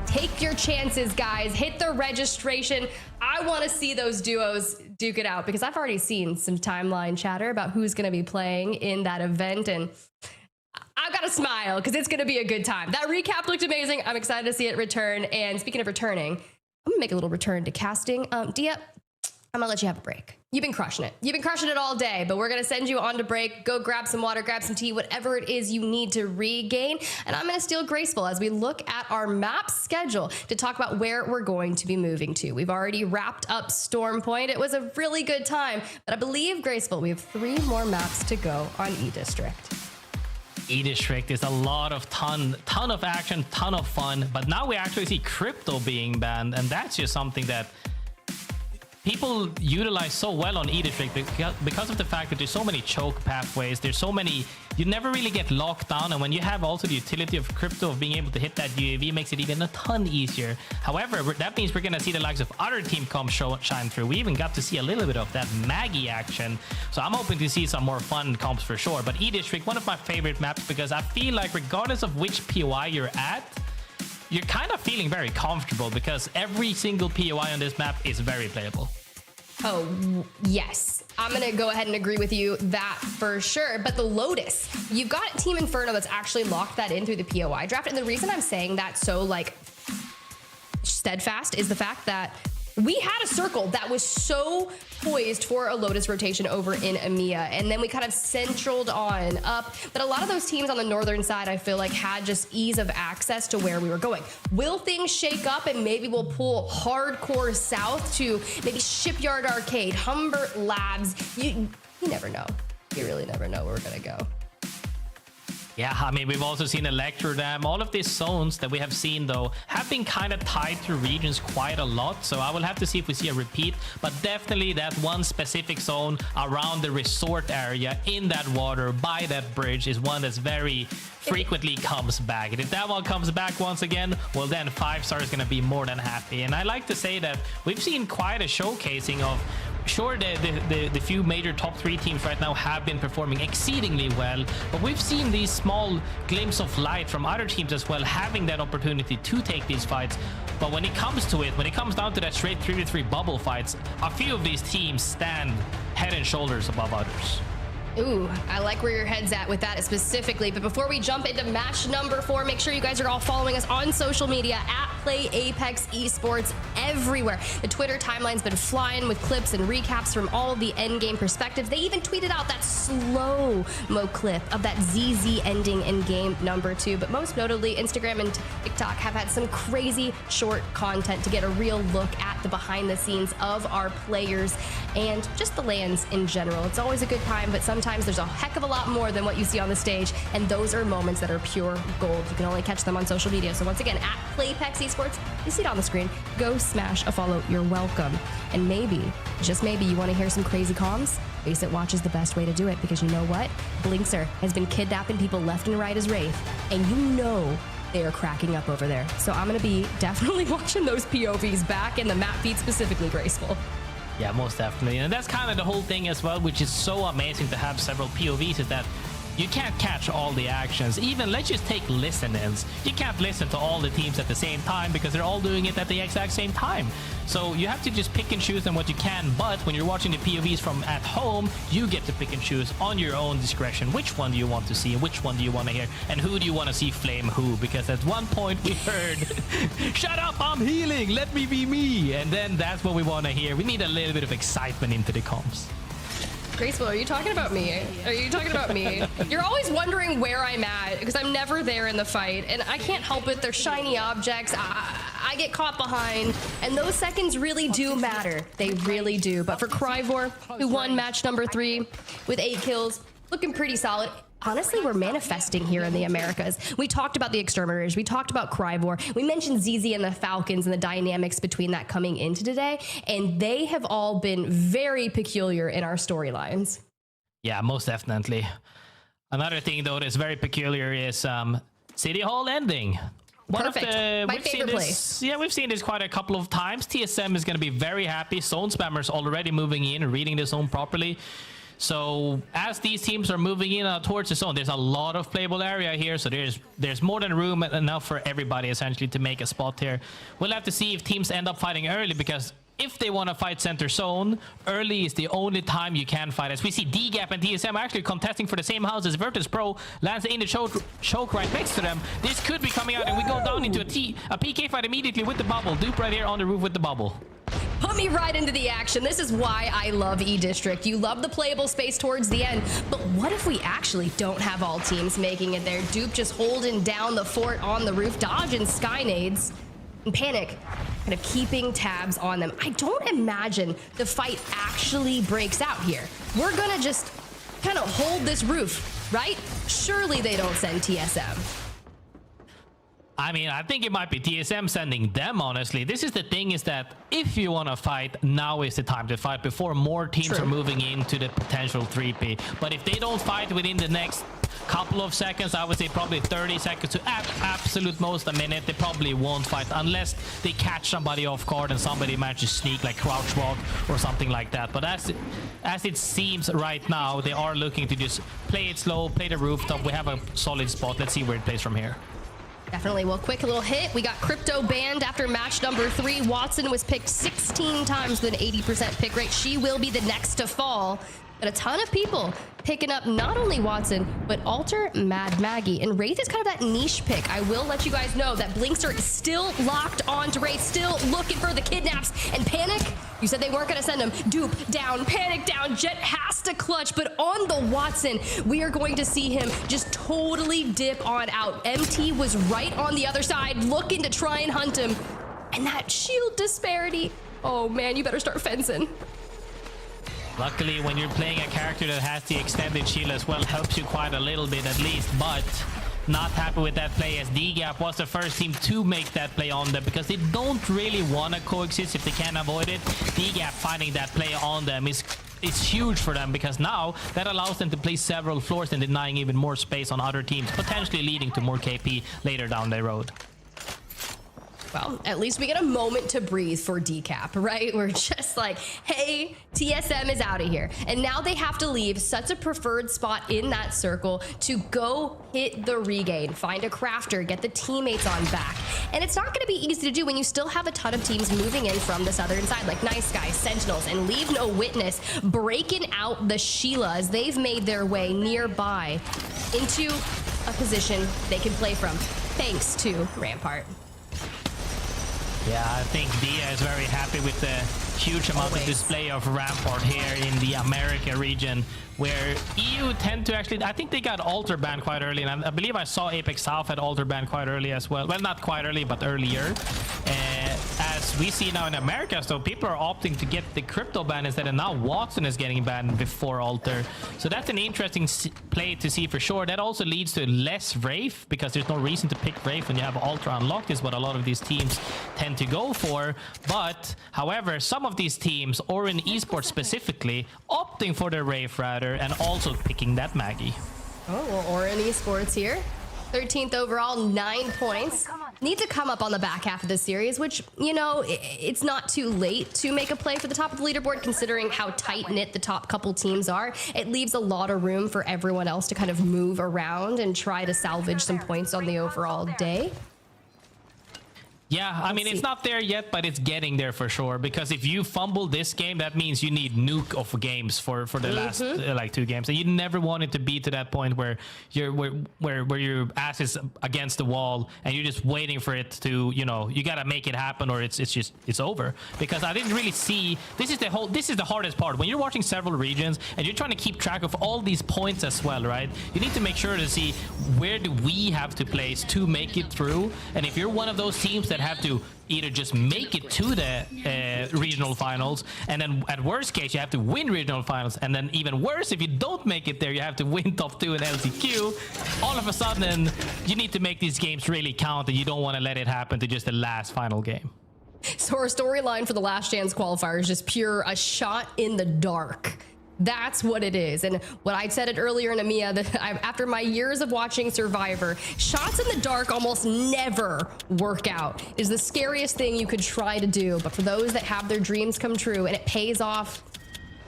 Speaker 1: Take your chances, guys. Hit the registration. I want to see those duos duke it out because I've already seen some timeline chatter about who's going to be playing in that event, and I've got to smile because it's going to be a good time. That recap looked amazing. I'm excited to see it return. And speaking of returning, I'm going to make a little return to casting. Dia, I'm gonna let you have a break. You've been crushing it. You've been crushing it all day, but we're gonna send you on to break. Go grab some water, grab some tea, whatever it is you need to regain. And I'm gonna steal Graceful as we look at our map schedule to talk about where we're going to be moving to. We've already wrapped up Storm Point. It was a really good time, but I believe, Graceful, we have 3 more maps to go on E-District.
Speaker 3: E-District is a lot of ton of action, ton of fun, but now we actually see crypto being banned, and that's just something that people utilize so well on E-District because of the fact that there's so many choke pathways, there's so many, you never really get locked down, and when you have also the utility of crypto of being able to hit that UAV, makes it even a ton easier. However, that means we're gonna see the likes of other team comps shine through. We even got to see a little bit of that Maggie action, so I'm hoping to see some more fun comps for sure. But E-District, one of my favorite maps, because I feel like regardless of which POI you're at, you're kind of feeling very comfortable because every single POI on this map is very playable.
Speaker 1: Oh, yes. I'm going to go ahead and agree with you that for sure. But the Lotus, you've got Team Inferno that's actually locked that in through the POI draft. And the reason I'm saying that so like steadfast is the fact that we had a circle that was so poised for a Lotus rotation over in EMEA, and then we kind of centraled on up. But a lot of those teams on the northern side, I feel like, had just ease of access to where we were going. Will things shake up and maybe we'll pull hardcore south to maybe Shipyard Arcade, Humbert Labs? You never know. You really never know where we're gonna go.
Speaker 3: Yeah, I mean, we've also seen Electrodam. All of these zones that we have seen, though, have been kind of tied to regions quite a lot. So I will have to see if we see a repeat. But definitely that one specific zone around the resort area in that water by that bridge is one that's very frequently comes back. And if that one comes back once again, well, then 5-star is going to be more than happy. And I like to say that we've seen quite a showcasing of, sure, the few major top 3 teams right now have been performing exceedingly well, but we've seen these small glimpses of light from other teams as well, having that opportunity to take these fights. But when it comes to it, when it comes down to that straight 3v3 bubble fights, a few of these teams stand head and shoulders above others.
Speaker 1: Ooh, I like where your head's at with that specifically. But before we jump into match number 4, make sure you guys are all following us on social media at Play Apex Esports everywhere. The Twitter timeline's been flying with clips and recaps from all of the endgame perspectives. They even tweeted out that slow-mo clip of that ZZ ending in game number 2. But most notably, Instagram and TikTok have had some crazy short content to get a real look at the behind the scenes of our players and just the LANs in general. It's always a good time, but sometimes there's a heck of a lot more than what you see on the stage, and those are moments that are pure gold. You can only catch them on social media. So once again, at PlayApex Esports, you see it on the screen. Go smash a follow. You're welcome. And maybe, just maybe, you want to hear some crazy comms? Faceit Watch is the best way to do it, because you know what? Blinkser has been kidnapping people left and right as Wraith, and you know they are cracking up over there. So I'm going to be definitely watching those POVs back in the map feed, specifically Graceful.
Speaker 3: Yeah, most definitely. And that's kind of the whole thing as well, which is so amazing to have several POVs, is that you can't catch all the actions. Even let's just take listen-ins. You can't listen to all the teams at the same time because they're all doing it at the exact same time. So you have to just pick and choose on what you can. But when you're watching the POVs from at home, you get to pick and choose on your own discretion. Which one do you want to see? Which one do you want to hear? And who do you want to see flame who? Because at one point we heard, shut up, I'm healing, let me be me. And then that's what we want to hear. We need a little bit of excitement into the comms.
Speaker 1: Graceful, are you talking about me? Are you talking about me? You're always wondering where I'm at because I'm never there in the fight, and I can't help it. They're shiny objects. I get caught behind, and those seconds really do matter. They really do. But for Cryvor, who won match number 3 with 8 kills, looking pretty solid. Honestly, we're manifesting here in the Americas. We talked about the Exterminators. We talked about Cryvor. We mentioned ZZ and the Falcons and the dynamics between that coming into today. And they have all been very peculiar in our storylines.
Speaker 3: Yeah, most definitely. Another thing, though, that's very peculiar is City Hall ending.
Speaker 1: Perfect. My favorite place.
Speaker 3: Yeah, we've seen this quite a couple of times. TSM is going to be very happy. Zone spammers already moving in and reading the zone properly. So as these teams are moving in towards the zone, there's a lot of playable area here. So there's more than room enough for everybody essentially to make a spot here. We'll have to see if teams end up fighting early, because if they want to fight center zone, early is the only time you can fight. As we see DGAP and TSM actually contesting for the same house as Virtus.pro. Lands in the choke right next to them. This could be coming out, and we go down into a PK fight immediately with the bubble. Dupe right here on the roof with the bubble.
Speaker 1: Put me right into the action. This is why I love E-District. You love the playable space towards the end, but what if we actually don't have all teams making it there? Dupe just holding down the fort on the roof, dodging Skynades, and Panic kind of keeping tabs on them. I don't imagine the fight actually breaks out here. We're gonna just kind of hold this roof, right? Surely they don't send TSM.
Speaker 3: I mean, I think it might be TSM sending them, honestly. This is the thing, is that if you want to fight, now is the time to fight before more teams are moving into the potential 3P. But if they don't fight within the next couple of seconds, I would say probably 30 seconds to absolute most a minute, they probably won't fight unless they catch somebody off guard and somebody manages to sneak, like crouch walk or something like that. But as it seems right now, they are looking to just play it slow, play the rooftop. We have a solid spot. Let's see where it plays from here.
Speaker 1: Definitely. Well, quick little hit. We got Crypto banned after match number 3. Watson was picked 16 times with an 80% pick rate. She will be the next to fall. But a ton of people picking up not only Watson, but Alter, Mad Maggie. And Wraith is kind of that niche pick. I will let you guys know that Blinkster is still locked on to Wraith, still looking for the kidnaps. And Panic, you said they weren't going to send him. Dupe down, Panic down. Jet has to clutch. But on the Watson, we are going to see him just totally dip on out. MT was right on the other side, looking to try and hunt him. And that shield disparity. Oh, man, you better start fencing.
Speaker 3: Luckily, when you're playing a character that has the extended shield as well, helps you quite a little bit at least, but not happy with that play, as DGAP was the first team to make that play on them, because they don't really want to coexist if they can avoid it. DGAP finding that play on them is huge for them, because now that allows them to play several floors and denying even more space on other teams, potentially leading to more KP later down the road.
Speaker 1: Well, at least we get a moment to breathe for DGAP, right? We're just like, hey, TSM is out of here. And now they have to leave such a preferred spot in that circle to go hit the regain, find a crafter, get the teammates on back. And it's not going to be easy to do when you still have a ton of teams moving in from the southern side, like Nice Guys, Sentinels, and LeaveNoWitness breaking out the Sheilas. They've made their way nearby into a position they can play from, thanks to Rampart.
Speaker 3: Yeah, I think Dia is very happy with the huge amount of display of Rampart here in the America region, where EU tend to actually, I think they got Alter banned quite early, and I believe I saw Apex South had Alter banned quite early as well. Well, not quite early, but earlier. As we see now in America, so people are opting to get the crypto ban instead, and now Watson is getting banned before Alter. So that's an interesting play to see for sure. That also leads to less Wraith, because there's no reason to pick Wraith when you have Alter unlocked, is what a lot of these teams tend to go for. But however, some of these teams, or in esports specifically, opting for the Wraith rather, and also picking that Maggie.
Speaker 1: Oh, well, or in esports here. 13th overall, 9 points. Need to come up on the back half of this series, which, you know, it's not too late to make a play for the top of the leaderboard, considering how tight-knit the top couple teams are. It leaves a lot of room for everyone else to kind of move around and try to salvage some points on the overall day.
Speaker 3: Yeah, I mean, it's not there yet, but it's getting there for sure. Because if you fumble this game, that means you need nuke of games for the last like 2 games, and you never want it to be to that point where your ass is against the wall and you're just waiting for it to, you know, you gotta make it happen or it's over. Because I didn't really see this is the hardest part when you're watching several regions and you're trying to keep track of all these points as well, right? You need to make sure to see where do we have to place to make it through, and if you're one of those teams that have to either just make it to the regional finals, and then at worst case you have to win regional finals, and then even worse, if you don't make it there, you have to win top 2 in LCQ. All of a sudden you need to make these games really count, and you don't want to let it happen to just the last final game.
Speaker 1: So our storyline for the Last Chance qualifier is just pure a shot in the dark. That's what it is. And what I said it earlier in EMEA, that after my years of watching Survivor, shots in the dark almost never work out. It is the scariest thing you could try to do. But for those that have their dreams come true and it pays off,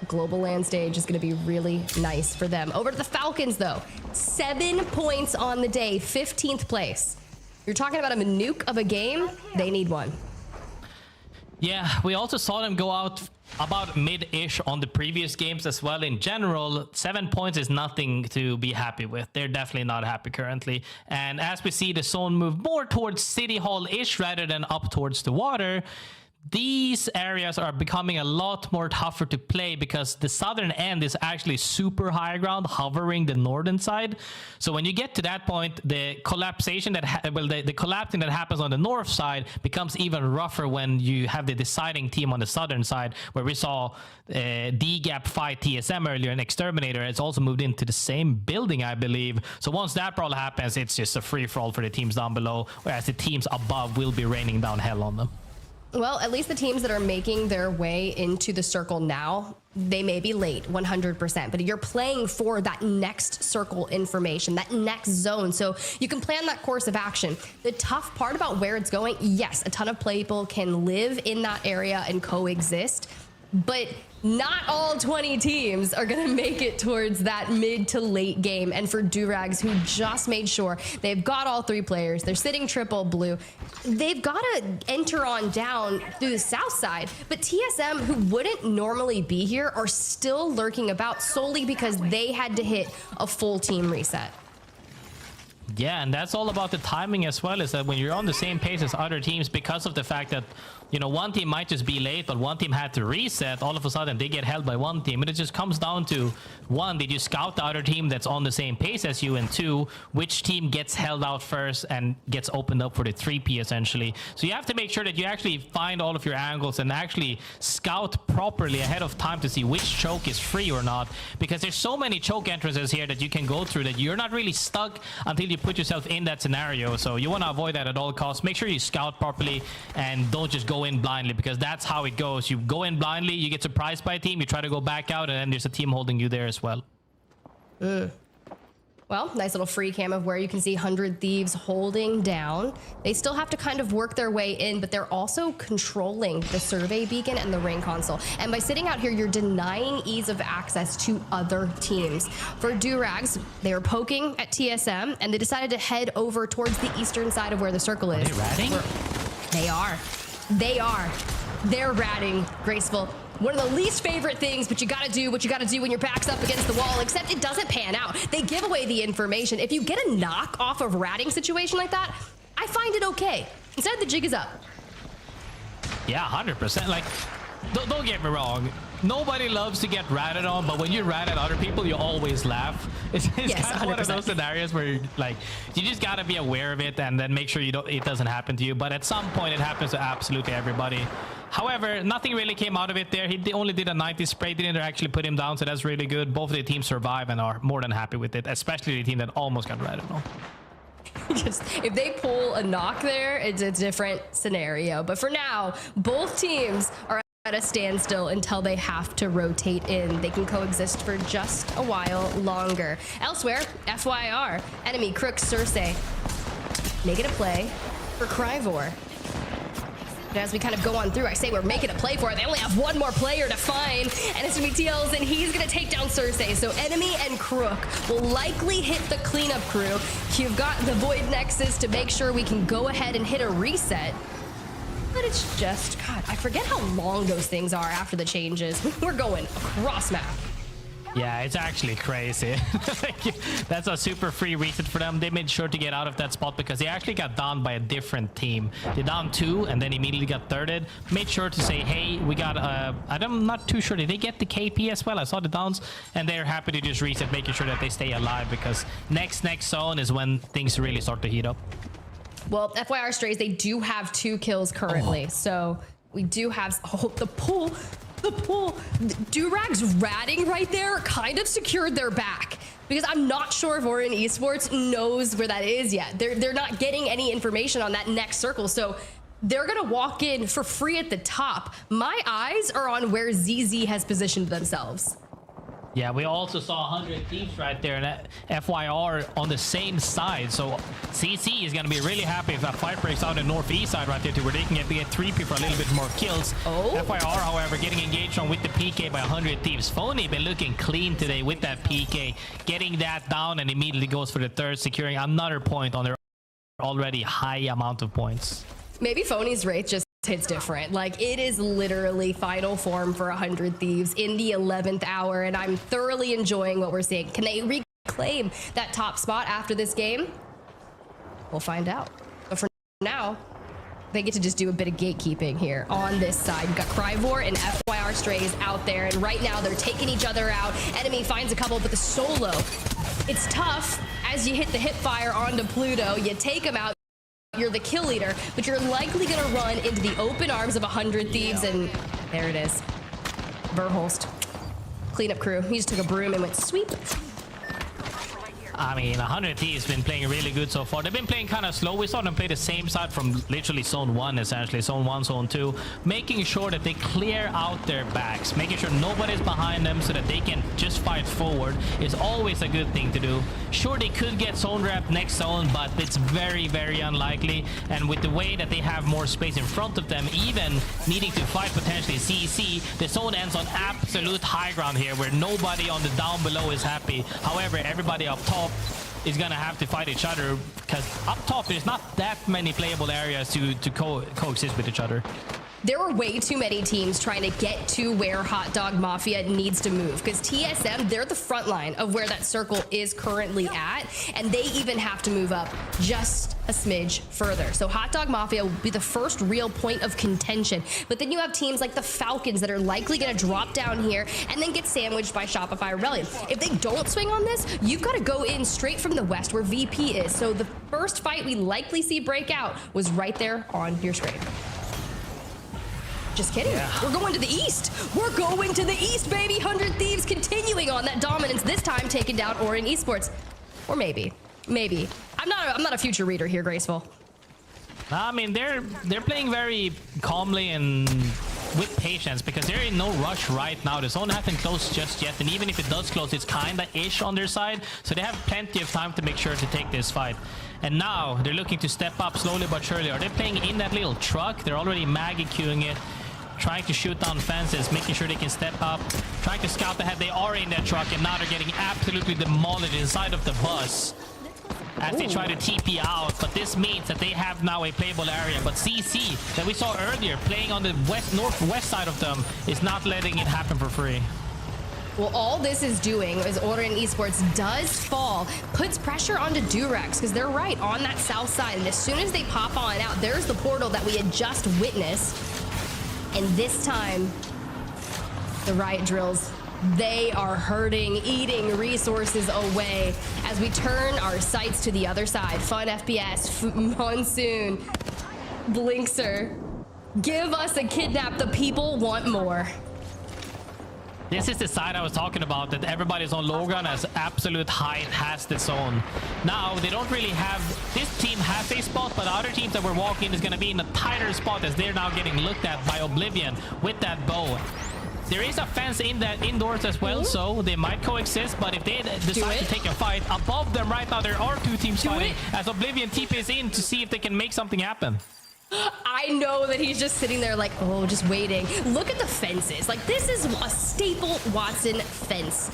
Speaker 1: global land stage is going to be really nice for them. Over to the Falcons, though. 7 points on the day, 15th place. You're talking about a nuke of a game. They need one.
Speaker 3: Yeah, we also saw them go out about mid-ish on the previous games as well. In general, 7 points is nothing to be happy with. They're definitely not happy currently. And as we see the zone move more towards City Hall-ish rather than up towards the water, these areas are becoming a lot more tougher to play because the southern end is actually super high ground, hovering the northern side. So when you get to that point, the collapsation the collapsing that happens on the north side becomes even rougher when you have the deciding team on the southern side, where we saw DGAP fight TSM earlier, and Exterminator has also moved into the same building, I believe. So once that brawl happens, it's just a free-for-all for the teams down below, whereas the teams above will be raining down hell on them.
Speaker 1: Well, at least the teams that are making their way into the circle now, they may be late 100%, but you're playing for that next circle information, that next zone, so you can plan that course of action. The tough part about where it's going, yes, a ton of people can live in that area and coexist, but not all 20 teams are going to make it towards that mid to late game. And for Durags, who just made sure they've got all 3 players, they're sitting triple blue, they've got to enter on down through the south side. But TSM, who wouldn't normally be here, are still lurking about solely because they had to hit a full team reset.
Speaker 3: Yeah, and that's all about the timing as well, is that when you're on the same pace as other teams, because of the fact that, you know, one team might just be late, but one team had to reset, all of a sudden they get held by one team. And it just comes down to, 1, did you scout the other team that's on the same pace as you? And 2, which team gets held out first and gets opened up for the 3P essentially. So you have to make sure that you actually find all of your angles and actually scout properly ahead of time to see which choke is free or not. Because there's so many choke entrances here that you can go through that you're not really stuck until you put yourself in that scenario. So you want to avoid that at all costs. Make sure you scout properly and don't just go in blindly, because that's how it goes. You go in blindly, you get surprised by a team, you try to go back out, and then there's a team holding you there as well.
Speaker 1: Well, nice little free cam of where you can see 100 Thieves holding down. They still have to kind of work their way in, but they're also controlling the survey beacon and the ring console. And by sitting out here, you're denying ease of access to other teams. For Durags, they were poking at TSM, and they decided to head over towards the eastern side of where the circle is.
Speaker 3: Are they ratting?
Speaker 1: They are. They are. They're ratting, Graceful. One of the least favorite things, but you gotta do what you gotta do when your back's up against the wall, except it doesn't pan out. They give away the information. If you get a knock off of ratting situation like that, I find it okay. Instead, the jig is up.
Speaker 3: Yeah, 100%. Like, don't get me wrong. Nobody loves to get ratted on, but when you rat at other people, you always laugh. It's yes, kind of one of those scenarios where you're, like, you just gotta be aware of it and then make sure it doesn't happen to you. But at some point, it happens to absolutely everybody. However, nothing really came out of it there. He only did a 90 spray, didn't actually put him down, so that's really good. Both of the teams survive and are more than happy with it, especially the team that almost got ratted on.
Speaker 1: Just, if they pull a knock there, it's a different scenario. But for now, both teams are at a standstill until they have to rotate in. They can coexist for just a while longer. Elsewhere, FYR, enemy Crook Cersei making a play for Cryvor. But as we kind of go on through, I say we're making a play for it. They only have one more player to find, and it's gonna be TLs, and he's gonna take down Cersei. So enemy and Crook will likely hit the cleanup crew. You've got the Void Nexus to make sure we can go ahead and hit a reset. But it's just, God, I forget how long those things are after the changes. We're going across map.
Speaker 3: Yeah, it's actually crazy. That's a super free reset for them. They made sure to get out of that spot because they actually got down by a different team. They down 2 and then immediately got thirded. Made sure to say, hey, we got, I'm not too sure. Did they get the KP as well? I saw the downs and they're happy to just reset, making sure that they stay alive because next zone is when things really start to heat up.
Speaker 1: Well, FYR Strays, they do have 2 kills currently. So we do have, the pull. Durags ratting right there kind of secured their back because I'm not sure if Orchid Esports knows where that is yet. They're not getting any information on that next circle. So they're going to walk in for free at the top. My eyes are on where ZZ has positioned themselves.
Speaker 3: Yeah, we also saw 100 Thieves right there and FYR on the same side. So CC is going to be really happy if that fight breaks out in the northeast side right there too, where they can get 3P for a little bit more kills. FYR, however, getting engaged on with the PK by 100 Thieves. Phony been looking clean today with that PK, getting that down and immediately goes for the third, securing another point on their already high amount of points.
Speaker 1: Maybe Phony's rate just hits different. Like, it is literally final form for 100 Thieves in the 11th hour, and I'm thoroughly enjoying what we're seeing. Can they reclaim that top spot after this game? We'll find out. But for now, they get to just do a bit of gatekeeping here on this side. We've got Cryvor and FYR Strays out there, and right now they're taking each other out. Enemy finds a couple, but the solo, it's tough as you hit the hip fire onto Pluto. You take him out. You're the kill leader, but you're likely going to run into the open arms of 100 Thieves, and there it is. Verholst. Cleanup crew. He just took a broom and went sweep.
Speaker 3: I mean, 100 Thieves been playing really good so far. They've been playing kind of slow. We saw them play the same side from literally zone 1, essentially. Zone 1, zone 2. Making sure that they clear out their backs. Making sure nobody's behind them so that they can just fight forward is always a good thing to do. Sure, they could get zone wrapped next zone, but it's very, very unlikely. And with the way that they have more space in front of them, even needing to fight potentially CC, the zone ends on absolute high ground here where nobody on the down below is happy. However, everybody up top is gonna have to fight each other because up top there's not that many playable areas to coexist with each other.
Speaker 1: There were way too many teams trying to get to where Hot Dog Mafia needs to move because TSM, they're the front line of where that circle is currently at, and they even have to move up just a smidge further. So Hot Dog Mafia will be the first real point of contention, but then you have teams like the Falcons that are likely going to drop down here and then get sandwiched by Shopify Rebellion. If they don't swing on this, you've got to go in straight from the west where VP is. So the first fight we likely see break out was right there on your screen. Just kidding. Yeah. We're going to the east. We're going to the east, baby. 100 Thieves continuing on that dominance, this time taking down Orchid Esports. Or maybe. I'm not a future reader here, Graceful.
Speaker 3: I mean, they're playing very calmly and with patience because they're in no rush right now. The zone hasn't closed just yet, and even if it does close, it's kinda ish on their side, so they have plenty of time to make sure to take this fight. And now they're looking to step up slowly but surely. Are they playing in that little truck? They're already Maggie queuing it, trying to shoot down fences, making sure they can step up, trying to scout ahead. They are in that truck, and now they're getting absolutely demolished inside of the bus as they try to TP out. But this means that they have now a playable area. But CC, that we saw earlier, playing on the northwest side of them, is not letting it happen for free.
Speaker 1: Well, all this is doing is Orchid Esports does fall, puts pressure onto Durags because they're right on that south side. And as soon as they pop on out, there's the portal that we had just witnessed. And this time, the Riot Drills, they are hurting, eating resources away as we turn our sights to the other side. Fun FPS, Monsoon, Blinkser. Give us a kidnap. The people want more.
Speaker 3: This is the side I was talking about, that everybody's on low ground as absolute height has the zone. Now, they don't really have... This team has a spot, but the other teams that we're walking is going to be in a tighter spot as they're now getting looked at by Oblivion with that bow. There is a fence in that indoors as well, so they might coexist, but if they decide to take a fight, above them right now, there are two teams fighting as Oblivion TPs in to see if they can make something happen.
Speaker 1: I know that he's just sitting there like, oh, just waiting. Look at the fences. Like, this is a staple Watson fence.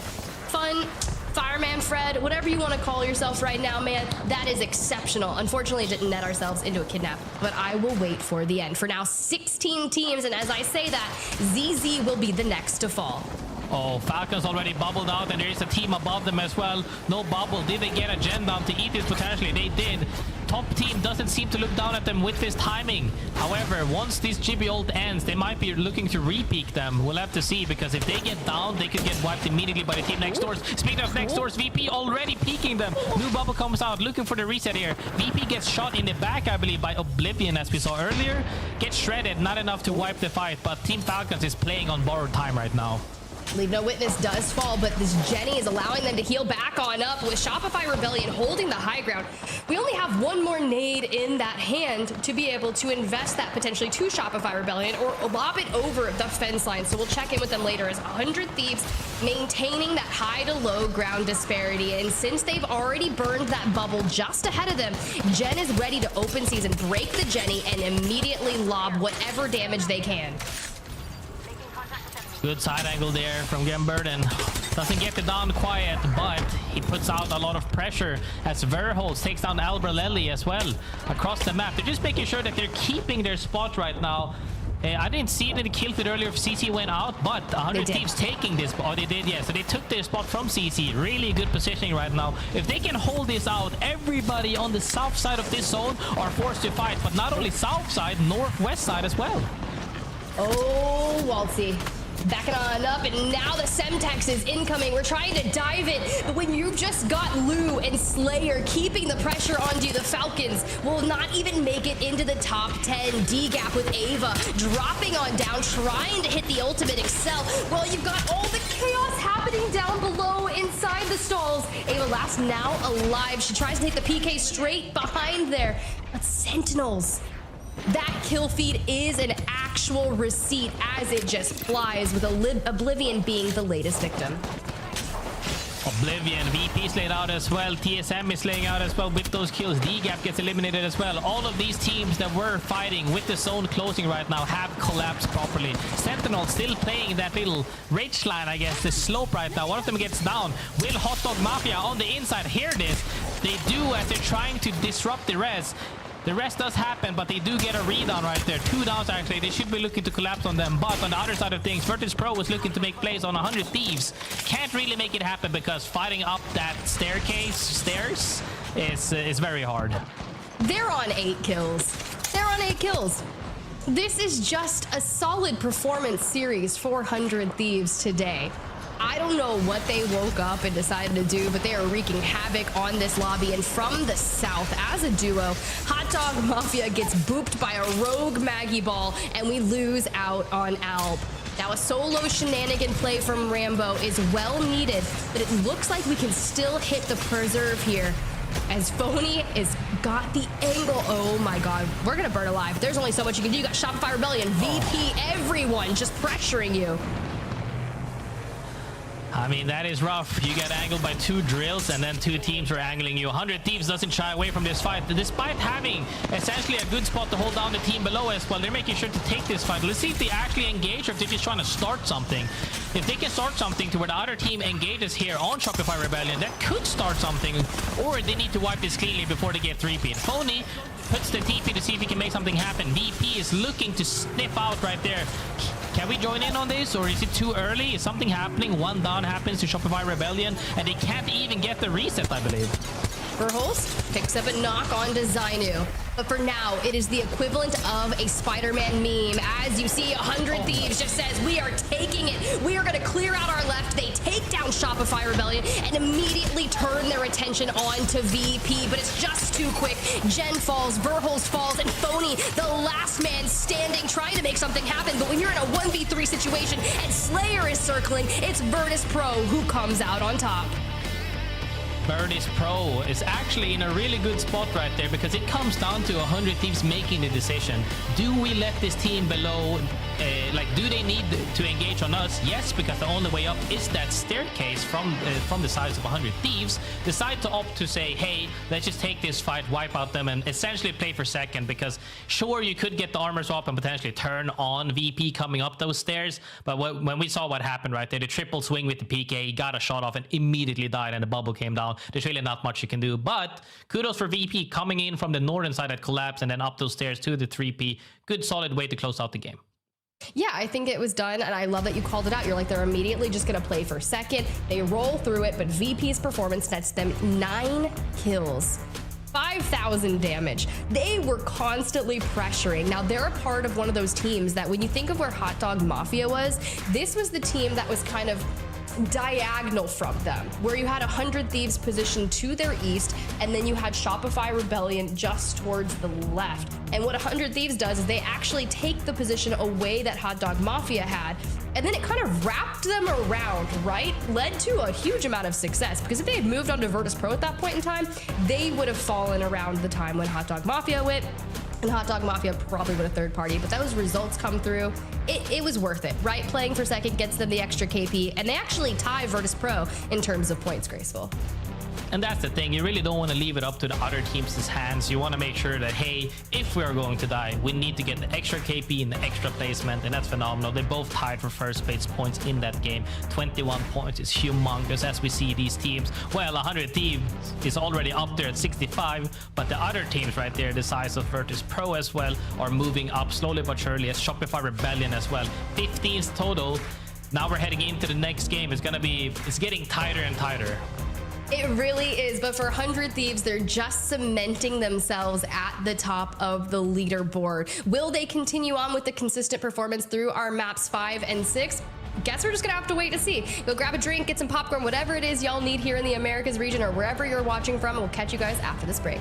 Speaker 1: Fun, Fireman Fred, whatever you want to call yourself right now, man, that is exceptional. Unfortunately, didn't net ourselves into a kidnap, but I will wait for the end. For now, 16 teams, and as I say that, ZZ will be the next to fall.
Speaker 3: Oh, Falcons already bubbled out, and there is a team above them as well. No bubble. Did they get a gen down to eat this potentially? They did. Top team doesn't seem to look down at them with this timing. However, once this Chibi ult ends, they might be looking to re-peek them. We'll have to see, because if they get down, they could get wiped immediately by the team next doors. Speaking of next doors, VP already peeking them. New bubble comes out, looking for the reset here. VP gets shot in the back, I believe, by Oblivion, as we saw earlier. Gets shredded, not enough to wipe the fight, but Team Falcons is playing on borrowed time right now.
Speaker 1: LeaveNoWitness does fall, but this Jenny is allowing them to heal back on up with Shopify Rebellion holding the high ground. We only have one more nade in that hand to be able to invest that potentially to Shopify Rebellion or lob it over the fence line. So we'll check in with them later as 100 Thieves maintaining that high to low ground disparity. And since they've already burned that bubble just ahead of them, Jen is ready to open season, break the Jenny, and immediately lob whatever damage they can.
Speaker 3: Good side angle there from Gembert, and doesn't get it down quiet, but he puts out a lot of pressure as Verholz takes down Albrelelli as well across the map. They're just making sure that they're keeping their spot right now. I didn't see that he killed it earlier if CC went out, but 100 Thieves taking this. Oh, they did, yeah. So they took their spot from CC. Really good positioning right now. If they can hold this out, everybody on the south side of this zone are forced to fight, but not only south side, northwest side as well.
Speaker 1: Oh, Waltzy. Backing on up, and now the Semtex is incoming. We're trying to dive it, but when you've just got Lou and Slayer keeping the pressure onto you, the Falcons will not even make it into the top 10. DGAP with Ava dropping on down, trying to hit the ultimate Excel. Well, you've got all the chaos happening down below inside the stalls. Ava last now alive. She tries to take the PK straight behind there, but Sentinels. That kill feed is an actual receipt as it just flies, with Oblivion being the latest victim.
Speaker 3: Oblivion, VP's laid out as well. TSM is laying out as well with those kills. DGAP gets eliminated as well. All of these teams that were fighting with the zone closing right now have collapsed properly. Sentinel still playing that little ridge line, I guess, the slope right now. One of them gets down. Will Hot Dog Mafia on the inside hear this? They do, as they're trying to disrupt the res. The rest does happen, but they do get a read on right there. 2 downs, actually. They should be looking to collapse on them. But on the other side of things, Virtus.pro was looking to make plays on 100 Thieves. Can't really make it happen because fighting up that stairs is very hard.
Speaker 1: They're on 8 kills. They're on 8 kills. This is just a solid performance series for 100 Thieves today. I don't know what they woke up and decided to do, but they are wreaking havoc on this lobby. And from the south, as a duo, Hot Dog Mafia gets booped by a rogue Maggie Ball, and we lose out on Alb. Now, a solo shenanigan play from Rambo is well needed, but it looks like we can still hit the preserve here, as Phony is got the angle. Oh my god, we're gonna burn alive. There's only so much you can do. You got Shopify Rebellion, VP, everyone just pressuring you.
Speaker 3: I mean, that is rough. You get angled by 2 drills, and then 2 teams are angling you. 100 Thieves doesn't shy away from this fight. Despite having essentially a good spot to hold down the team below as well, they're making sure to take this fight. Let's see if they actually engage or if they're just trying to start something. If they can start something to where the other team engages here on Shopify Rebellion, that could start something, or they need to wipe this cleanly before they get 3-peat. Phony puts the TP to see if he can make something happen. VP is looking to sniff out right there. Can we join in on this, or is it too early? Is something happening? 1 down happens to Shopify Rebellion, and they can't even get the reset, I believe.
Speaker 1: Verholst picks up a knock on to Zainu. But for now, it is the equivalent of a Spider-Man meme. As you see, 100 Thieves just says, we are taking it. We are going to clear out our left. They take down Shopify Rebellion and immediately turn their attention onto VP, but it's just too quick. Gen falls, Verholst falls, and Phony, the last man standing, trying to make something happen. But when you're in a 1v3 situation and Slayer is circling, it's Virtus.pro who comes out on top.
Speaker 3: Virtus.pro is actually in a really good spot right there, because it comes down to 100 Thieves making the decision. Do we let this team below, do they need to engage on us? Yes, because the only way up is that staircase from the sides of 100 Thieves. Decide to opt to say, hey, let's just take this fight, wipe out them, and essentially play for second, because sure, you could get the armor swap and potentially turn on VP coming up those stairs, but when we saw what happened right there, the triple swing with the PK, he got a shot off and immediately died, and the bubble came down. There's really not much you can do, but kudos for VP coming in from the northern side at collapse and then up those stairs to the 3P. Good solid way to close out the game.
Speaker 1: Yeah, I think it was done, and I love that you called it out. You're like, they're immediately just going to play for second. They roll through it, but VP's performance nets them 9 kills. 5,000 damage. They were constantly pressuring. Now, they're a part of one of those teams that when you think of where Hot Dog Mafia was, this was the team that was kind of diagonal from them, where you had 100 Thieves positioned to their east, and then you had Shopify Rebellion just towards the left. And what 100 Thieves does is they actually take the position away that Hot Dog Mafia had, and then it kind of wrapped them around, right? Led to a huge amount of success, because if they had moved on to Virtus.pro at that point in time, they would have fallen around the time when Hot Dog Mafia went. And Hot Dog Mafia probably would have third party, but those results come through. It was worth it, right? Playing for second gets them the extra KP, and they actually tie Virtus.pro in terms of points, Graceful.
Speaker 3: And that's the thing, you really don't want to leave it up to the other teams' hands. You want to make sure that, hey, if we are going to die, we need to get the extra KP and the extra placement, and that's phenomenal. They both tied for first place points in that game. 21 points is humongous as we see these teams. Well, 100 Thieves is already up there at 65, but the other teams right there, the size of Virtus.pro as well, are moving up slowly but surely, as Shopify Rebellion as well. 15 total. Now we're heading into the next game. It's getting tighter and tighter.
Speaker 1: It really is, but for 100 Thieves, they're just cementing themselves at the top of the leaderboard. Will they continue on with the consistent performance through our maps 5 and 6? Guess we're just gonna have to wait to see. Go grab a drink, get some popcorn, whatever it is y'all need here in the Americas region or wherever you're watching from, and we'll catch you guys after this break.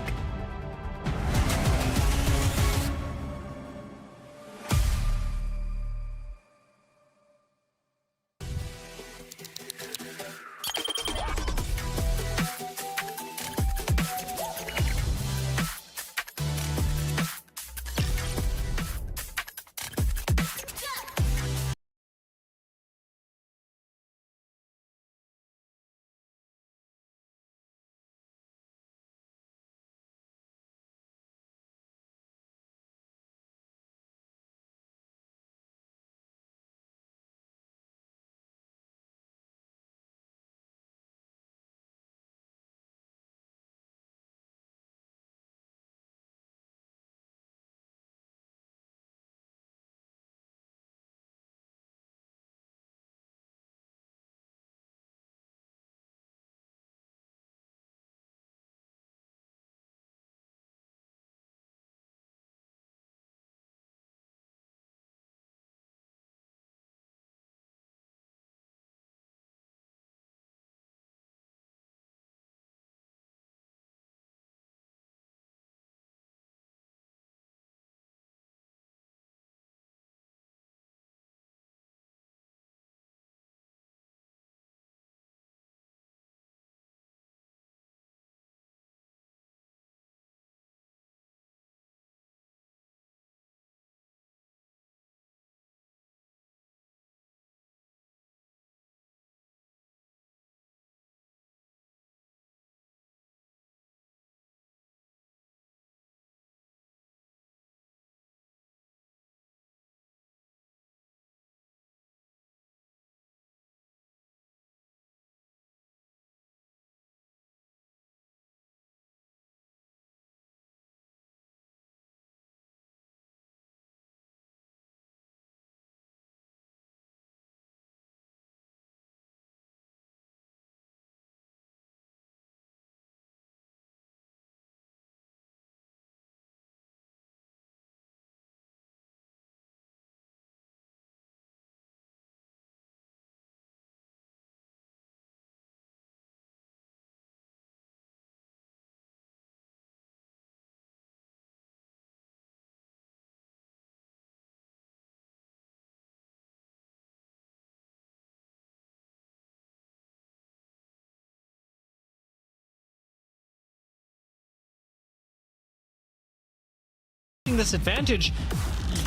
Speaker 2: this advantage,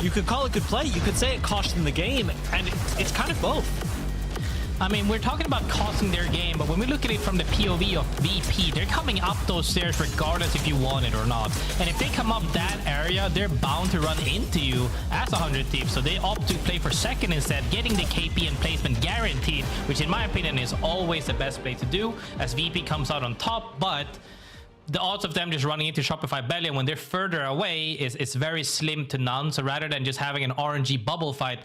Speaker 2: you could call it good play. You could say it cost them the game, and it's kind of both.
Speaker 3: I mean, we're talking about costing their game, but when we look at it from the POV of VP, they're coming up those stairs regardless if you want it or not. And if they come up that area, they're bound to run into you as 100 Thieves. So they opt to play for second instead, getting the KP and placement guaranteed, which in my opinion is always the best play to do, as VP comes out on top. But the odds of them just running into Shopify belly when they're further away is very slim to none. So rather than just having an RNG bubble fight,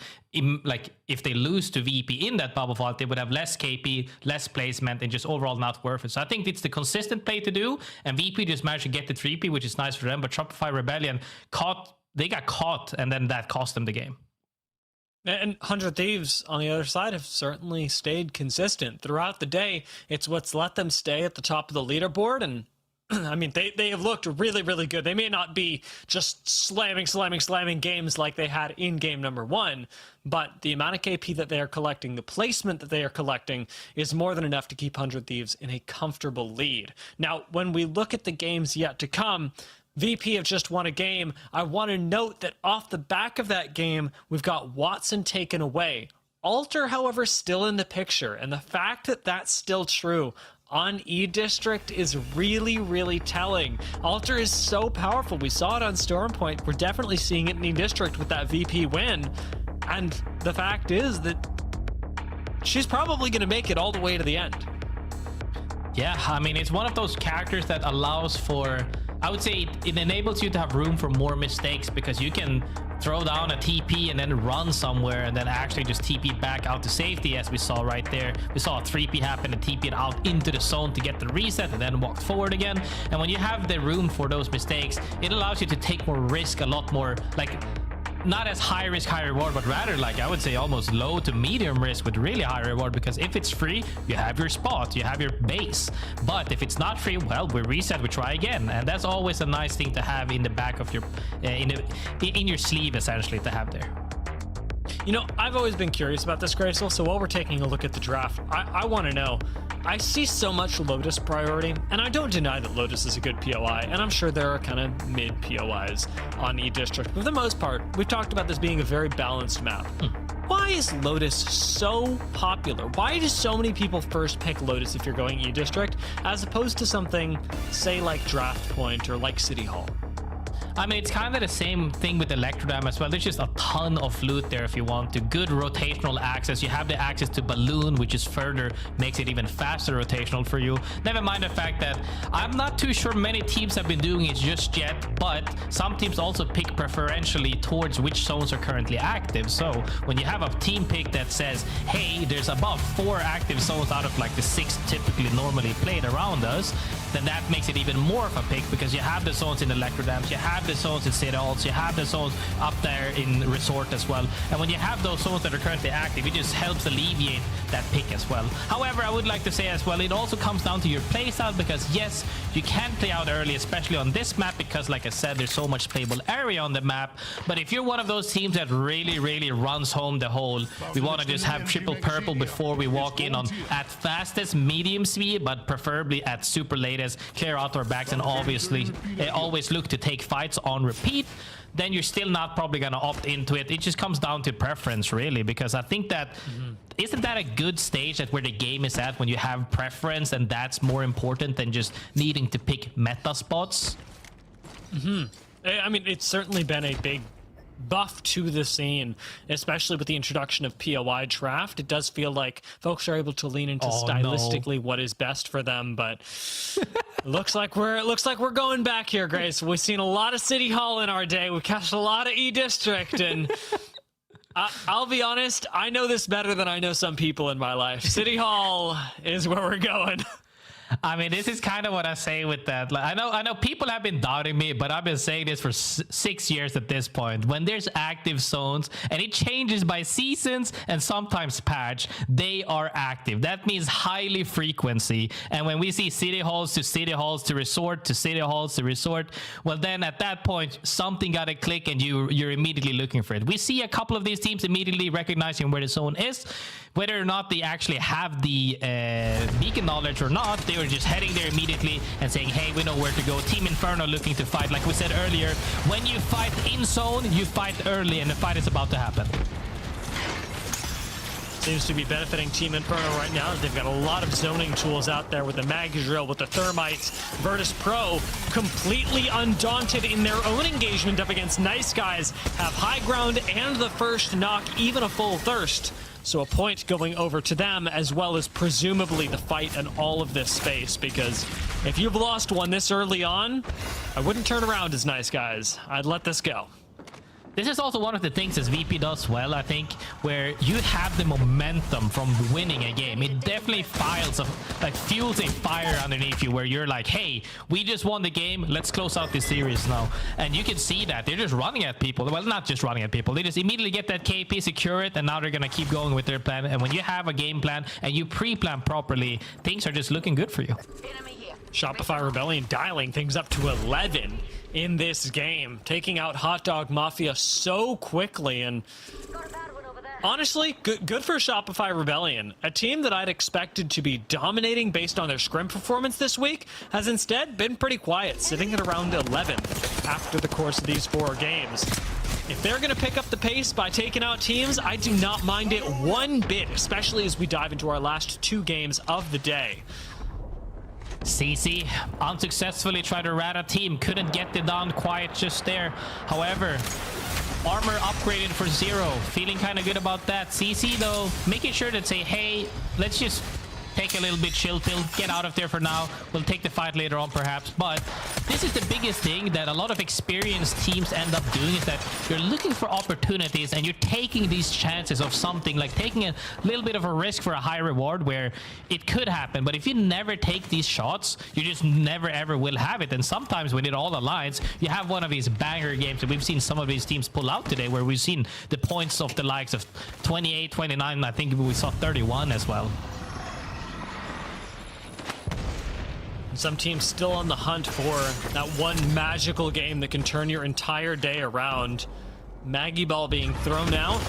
Speaker 3: like if they lose to VP in that bubble fight, they would have less KP, less placement, and just overall not worth it. So I think it's the consistent play to do, and VP just managed to get the 3P, which is nice for them. But Shopify Rebellion got caught, and then that cost them the game.
Speaker 2: And 100 Thieves on the other side have certainly stayed consistent throughout the day. It's what's let them stay at the top of the leaderboard, and I mean, they have looked really, really good. They may not be just slamming games like they had in game number 1, but the amount of KP that they are collecting, the placement that they are collecting, is more than enough to keep 100 Thieves in a comfortable lead. Now, when we look at the games yet to come, VP have just won a game. I want to note that off the back of that game, we've got Watson taken away. Alter, however, still in the picture, and the fact that that's still true on E-District is really, really telling. Alter is so powerful. We saw it on Stormpoint. We're definitely seeing it in E-District with that VP win. And the fact is that she's probably going to make it all the way to the end.
Speaker 3: Yeah, I mean, it's one of those characters that allows for, I would say it enables you to have room for more mistakes, because you can throw down a TP and then run somewhere and then actually just TP back out to safety, as we saw right there. We saw a 3P happen and TP out into the zone to get the reset and then walk forward again. And when you have the room for those mistakes, it allows you to take more risk, a lot more, like, not as high risk, high reward, but rather, like, I would say almost low to medium risk with really high reward, because if it's free, you have your spot, you have your base. But if it's not free, well, we reset, we try again. And that's always a nice thing to have in the back of your, in your sleeve, essentially, to have there.
Speaker 2: You know, I've always been curious about this, Gracel, so while we're taking a look at the draft, I want to know, I see so much Lotus priority, and I don't deny that Lotus is a good POI, and I'm sure there are kind of mid POIs on E-District. But for the most part, we've talked about this being a very balanced map. Why is Lotus so popular? Why do so many people first pick Lotus if you're going E-District, as opposed to something, say, like Draft Point or like City Hall?
Speaker 3: I mean, it's kind of the same thing with Electrodam as well. There's just a ton of loot there if you want to. Good rotational access. You have the access to Balloon, which is further makes it even faster rotational for you. Never mind the fact that I'm not too sure many teams have been doing it just yet, but some teams also pick preferentially towards which zones are currently active. So when you have a team pick that says, hey, there's about 4 active zones out of like the 6 typically normally played around us, then that makes it even more of a pick, because you have the zones in Electrodams, you have the zones in City Halls, you have the zones up there in Resort as well. And when you have those zones that are currently active, it just helps alleviate that pick as well. However, I would like to say as well, it also comes down to your playstyle, because yes, you can play out early, especially on this map, because like I said, there's so much playable area on the map. But if you're one of those teams that really runs home the whole, we want to just have triple purple before we walk in on at fastest medium speed, but preferably at super latest, clear out our backs, and obviously always look to take fights on repeat, then you're still not probably going to opt into it. It just comes down to preference, really, because I think that isn't that a good stage at where the game is at, when you have preference, and that's more important than just needing to pick meta spots?
Speaker 2: I mean, it's certainly been a big buff to the scene, especially with the introduction of POI draft. It does feel like folks are able to lean into stylistically what is best for them, but looks like we're going back here, Grace. We've seen a lot of City Hall in our day. We've catched a lot of E-District, and I'll be honest, I know this better than I know some people in my life. City Hall is where we're going.
Speaker 3: I mean, this is kind of what I say with that. Like, I know people have been doubting me, but I've been saying this for 6 years at this point. When there's active zones, and it changes by seasons and sometimes patch, they are active. That means highly frequency. And when we see City Halls to City Halls to Resort to City Halls to Resort, well, then at that point, something got to click, and you're immediately looking for it. We see a couple of these teams immediately recognizing where the zone is. whether or not they actually have the beacon knowledge or not, they were just heading there immediately and saying, hey, we know where to go. Team Inferno looking to fight. Like we said earlier, when you fight in zone, you fight early, and the fight is about to happen.
Speaker 2: Seems to be benefiting Team Inferno right now. They've got a lot of zoning tools out there with the mag drill, with the thermites. Virtus.pro completely undaunted in their own engagement up against Nice Guys. Have high ground and the first knock, even a full thirst. So a point going over to them, as well as presumably the fight and all of this space, because if you've lost one this early on, I wouldn't turn around as Nice Guys. I'd let this go.
Speaker 3: This is also one of the things as VP does well, I think, where you have the momentum from winning a game. It definitely fuels a fire underneath you, where you're like, hey, we just won the game, let's close out this series now. And you can see that they're just running at people. Well, not just running at people, they just immediately get that KP, secure it, and now they're gonna keep going with their plan. And when you have a game plan and you pre-plan properly, things are just looking good for you.
Speaker 2: Shopify Rebellion dialing things up to 11 in this game, taking out Hot Dog Mafia so quickly. And honestly, good for Shopify Rebellion. A team that I'd expected to be dominating based on their scrim performance this week has instead been pretty quiet, sitting at around 11 after the course of these 4 games. If they're going to pick up the pace by taking out teams, I do not mind it one bit, especially as we dive into our last 2 games of the day.
Speaker 3: CC unsuccessfully tried to rat a team, couldn't get it down quite just there. However, armor upgraded for 0, feeling kind of good about that. CC though, making sure to say, hey, let's just take a little bit chill pill, get out of there for now. We'll take the fight later on perhaps. But this is the biggest thing that a lot of experienced teams end up doing, is that you're looking for opportunities and you're taking these chances of something, like taking a little bit of a risk for a high reward where it could happen. But if you never take these shots, you just never ever will have it. And sometimes when it all aligns, you have one of these banger games. And we've seen some of these teams pull out today, where we've seen the points of the likes of 28, 29, I think we saw 31 as well.
Speaker 2: Some teams still on the hunt for that one magical game that can turn your entire day around. Maggie Ball being thrown out.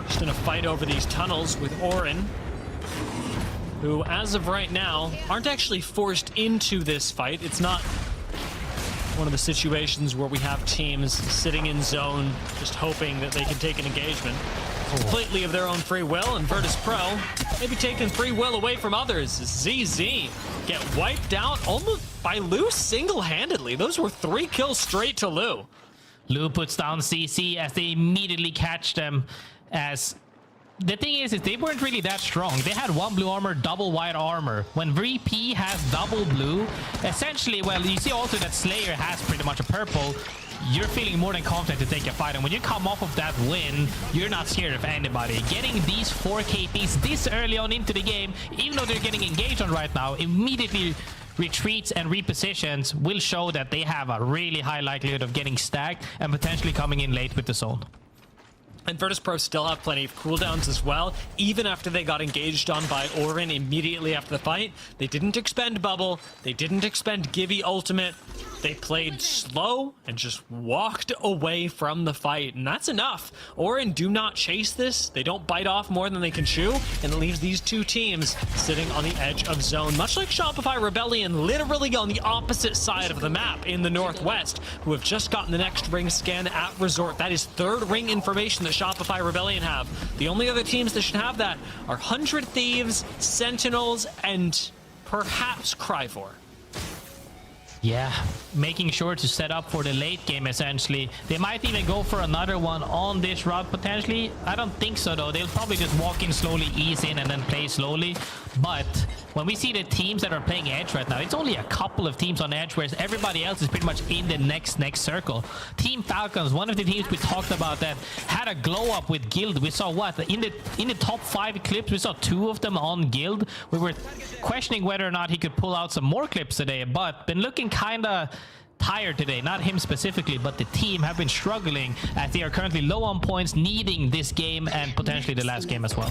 Speaker 2: Just in a fight over these tunnels with Orchid, who as of right now aren't actually forced into this fight. It's not one of the situations where we have teams sitting in zone just hoping that they can take an engagement. Completely of their own free will, and Virtus.pro maybe taking free will away from others. ZZ get wiped out almost by Lu single-handedly. Those were 3 kills straight to Lu.
Speaker 3: Lu puts down CC as they immediately catch them. As the thing is they weren't really that strong. They had 1 blue armor, double white armor. When VP has double blue, essentially, well, you see also that Slayer has pretty much a purple. You're feeling more than confident to take a fight, and when you come off of that win, you're not scared of anybody. Getting these 4 KPs this early on into the game, even though they're getting engaged on right now, immediately retreats and repositions will show that they have a really high likelihood of getting stacked and potentially coming in late with the zone.
Speaker 2: And Virtus.pro still have plenty of cooldowns as well. Even after they got engaged on by Orchid immediately after the fight, they didn't expend Bubble, they didn't expend Gibby Ultimate. They played slow and just walked away from the fight, and that's enough. Orchid do not chase this. They don't bite off more than they can chew, and it leaves these 2 teams sitting on the edge of zone, much like Shopify Rebellion, literally on the opposite side of the map in the northwest, who have just gotten the next ring scan at Resort. That is 3rd ring information that Shopify Rebellion have. The only other teams that should have that are 100 Thieves, Sentinels, and perhaps Cryvor.
Speaker 3: Yeah, making sure to set up for the late game, essentially. They might even go for another one on this route, potentially. I don't think so, though. They'll probably just walk in slowly, ease in, and then play slowly. But when we see the teams that are playing Edge right now, it's only a couple of teams on Edge, whereas everybody else is pretty much in the next circle. Team Falcons, one of the teams we talked about that had a glow up with Guild. We saw what? In the top 5 clips, we saw 2 of them on Guild. We were questioning whether or not he could pull out some more clips today, but been looking kind of tired today. Not him specifically, but the team have been struggling as they are currently low on points, needing this game and potentially the last game as well.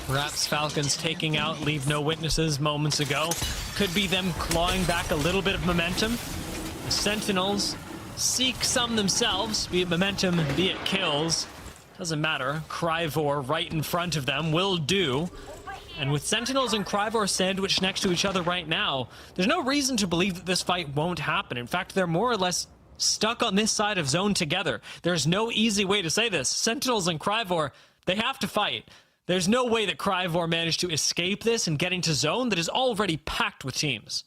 Speaker 2: Perhaps Falcons taking out LeaveNoWitnesses moments ago could be them clawing back a little bit of momentum. The Sentinels seek some themselves, be it momentum, be it kills. Doesn't matter. Kryvor right in front of them will do. And with Sentinels and Kryvor sandwiched next to each other right now, there's no reason to believe that this fight won't happen. In fact, they're more or less stuck on this side of zone together. There's no easy way to say this. Sentinels and Kryvor, they have to fight. There's no way that Kryvor managed to escape this and get into zone that is already packed with teams.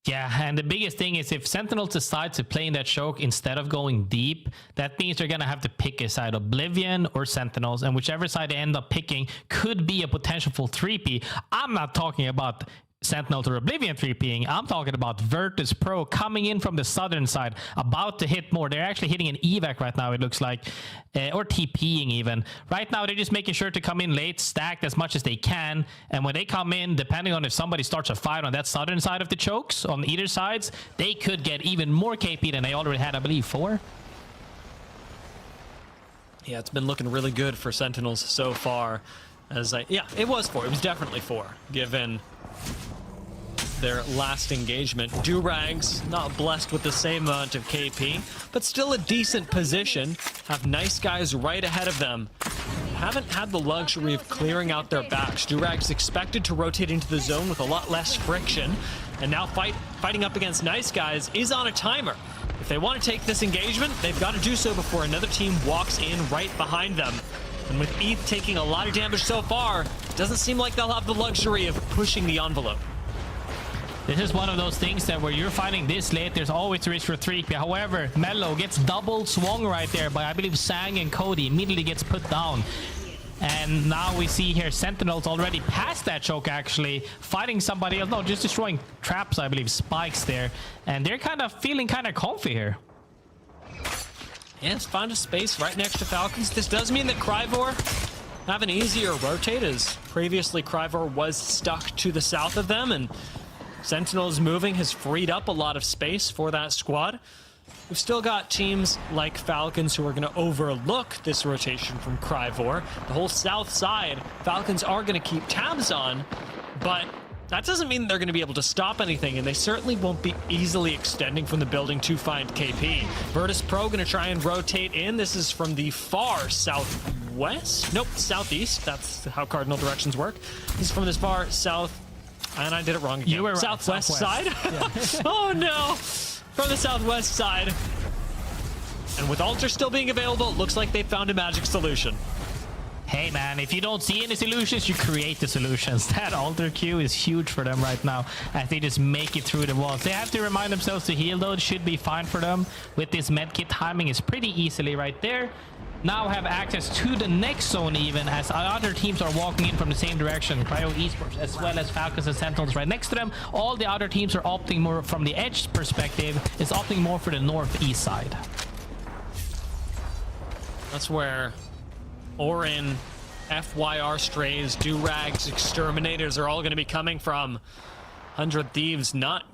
Speaker 3: Yeah, and the biggest thing is if Sentinels decide to play in that choke instead of going deep, that means they're going to have to pick a side, Oblivion or Sentinels, and whichever side they end up picking could be a potential full 3P. I'm not talking about Sentinels or Oblivion 3Ping. I'm talking about Virtus.pro coming in from the southern side, about to hit more. They're actually hitting an evac right now, it looks like, or TPing even. Right now, they're just making sure to come in late, stacked as much as they can, and when they come in, depending on if somebody starts a fight on that southern side of the chokes, on either sides, they could get even more KP than they already had, I believe, 4.
Speaker 2: Yeah, it's been looking really good for Sentinels so far. Yeah, it was 4. It was definitely 4, given their last engagement. Durags not blessed with the same amount of KP, but still a decent position. Have nice guys right ahead of them. Haven't had the luxury of clearing out their backs. Durags expected to rotate into the zone with a lot less friction, and now fighting up against nice guys is on a timer. If they want to take this engagement, they've got to do so before another team walks in right behind them. And with ETH taking a lot of damage so far, it doesn't seem like they'll have the luxury of pushing the envelope.
Speaker 3: This is one of those things that where you're fighting this late, there's always a risk for 3P. However, Mello gets double swung right there by, I believe, Sang and Cody. Immediately gets put down. And now we see here Sentinels already past that choke, actually, fighting somebody else. No, just destroying traps, I believe, spikes there. And they're kind of feeling kind of comfy here.
Speaker 2: Yeah, it's found a space right next to Falcons. This does mean that Kryvor have an easier rotate, as previously Kryvor was stuck to the south of them, and Sentinels moving has freed up a lot of space for that squad. We've still got teams like Falcons who are going to overlook this rotation from Kryvor. The whole south side, Falcons are going to keep tabs on, but that doesn't mean they're going to be able to stop anything, and they certainly won't be easily extending from the building to find KP. Virtus.pro going to try and rotate in. This is from the far southwest. Nope, southeast. That's how cardinal directions work. This is from this far south. And I did it wrong again.
Speaker 3: You were right.
Speaker 2: Southwest side? Yeah. Oh no! From the southwest side. And with Alter still being available, it looks like they found a magic solution.
Speaker 3: Hey man, if you don't see any solutions, you create the solutions. That Alter Q is huge for them right now, as they just make it through the walls. They have to remind themselves to heal though. It should be fine for them. With this medkit timing is pretty easily right there. Now have access to the next zone even, as other teams are walking in from the same direction. Cryo Esports as well as Falcons and Sentinels right next to them. All the other teams are opting more from the edge perspective, is opting more for the northeast side.
Speaker 2: That's where Orin, FYR Strays, Durags, Exterminators are all going to be coming from. 100 Thieves not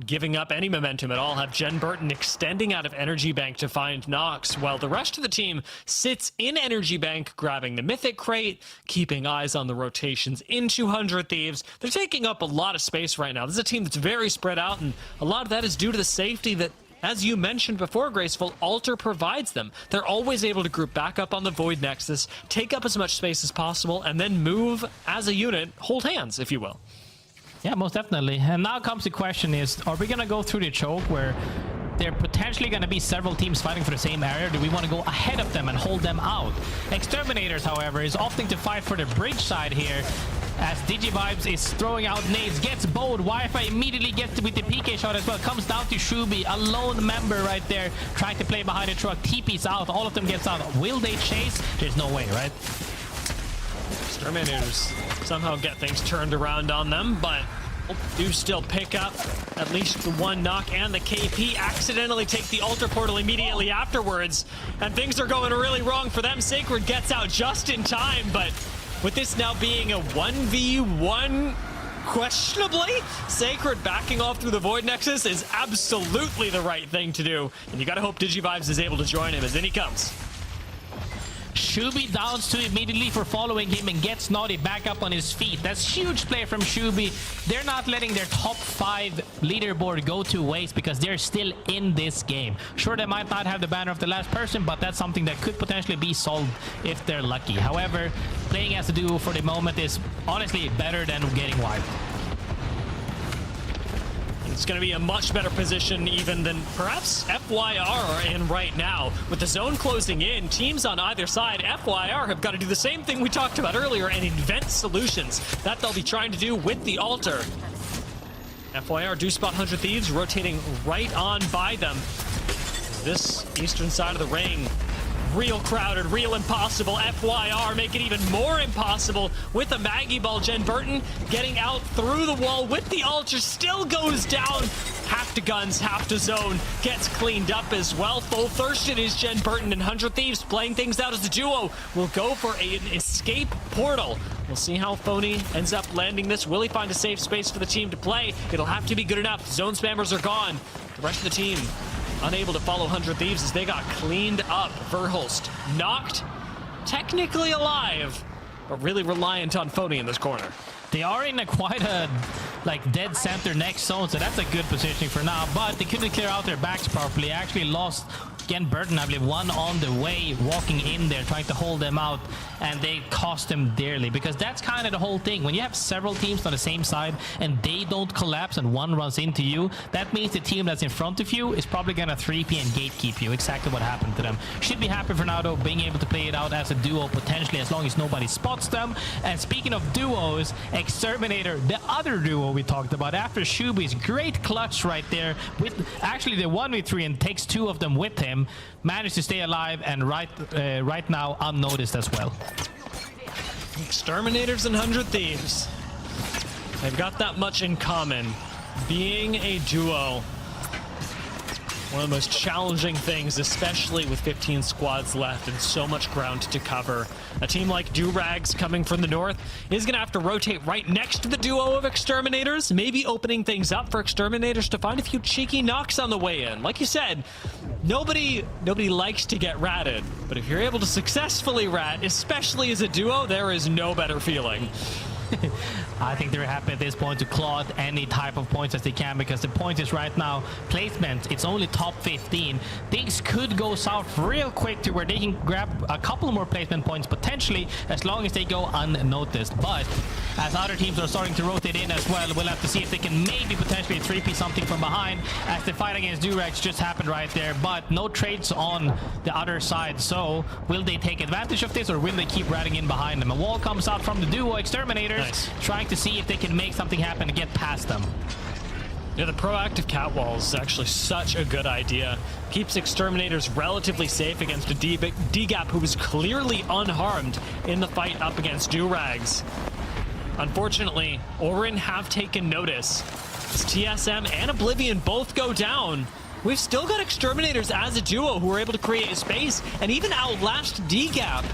Speaker 2: giving up any momentum at all, have Jen Burton extending out of Energy Bank to find Nox, while the rest of the team sits in Energy Bank, grabbing the Mythic Crate, keeping eyes on the rotations into 100 Thieves. They're taking up a lot of space right now. This is a team that's very spread out, and a lot of that is due to the safety that, as you mentioned before, Graceful, Alter provides them. They're always able to group back up on the Void Nexus, take up as much space as possible, and then move as a unit, hold hands, if you will.
Speaker 3: Yeah, most definitely. And now comes the question is, are we going to go through the choke where there are potentially going to be several teams fighting for the same area? Do we want to go ahead of them and hold them out? Exterminators, however, is opting to fight for the bridge side here, as DigiVibes is throwing out nades, gets bowed. Wi-Fi immediately gets with the PK shot as well. Comes down to Shubi, a lone member right there, trying to play behind the truck. TP's out, all of them gets out. Will they chase? There's no way, right?
Speaker 2: Exterminators somehow get things turned around on them, but do still pick up at least the one knock, and the KP accidentally take the Altar Portal immediately afterwards, and things are going really wrong for them. Sacred gets out just in time, but with this now being a 1v1, questionably, Sacred backing off through the Void Nexus is absolutely the right thing to do, and you gotta hope DigiVibes is able to join him, as in he comes.
Speaker 3: Shubi downs 2 immediately for following him and gets Naughty back up on his feet. That's huge play from Shubi. They're not letting their top 5 leaderboard go to waste because they're still in this game. Sure, they might not have the banner of the last person, but that's something that could potentially be solved if they're lucky. However, playing as a duo for the moment is honestly better than getting wiped.
Speaker 2: It's going to be a much better position even than perhaps FYR are in right now. With the zone closing in, teams on either side, FYR have got to do the same thing we talked about earlier and invent solutions. That they'll be trying to do with the altar. FYR do spot 100 Thieves rotating right on by them. This eastern side of the ring, real crowded, real impossible. FYR make it even more impossible with a Maggie ball. Jen Burton getting out through the wall with the altar, still goes down. Half to guns, half to zone, gets cleaned up as well. Full thirsted is Jen Burton, and 100 Thieves playing things out as a duo will go for an escape portal. We'll see how Phony ends up landing this. Will he find a safe space for the team to play? It'll have to be good enough. Zone spammers are gone. The rest of the team unable to follow 100 Thieves as they got cleaned up. Verhulst knocked, technically alive, but really reliant on Phony in this corner.
Speaker 3: They are in quite a dead center next zone, so that's a good positioning for now, but they couldn't clear out their backs properly. Actually lost Jen Burton, I believe, one on the way, walking in there, trying to hold them out, and they cost them dearly, because that's kind of the whole thing. When you have several teams on the same side and they don't collapse and one runs into you, that means the team that's in front of you is probably going to 3P and gatekeep you. Exactly what happened to them. Should be happy for now, though, being able to play it out as a duo, potentially, as long as nobody spots them. And speaking of duos, Exterminator, the other duo we talked about, after Shubi's great clutch right there, with actually the 1v3 and takes 2 of them with him, managed to stay alive and right now unnoticed as well.
Speaker 2: Exterminators and 100 Thieves, they've got that much in common. Being a duo, one of the most challenging things, especially with 15 squads left and so much ground to cover. A team like Durags coming from the north is going to have to rotate right next to the duo of Exterminators, maybe opening things up for Exterminators to find a few cheeky knocks on the way in. Like you said, nobody likes to get ratted, but if you're able to successfully rat, especially as a duo, there is no better feeling.
Speaker 3: I think they're happy at this point to claw any type of points as they can, because the point is right now placement. It's only top 15. Things could go south real quick to where they can grab a couple more placement points potentially, as long as they go unnoticed. But as other teams are starting to rotate in as well, we'll have to see if they can maybe potentially 3P something from behind, as the fight against Durags just happened right there. But no trades on the other side, so will they take advantage of this, or will they keep ratting in behind them? A wall comes out from the duo Exterminators, nice, trying to see if they can make something happen to get past them.
Speaker 2: Yeah, the proactive catwall is actually such a good idea. Keeps Exterminators relatively safe against a DGAP who was clearly unharmed in the fight up against Durags. Unfortunately, Orin have taken notice. As TSM and Oblivion both go down, we've still got Exterminators as a duo who are able to create a space and even outlast DGAP,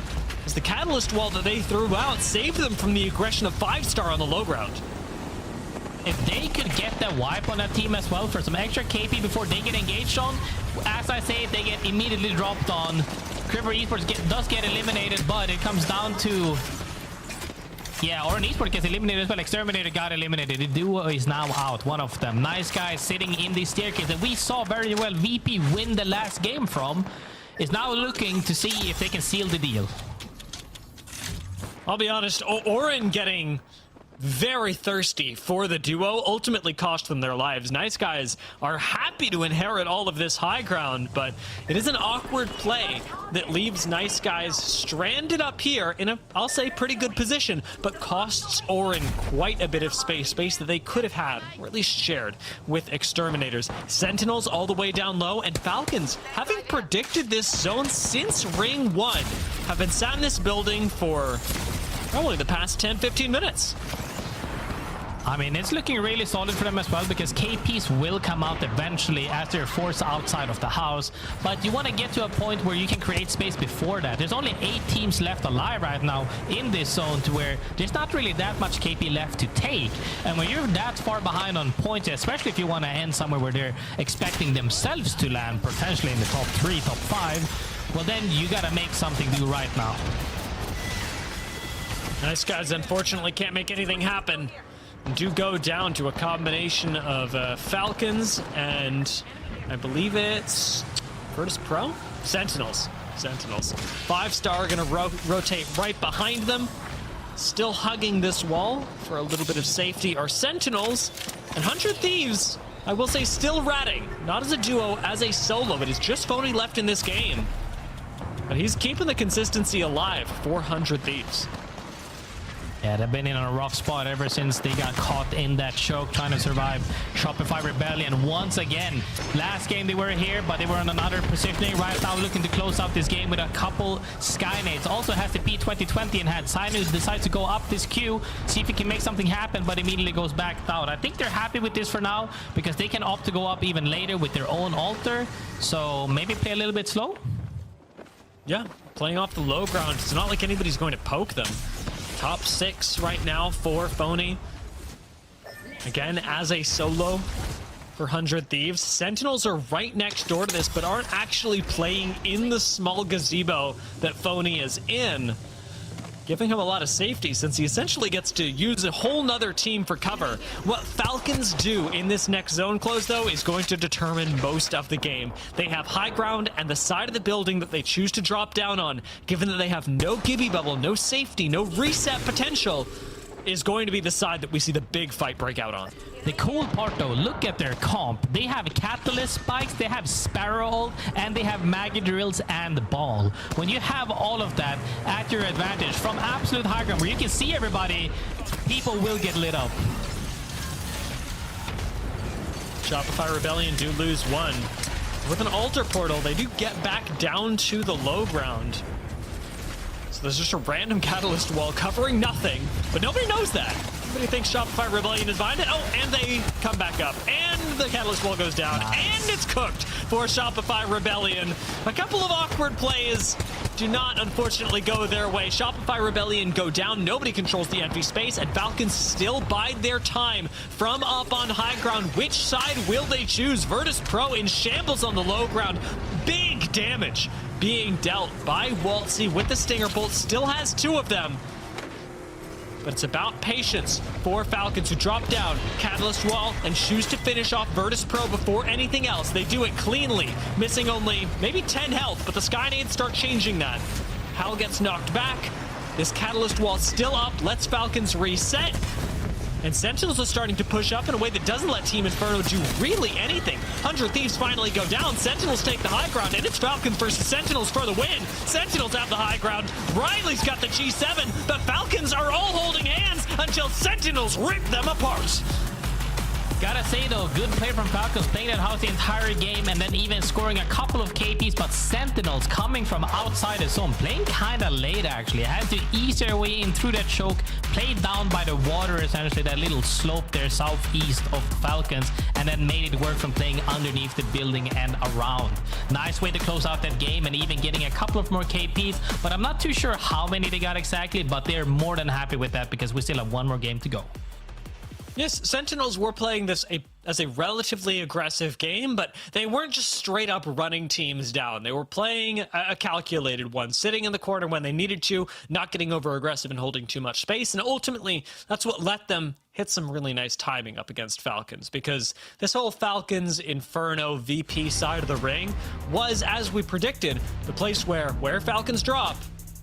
Speaker 2: as the catalyst wall that they threw out saved them from the aggression of 5-star on the low ground.
Speaker 3: If they could get that wipe on that team as well for some extra KP before they get engaged on, as I say, they get immediately dropped on. Criver Esports does get eliminated, but it comes down to... Yeah, Orin Esports gets eliminated as well. Exterminator got eliminated. The duo is now out, one of them. Nice guy sitting in the staircase that we saw very well VP win the last game from, is now looking to see if they can seal the deal.
Speaker 2: I'll be honest, Orin getting very thirsty for the duo ultimately cost them their lives. Nice guys are happy to inherit all of this high ground, but it is an awkward play that leaves Nice guys stranded up here in a, I'll say, pretty good position, but costs Orin quite a bit of space that they could have had, or at least shared, with Exterminators. Sentinels all the way down low, and Falcons, having predicted this zone since Ring 1, have been sat in this building for probably the past 10-15 minutes.
Speaker 3: I mean, it's looking really solid for them as well, because KPs will come out eventually as they're forced outside of the house. But you want to get to a point where you can create space before that. There's only 8 teams left alive right now in this zone, to where there's not really that much KP left to take. And when you're that far behind on points, especially if you want to end somewhere where they're expecting themselves to land, potentially in the top 3, top 5, well, then you gotta make something do right now.
Speaker 2: Nice guys, unfortunately can't make anything happen. Do go down to a combination of Falcons and I believe it's Virtus.pro? Sentinels. 5-star gonna rotate right behind them. Still hugging this wall for a little bit of safety are Sentinels, and 100 Thieves, I will say, still ratting. Not as a duo, as a solo. It is just Phony left in this game. But he's keeping the consistency alive for 100 Thieves.
Speaker 3: Yeah, they've been in a rough spot ever since they got caught in that choke trying to survive Shopify Rebellion once again. Last game they were here, but they were on another positioning. Right now looking to close out this game with a couple Skynades. Also has the P2020 and had Sinus decides to go up this queue, see if he can make something happen, but immediately goes back down. I think they're happy with this for now because they can opt to go up even later with their own altar. So maybe play a little bit slow.
Speaker 2: Yeah, playing off the low ground. It's not like anybody's going to poke them. Top 6 right now for Phony. Again, as a solo for 100 Thieves. Sentinels are right next door to this, but aren't actually playing in the small gazebo that Phony is in, giving him a lot of safety since he essentially gets to use a whole nother team for cover. What Falcons do in this next zone close, though, is going to determine most of the game. They have high ground, and the side of the building that they choose to drop down on, given that they have no Gibby bubble, no safety, no reset potential, is going to be the side that we see the big fight break out on.
Speaker 3: The cool part though, look at their comp. They have Catalyst Spikes, they have Sparrow ult, and they have Maggie Drills and Ball. When you have all of that at your advantage from absolute high ground where you can see everybody, people will get lit up.
Speaker 2: Shopify Rebellion do lose one. With an altar portal, they do get back down to the low ground. So there's just a random Catalyst wall covering nothing, but nobody knows that. Everybody thinks Shopify Rebellion is behind it. Oh, and they come back up, and the Catalyst wall goes down, and it's cooked for Shopify Rebellion. A couple of awkward plays do not, unfortunately, go their way. Shopify Rebellion go down. Nobody controls the empty space, and Falcons still bide their time from up on high ground. Which side will they choose? Virtus.pro in shambles on the low ground. Big damage being dealt by Waltzy with the Stinger Bolt. Still has 2 of them. But it's about patience for Falcons, who drop down Catalyst Wall and choose to finish off Virtus.pro before anything else. They do it cleanly, missing only maybe 10 health, but the Skynades start changing that. Hal gets knocked back. This Catalyst Wall still up, lets Falcons reset. And Sentinels are starting to push up in a way that doesn't let Team Inferno do really anything. 100 Thieves finally go down. Sentinels take the high ground, and it's Falcons versus Sentinels for the win. Sentinels have the high ground. Riley's got the G7, but Falcons are all holding hands until Sentinels rip them apart.
Speaker 3: Gotta say though, good play from Falcons, playing that house the entire game and then even scoring a couple of KPs, but Sentinels coming from outside the zone, playing kinda late actually. Had to ease their way in through that choke, played down by the water essentially, that little slope there southeast of Falcons, and then made it work from playing underneath the building and around. Nice way to close out that game and even getting a couple of more KPs, but I'm not too sure how many they got exactly, but they're more than happy with that because we still have one more game to go.
Speaker 2: Yes, Sentinels were playing this as a relatively aggressive game, but they weren't just straight up running teams down. They were playing a calculated one, sitting in the corner when they needed to, not getting over aggressive and holding too much space. And ultimately, that's what let them hit some really nice timing up against Falcons, because this whole Falcons Inferno VP side of the ring was, as we predicted, the place where Falcons drop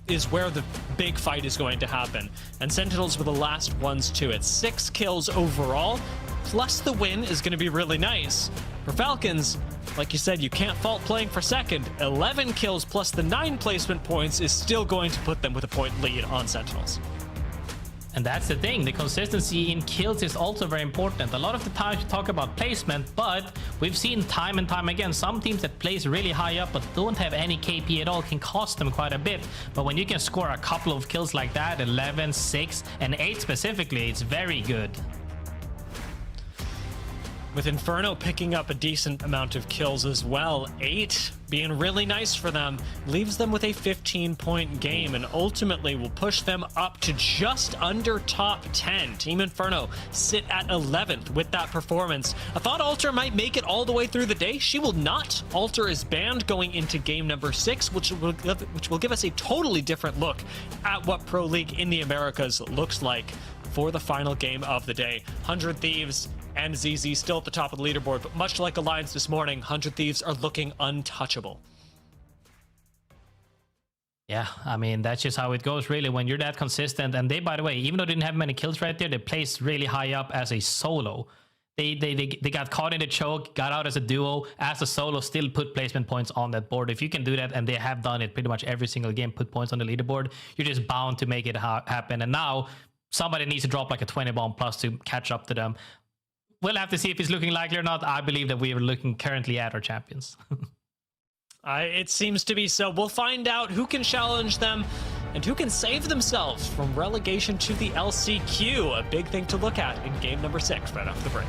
Speaker 2: is where the big fight is going to happen. And Sentinels were the last ones to it. 6 kills overall, plus the win is going to be really nice. For Falcons, like you said, you can't fault playing for second. 11 kills plus the 9 placement points is still going to put them with a point lead on Sentinels.
Speaker 3: And that's the thing, the consistency in kills is also very important. A lot of the times we talk about placement, but we've seen time and time again, some teams that place really high up but don't have any KP at all can cost them quite a bit. But when you can score a couple of kills like that, 11, 6, and 8 specifically, it's very good.
Speaker 2: With Inferno picking up a decent amount of kills as well, 8 being really nice for them, leaves them with a 15-point game and ultimately will push them up to just under top 10. Team Inferno sit at 11th with that performance. I thought Alter might make it all the way through the day. She will not. Alter is banned going into game number 6, which will give us a totally different look at what Pro League in the Americas looks like for the final game of the day. 100 Thieves and ZZ still at the top of the leaderboard, but much like Alliance this morning, 100 Thieves are looking untouchable.
Speaker 3: Yeah, I mean, that's just how it goes, really, when you're that consistent. And they, by the way, even though they didn't have many kills right there, they placed really high up as a solo. They got caught in the choke, got out as a duo, as a solo, still put placement points on that board. If you can do that, and they have done it pretty much every single game, put points on the leaderboard, you're just bound to make it happen. And now somebody needs to drop like a 20 bomb plus to catch up to them. We'll have to see if it's looking likely or not. I believe that we are looking currently at our champions.
Speaker 2: It seems to be so. We'll find out who can challenge them and who can save themselves from relegation to the LCQ. A big thing to look at in game number 6 right after the break.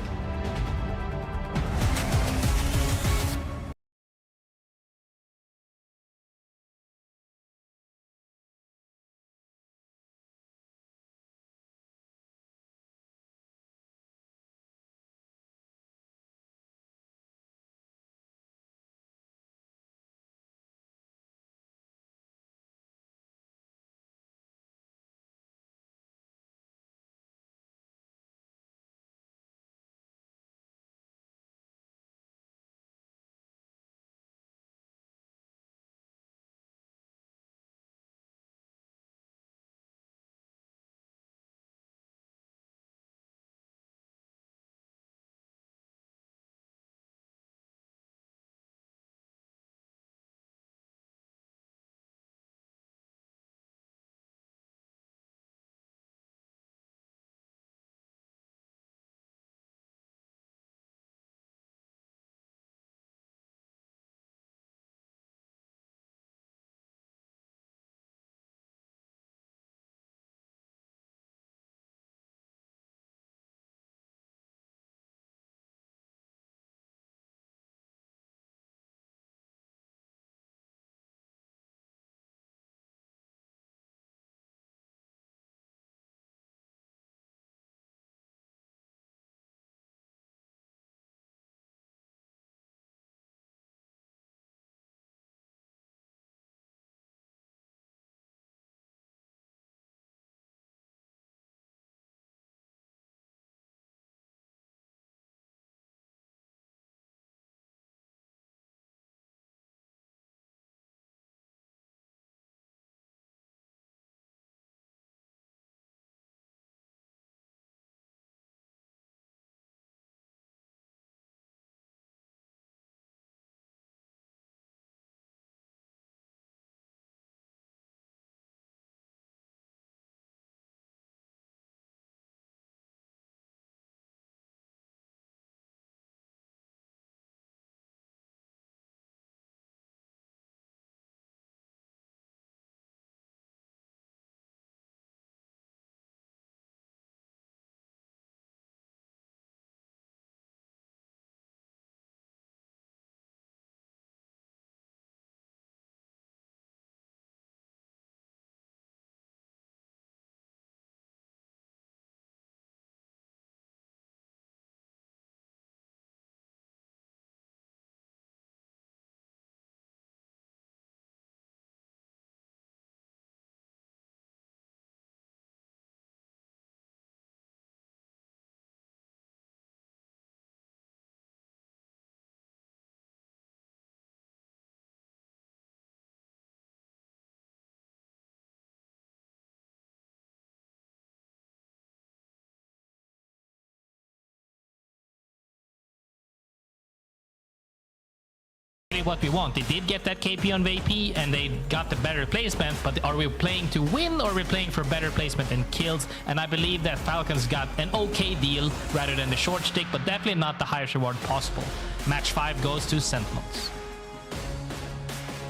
Speaker 3: What we want. They did get that KP on VP and they got the better placement, but are we playing to win or are we playing for better placement and kills? And I believe that Falcons got an okay deal rather than the short stick, but definitely not the highest reward possible. Match 5 goes to Sentinels.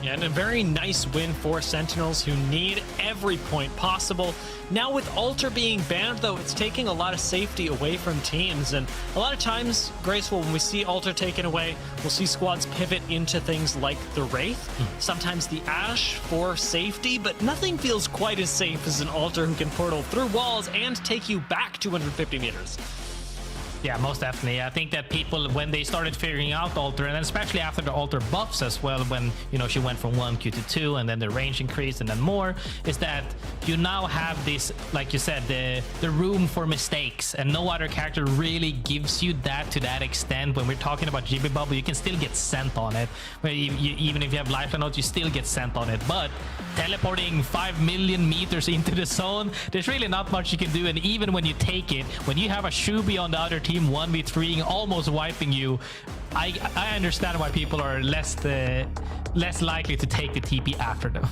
Speaker 2: Yeah, and a very nice win for Sentinels, who need every point possible. Now with Alter being banned, though, it's taking a lot of safety away from teams. And a lot of times, Graceful, when we see Alter taken away, we'll see squads pivot into things like the Wraith, sometimes the Ashe for safety, but nothing feels quite as safe as an Alter who can portal through walls and take you back 250 meters.
Speaker 3: Yeah, most definitely. I think that people, when they started figuring out Alter, and especially after the Alter buffs as well, when, you know, she went from 1Q to 2, and then the range increased, and then more, is that you now have this, like you said, the room for mistakes, and no other character really gives you that to that extent. When we're talking about GB Bubble, you can still get sent on it. Even if you have lifeline notes, you still get sent on it. But teleporting 5 million meters into the zone, there's really not much you can do. And even when you take it, when you have a Shubi on the other team 1v3ing, almost wiping you, I understand why people are less likely to take the TP after them.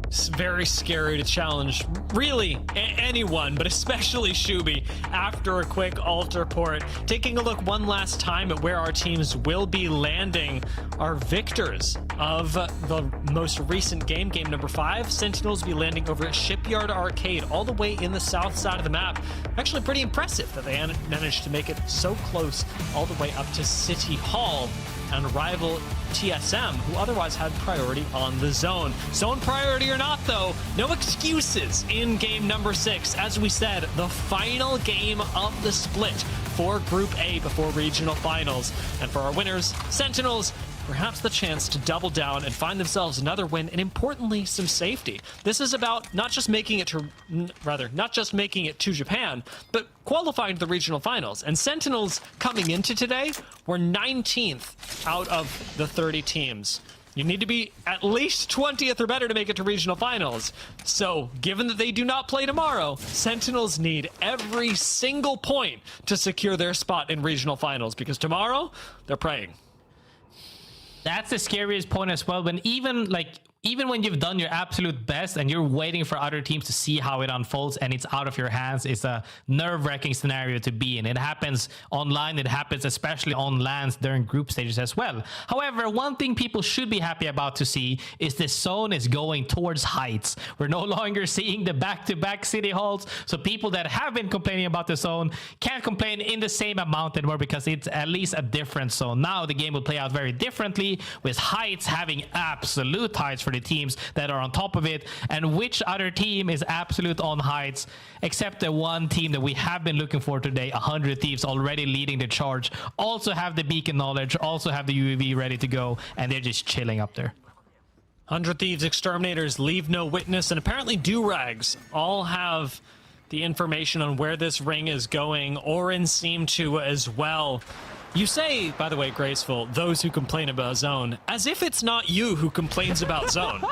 Speaker 2: It's very scary to challenge really anyone, but especially Shubi after a quick Alter port. Taking a look one last time at where our teams will be landing, our victors of the most recent game number 5. Sentinels will be landing over at Shipyard Arcade, all the way in the south side of the map. Actually pretty impressive that they managed to make it so close all the way up to City Hall and rival TSM, who otherwise had priority on the zone. Zone priority or not, though, no excuses in game number 6. As we said, the final game of the split for Group A before regional finals. And for our winners, Sentinels, perhaps the chance to double down and find themselves another win, and importantly, some safety. This is about not just making it to Japan, but qualifying to the regional finals. And Sentinels, coming into today, were 19th out of the 30 teams. You need to be at least 20th or better to make it to regional finals. So, given that they do not play tomorrow, Sentinels need every single point to secure their spot in regional finals, because tomorrow, they're praying.
Speaker 3: That's the scariest point as well, when even when you've done your absolute best and you're waiting for other teams to see how it unfolds and it's out of your hands, it's a nerve-wracking scenario to be in. It happens online, it happens especially on lands during group stages as well. However, one thing people should be happy about to see is the zone is going towards heights. We're no longer seeing the back-to-back city halls, so people that have been complaining about the zone can't complain in the same amount anymore, because it's at least a different zone. Now the game will play out very differently, with heights having absolute heights for the teams that are on top of it. And which other team is absolute on heights except the one team that we have been looking for today, 100 Thieves, already leading the charge, also have the beacon knowledge, also have the UAV ready to go, and they're just chilling up there.
Speaker 2: 100 Thieves, Exterminators, LeaveNoWitness, and apparently Durags all have the information on where this ring is going. Orin seemed to as well. You say, by the way, Graceful, those who complain about zone, as if it's not you who complains about zone.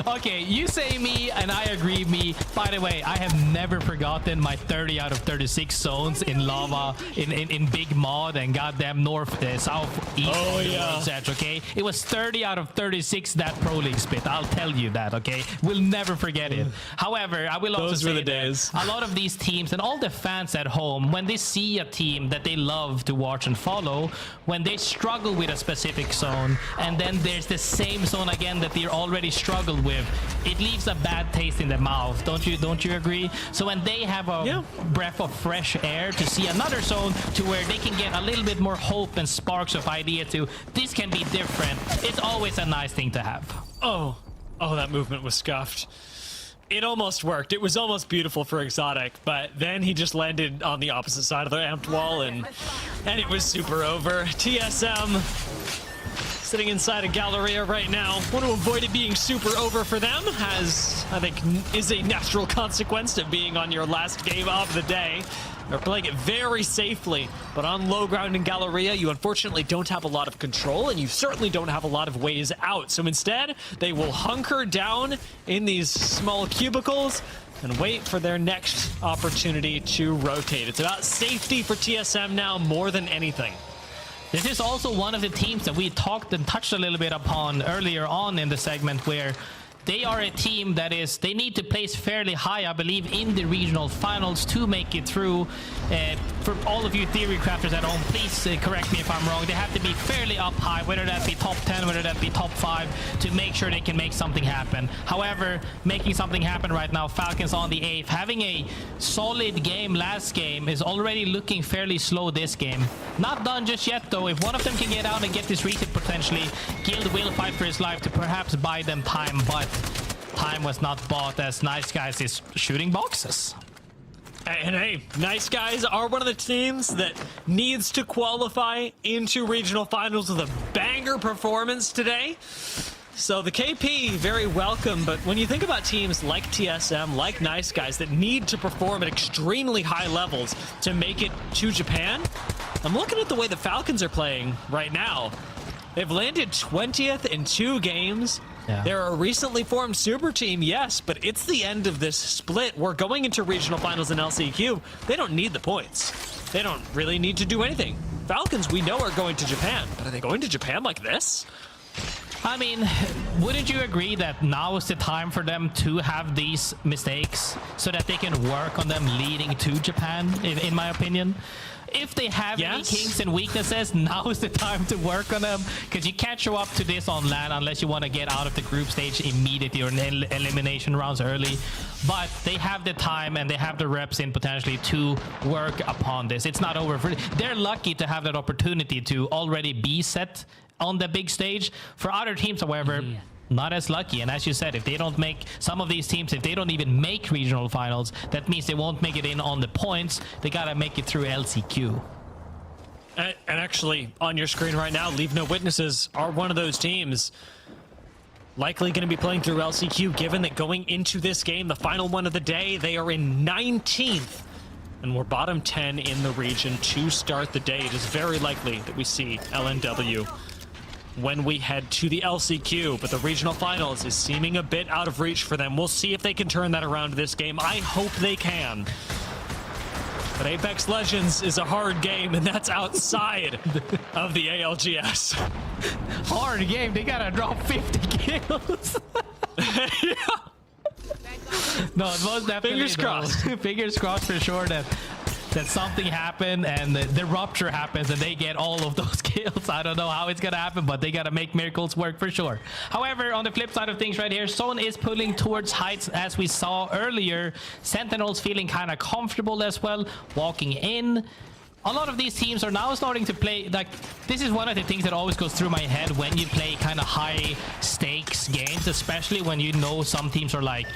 Speaker 3: Okay, you say me and I agree me. By the way, I have never forgotten my 30 out of 36 zones in lava, in big mod and goddamn north, south, east.
Speaker 2: Oh yeah.
Speaker 3: Set, okay, it was 30 out of 36 that Pro League split. I'll tell you that. Okay, we'll never forget it. However, I will also say that a lot of these teams and all the fans at home, when they see a team that they love to watch and follow, when they struggle with a specific zone and then there's the same zone again that they already struggled with, it leaves a bad taste in the mouth. Don't you agree? So when they have a breath of fresh air to see another zone to where they can get a little bit more hope and sparks of idea to this can be different, it's always a nice thing to have.
Speaker 2: Oh, that movement was scuffed. It almost worked. It was almost beautiful for Exotic, but then he just landed on the opposite side of the amped wall, and it was super over. TSM sitting inside a Galleria right now. Want to avoid it being super over for them, as I think is a natural consequence of being on your last game of the day. They're playing it very safely, but on low ground in Galleria, you unfortunately don't have a lot of control, and you certainly don't have a lot of ways out. So instead, they will hunker down in these small cubicles and wait for their next opportunity to rotate. It's about safety for TSM now more than anything.
Speaker 3: This is also one of the teams that we talked and touched a little bit upon earlier on in the segment, where they are a team that they need to place fairly high, I believe, in the regional finals to make it through. For all of you theory crafters at home, please correct me if I'm wrong. They have to be fairly up high, whether that be top 10, whether that be top 5, to make sure they can make something happen. However, making something happen right now, Falcons on the 8th, having a solid game last game, is already looking fairly slow this game. Not done just yet, though. If one of them can get out and get this reset potentially, Guild will fight for his life to perhaps buy them time, but time was not bought as Nice Guys is shooting boxes.
Speaker 2: And hey, Nice Guys are one of the teams that needs to qualify into regional finals with a banger performance today. So the KP, very welcome, but when you think about teams like TSM, like Nice Guys, that need to perform at extremely high levels to make it to Japan, I'm looking at the way the Falcons are playing right now. They've landed 20th in 2 games.
Speaker 3: Yeah.
Speaker 2: They're a recently formed super team, yes, but it's the end of this split. We're going into regional finals in LCQ. They don't need the points. They don't really need to do anything. Falcons, we know, are going to Japan, but are they going to Japan like this?
Speaker 3: I mean, wouldn't you agree that now is the time for them to have these mistakes so that they can work on them leading to Japan, in my opinion? If they have any kinks and weaknesses, now is the time to work on them, because you can't show up to this on LAN unless you want to get out of the group stage immediately or in elimination rounds early. But they have the time and they have the reps in potentially to work upon this. It's not over. They're lucky to have that opportunity to already be set on the big stage. For other teams, however, not as lucky. And as you said, if they don't make some of these teams, if they don't even make regional finals, that means they won't make it in on the points. They gotta make it through LCQ.
Speaker 2: And actually, on your screen right now, LeaveNoWitnesses are one of those teams likely going to be playing through LCQ, given that going into this game, the final one of the day, they are in 19th. And we're bottom 10 in the region to start the day. It is very likely that we see LNW when we head to the LCQ, but the regional finals is seeming a bit out of reach for them. We'll see if they can turn that around this game. I hope they can. But Apex Legends is a hard game, and that's outside of the ALGS.
Speaker 3: Hard game, they gotta drop 50 kills.
Speaker 2: Yeah.
Speaker 3: No, it was definitely
Speaker 2: fingers crossed.
Speaker 3: Fingers crossed for sure that something happened and the rupture happens and they get all of those kills. I don't know how it's gonna happen, but they gotta make miracles work for sure. However, on the flip side of things right here, Zone is pulling towards heights as we saw earlier. Sentinels feeling kind of comfortable as well, walking in. A lot of these teams are now starting to play, like, this is one of the things that always goes through my head when you play kind of high stakes games, especially when you know some teams are like,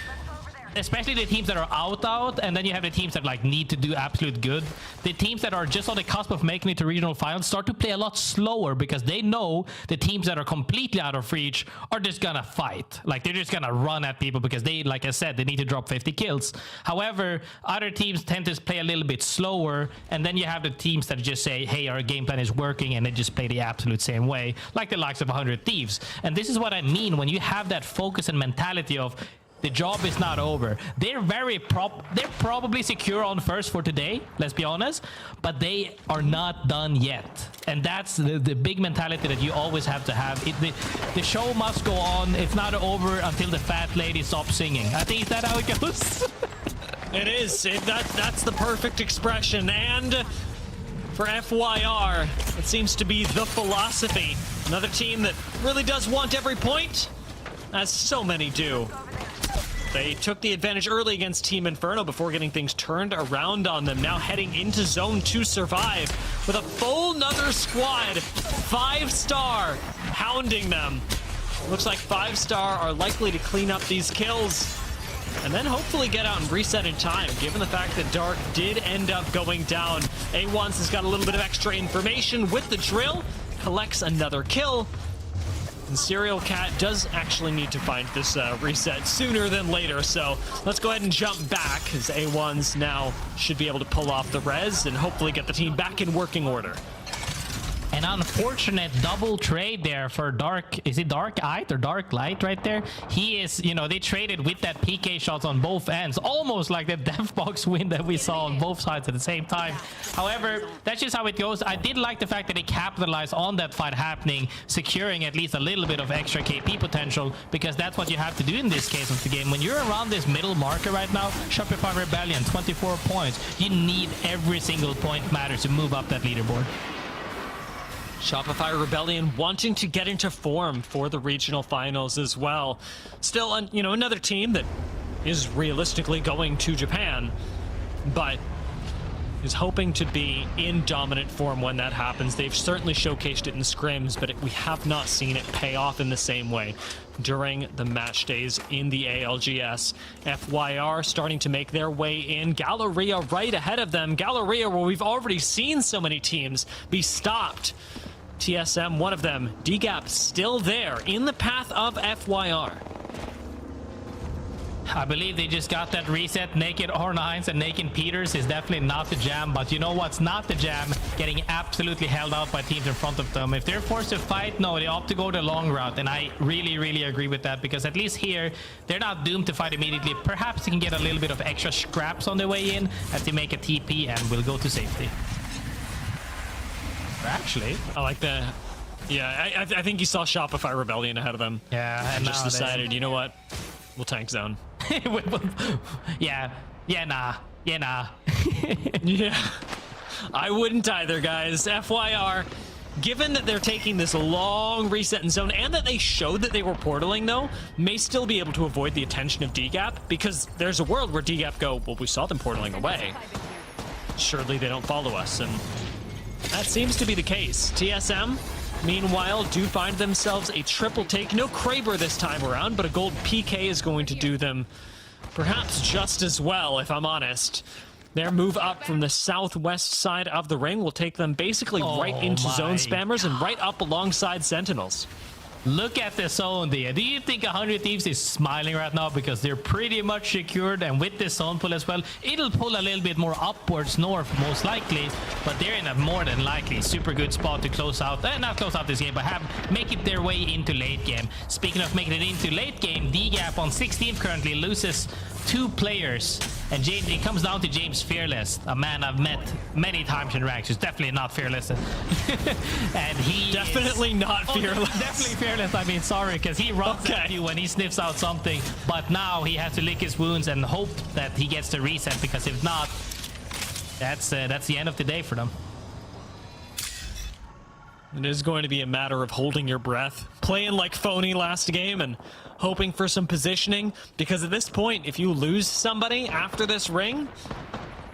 Speaker 3: especially the teams that are out, and then you have the teams that like need to do absolute good. The teams that are just on the cusp of making it to regional finals start to play a lot slower because they know the teams that are completely out of reach are just gonna fight. Like, they're just gonna run at people because they, like I said, they need to drop 50 kills. However, other teams tend to play a little bit slower, and then you have the teams that just say, hey, our game plan is working, and they just play the absolute same way, like the likes of 100 Thieves. And this is what I mean when you have that focus and mentality of, the job is not over. They're they're probably secure on first for today, let's be honest, but they are not done yet. And that's the big mentality that you always have to have. The show must go on. It's not over until the fat lady stops singing. I think, is that how it goes?
Speaker 2: It is. That's the perfect expression. And for FYR, it seems to be the philosophy. Another team that really does want every point, as so many do. They took the advantage early against Team Inferno before getting things turned around on them. Now heading into Zone to survive with a full nother squad. 5-star hounding them. Looks like 5-star are likely to clean up these kills and then hopefully get out and reset in time, given the fact that Dark did end up going down. A1's has got a little bit of extra information with the drill, collects another kill. And Serial Cat does actually need to find this reset sooner than later, so let's go ahead and jump back, as A1's now should be able to pull off the res and hopefully get the team back in working order.
Speaker 3: An unfortunate double trade there for Dark. Is it Dark Eye or Dark Light right there? He is, you know, they traded with that PK shots on both ends, almost like the Deathbox win that we saw on both sides at the same time. However, that's just how it goes. I did like the fact that they capitalized on that fight happening, securing at least a little bit of extra KP potential, because that's what you have to do in this case of the game. When you're around this middle marker right now, Shopify Rebellion, 24 points. You need every single point matters to move up that leaderboard.
Speaker 2: Shopify Rebellion wanting to get into form for the regional finals as well. Still, you know, another team that is realistically going to Japan, but is hoping to be in dominant form when that happens. They've certainly showcased it in the scrims, but we have not seen it pay off in the same way during the match days in the ALGS. FYR starting to make their way in. Galleria right ahead of them. Galleria, where we've already seen so many teams be stopped. TSM, one of them. DGAP still there in the path of FYR.
Speaker 3: I believe they just got that reset. Naked R9s and Naked Peters is definitely not the jam, but you know what's not the jam? Getting absolutely held out by teams in front of them. If they're forced to fight, no, they opt to go the long route, and I really agree with that, because at least here, they're not doomed to fight immediately. Perhaps they can get a little bit of extra scraps on the way in as they make a TP and will go to safety. Actually,
Speaker 2: I like that. Yeah, I think you saw Shopify Rebellion ahead of them.
Speaker 3: Yeah,
Speaker 2: and just decided, you know what? We'll tank zone.
Speaker 3: Yeah, nah.
Speaker 2: Yeah, I wouldn't either, guys. FYR, given that they're taking this long reset in zone and that they showed that they were portaling, though, may still be able to avoid the attention of DGAP, because there's a world where DGAP go, well, we saw them portaling away. Surely they don't follow us, and that seems to be the case. TSM, meanwhile, do find themselves a triple take. No Kraber this time around, but a gold PK is going to do them perhaps just as well, if I'm honest. Their move up from the southwest side of the ring will take them basically right into zone spammers and right up alongside Sentinels.
Speaker 3: Look at the zone there. Do you think 100 Thieves is smiling right now because they're pretty much secured, and with this zone pull as well, it'll pull a little bit more upwards north most likely, but they're in a more than likely super good spot to close out, not close out this game, but make it their way into late game. Speaking of making it into late game, DGAP on 16th currently loses 2 players, and it comes down to James Fearless, a man I've met many times in ranks. He's definitely not fearless. And he
Speaker 2: definitely not fearless.
Speaker 3: Definitely fearless. I mean, sorry, because he runs at you when he sniffs out something, but now he has to lick his wounds and hope that he gets the reset, because if not, that's the end of the day for them.
Speaker 2: It is going to be a matter of holding your breath, playing like phony last game, and hoping for some positioning, because at this point, if you lose somebody after this ring,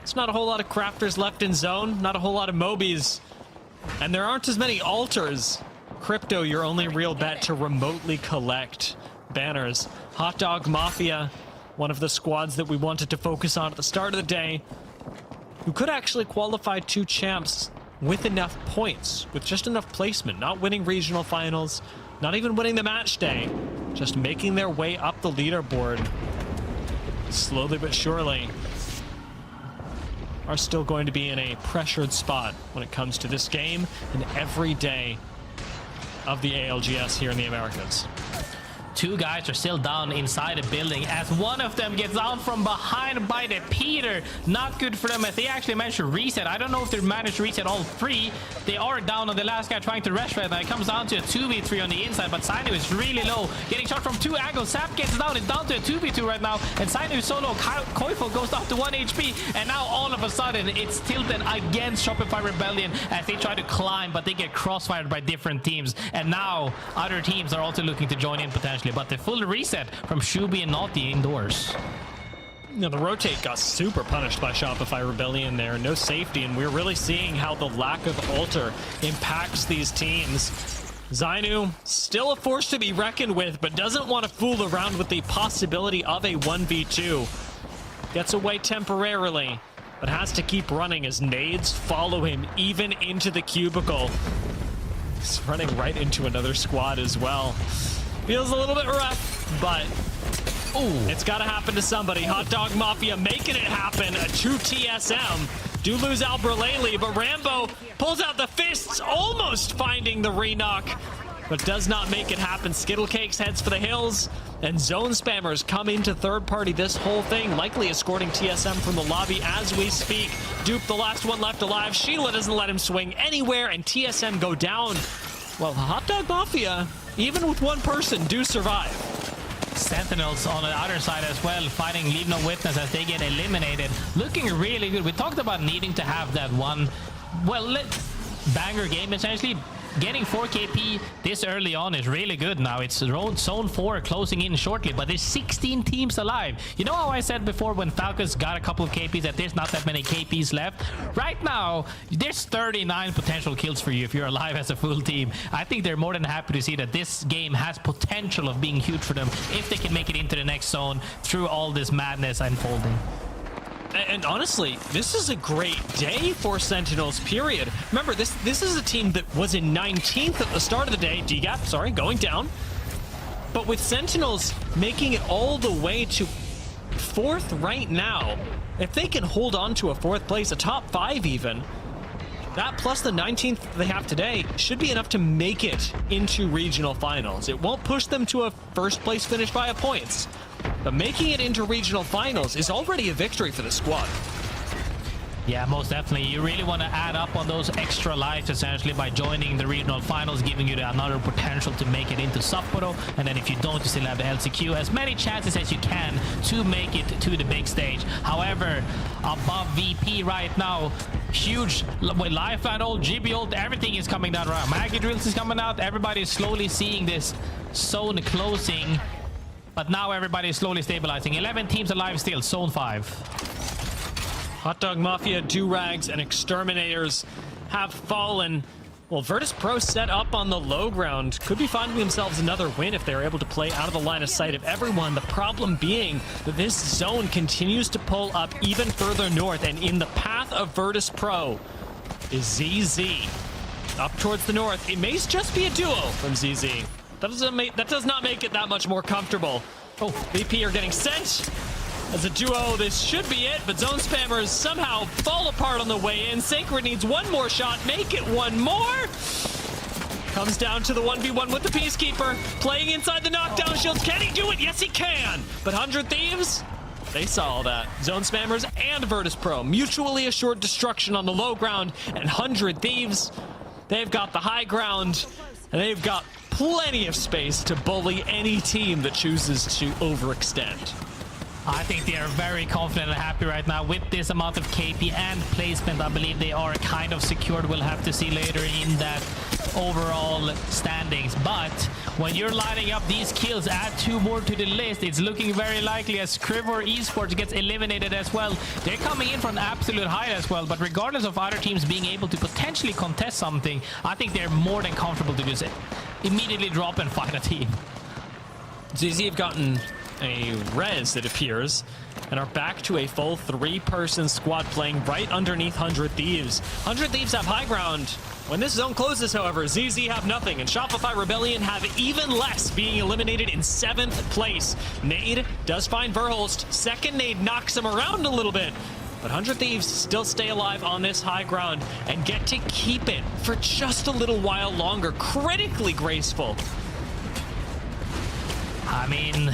Speaker 2: it's not a whole lot of crafters left in zone, not a whole lot of Mobies, and there aren't as many altars. Crypto, your only real bet to remotely collect banners. Hot Dog Mafia, one of the squads that we wanted to focus on at the start of the day, who could actually qualify 2 champs with enough points, with just enough placement, not winning regional finals, not even winning the match day, just making their way up the leaderboard slowly but surely, are still going to be in a pressured spot when it comes to this game and every day of the ALGS here in the Americas.
Speaker 3: 2 guys are still down inside the building as one of them gets down from behind by the Peter. Not good for them as they actually managed to reset. I don't know if they managed to reset all 3. They are down on the last guy trying to rush right now. It comes down to a 2v3 on the inside, but Sainu is really low. Getting shot from 2 angles. Sap gets down. It's down to a 2v2 right now. And Sainu is so low. Koifo goes down to 1 HP. And now all of a sudden it's tilted against Shopify Rebellion as they try to climb, but they get crossfired by different teams. And now other teams are also looking to join in potentially. But the full reset from Shubi and Naughty indoors.
Speaker 2: You know, the rotate got super punished by Shopify Rebellion there. No safety, and we're really seeing how the lack of altar impacts these teams. Zainu, still a force to be reckoned with, but doesn't want to fool around with the possibility of a 1v2. Gets away temporarily, but has to keep running as nades follow him even into the cubicle. He's running right into another squad as well. Feels a little bit rough, but it's got to happen to somebody. Hot Dog Mafia making it happen. A true TSM Do lose Albralele, but Rambo pulls out the fists, almost finding the re-knock, but does not make it happen. Skittlecakes heads for the hills, and Zone Spammers come into third party this whole thing, likely escorting TSM from the lobby as we speak. Dupe, the last one left alive. Sheila doesn't let him swing anywhere, and TSM go down. Well, the Hot Dog Mafia, even with one person, do survive.
Speaker 3: Sentinels on the other side as well, fighting LeaveNoWitness as they get eliminated. Looking really good. We talked about needing to have that one, well, banger game essentially. Getting 4 KP this early on is really good now. It's Zone 4 closing in shortly, but there's 16 teams alive. You know how I said before when Falcons got a couple of KPs that there's not that many KPs left? Right now, there's 39 potential kills for you if you're alive as a full team. I think they're more than happy to see that this game has potential of being huge for them if they can make it into the next zone through all this madness unfolding.
Speaker 2: And honestly, this is a great day for Sentinels, period. Remember, this is a team that was in 19th at the start of the day. DGAP, sorry, going down. But with Sentinels making it all the way to 4th right now, if they can hold on to a 4th place, a top 5 even, that plus the 19th they have today should be enough to make it into regional finals. It won't push them to a 1st place finish via points, but making it into regional finals is already a victory for the squad.
Speaker 3: Yeah, most definitely. You really want to add up on those extra lives essentially by joining the regional finals, giving you another potential to make it into Sapporo. And then if you don't, you still have the LCQ. As many chances as you can to make it to the big stage. However, above VP right now, huge with Lifeline ult, GB ult, everything is coming down around. Maggie Drills is coming out. Everybody is slowly seeing this zone closing. But now everybody is slowly stabilizing. 11 teams alive still, zone 5.
Speaker 2: Hot Dog Mafia, Durags, and Exterminators have fallen. Well, Virtus.pro set up on the low ground. Could be finding themselves another win if they're able to play out of the line of sight of everyone. The problem being that this zone continues to pull up even further north, and in the path of Virtus.pro is ZZ. Up towards the north, it may just be a duo from ZZ. That does not make it that much more comfortable. Oh, VP are getting sent. As a duo, this should be it, but Zone Spammers somehow fall apart on the way in. Sacred needs one more shot, make it one more. Comes down to the 1v1 with the Peacekeeper, playing inside the knockdown shields. Can he do it? Yes, he can. But 100 Thieves, they saw all that. Zone Spammers and Virtus.pro, mutually assured destruction on the low ground, and 100 Thieves, they've got the high ground, and they've got plenty of space to bully any team that chooses to overextend.
Speaker 3: I think they are very confident and happy right now with this amount of KP and placement. I believe they are kind of secured. We'll have to see later in that overall standings. But when you're lining up these kills, add 2 more to the list, it's looking very likely as Crivor Esports gets eliminated as well. They're coming in from absolute height as well, but regardless of other teams being able to potentially contest something, I think they're more than comfortable to just immediately drop and fight a team.
Speaker 2: ZZ have gotten a res, it appears, and are back to a full 3-person squad playing right underneath 100 Thieves. 100 Thieves have high ground. When this zone closes, however, ZZ have nothing, and Shopify Rebellion have even less, being eliminated in 7th place. Nade does find Verholst. 2nd nade knocks him around a little bit, but 100 Thieves still stay alive on this high ground and get to keep it for just a little while longer. Critically graceful.
Speaker 3: I mean,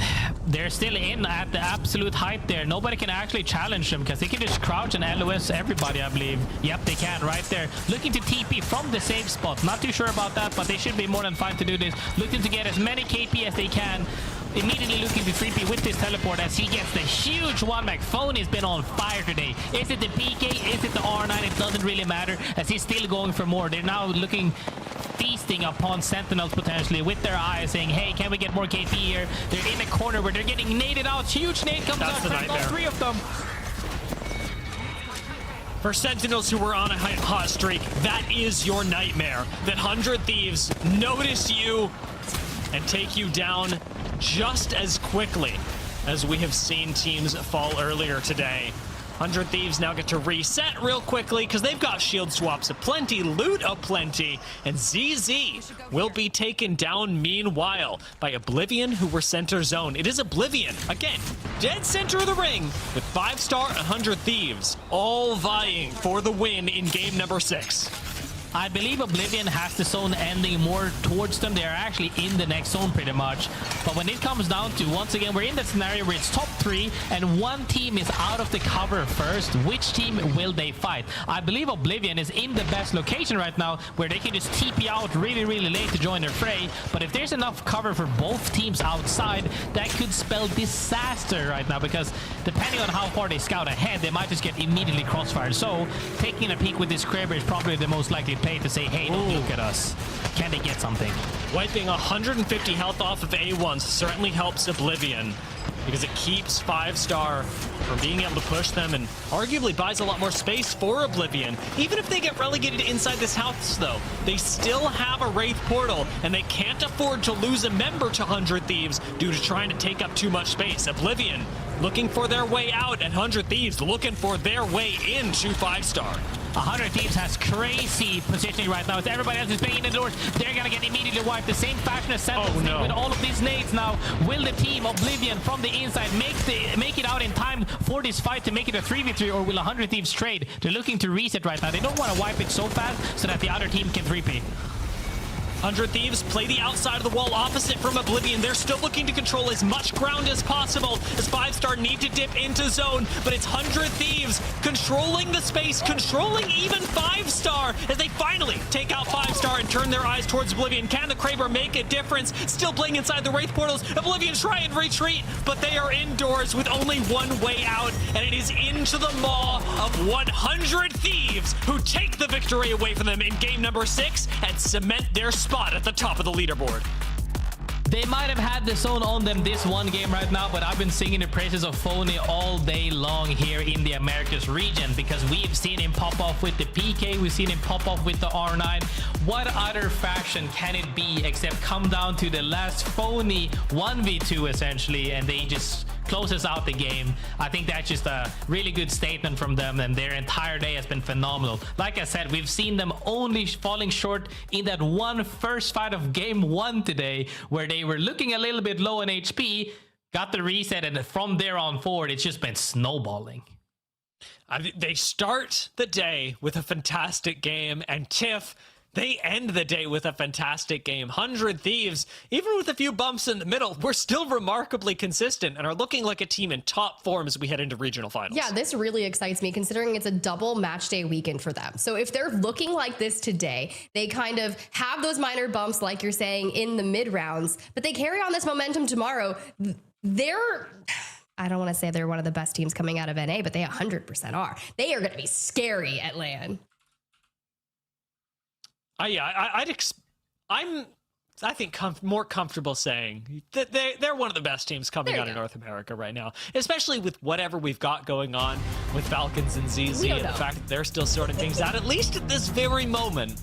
Speaker 3: they're still in at the absolute height there. Nobody can actually challenge them because they can just crouch and LOS everybody, I believe. Yep, they can right there. Looking to TP from the safe spot. Not too sure about that, but they should be more than fine to do this. Looking to get as many KP as they can. Immediately looking to 3P with this teleport as he gets the huge one. Phone has been on fire today. Is it the PK? Is it the R9? It doesn't really matter as he's still going for more. They're now looking, feasting upon Sentinels potentially with their eyes, saying, hey, can we get more KP here? They're in a corner where they're getting naded out. Huge nade comes out from all 3 of them.
Speaker 2: For Sentinels who were on a hot streak, that is your nightmare. That 100 Thieves notice you and take you down just as quickly as we have seen teams fall earlier today. 100 Thieves now get to reset real quickly because they've got shield swaps aplenty, loot aplenty, and ZZ will be taken down meanwhile by Oblivion, who were center zone. It is Oblivion, again, dead center of the ring with 5-star and 100 Thieves, all vying for the win in game number 6.
Speaker 3: I believe Oblivion has the zone ending more towards them. They are actually in the next zone pretty much. But when it comes down to, once again, we're in that scenario where it's top 3 and one team is out of the cover first. Which team will they fight? I believe Oblivion is in the best location right now where they can just TP out really, really late to join their fray. But if there's enough cover for both teams outside, that could spell disaster right now, because depending on how far they scout ahead, they might just get immediately crossfired. So taking a peek with this Kraber is probably the most likely play to say, hey, don't look at us. Can they get something?
Speaker 2: Wiping 150 health off of A1s certainly helps Oblivion, because it keeps 5-star from being able to push them and arguably buys a lot more space for Oblivion. Even if they get relegated inside this house, though, they still have a Wraith portal, and they can't afford to lose a member to 100 Thieves due to trying to take up too much space. Oblivion looking for their way out, and 100 Thieves looking for their way into 5-star.
Speaker 3: 100 Thieves has crazy positioning right now. As everybody else is banging the doors, they're gonna get immediately wiped. The same fashion as Sentinels did with all of these nades now. Will the team Oblivion from the inside make it out in time for this fight to make it a 3v3, or will 100 Thieves trade? They're looking to reset right now. They don't want to wipe it so fast so that the other team can 3p.
Speaker 2: 100 Thieves play the outside of the wall opposite from Oblivion. They're still looking to control as much ground as possible as 5-star need to dip into zone, but it's 100 Thieves controlling the space, controlling even 5-star as they finally take out 5-star and turn their eyes towards Oblivion. Can the Kraber make a difference? Still playing inside the Wraith portals. Oblivion try and retreat, but they are indoors with only one way out, and it is into the maw of 100 Thieves, who take the victory away from them in game number 6 and cement their spot at the top of the leaderboard.
Speaker 3: They might have had the zone on them this one game right now, but I've been singing the praises of Phony all day long here in the Americas region, because we've seen him pop off with the PK, we've seen him pop off with the R9. What other fashion can it be except come down to the last Phony 1v2 essentially, and they just closes out the game. I think that's just a really good statement from them, and their entire day has been phenomenal. Like I said, we've seen them only falling short in that one first fight of game 1 today, where they were looking a little bit low on HP, got the reset, and from there on forward, it's just been snowballing.
Speaker 2: They start the day with a fantastic game, and Tiff, they end the day with a fantastic game. 100 Thieves, even with a few bumps in the middle, we're still remarkably consistent and are looking like a team in top form as we head into regional finals.
Speaker 1: Yeah, this really excites me, considering it's a double match day weekend for them. So if they're looking like this today, they kind of have those minor bumps, like you're saying, in the mid rounds, but they carry on this momentum tomorrow. I don't want to say they're one of the best teams coming out of NA, but they 100% are. They are going to be scary at LAN.
Speaker 2: I think more comfortable saying that they're one of the best teams coming out of North America right now, especially with whatever we've got going on with Falcons and ZZ, and the fact that they're still sorting things out, at least at this very moment.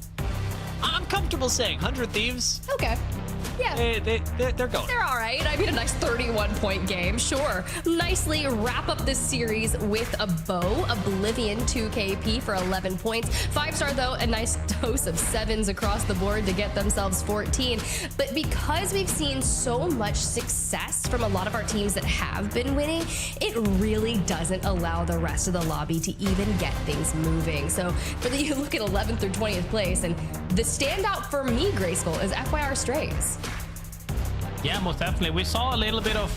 Speaker 2: I'm comfortable saying 100 Thieves.
Speaker 1: Okay. Yeah.
Speaker 2: They're going.
Speaker 1: They're all right. I mean, a nice 31-point game, sure. Nicely wrap up this series with a bow. Oblivion 2KP for 11 points. 5-star, though, a nice dose of 7s across the board to get themselves 14. But because we've seen so much success from a lot of our teams that have been winning, it really doesn't allow the rest of the lobby to even get things moving. So you look at 11th through 20th place, and the standout for me, Graceful, is FYR Strays.
Speaker 3: Yeah, most definitely. We saw a little bit of,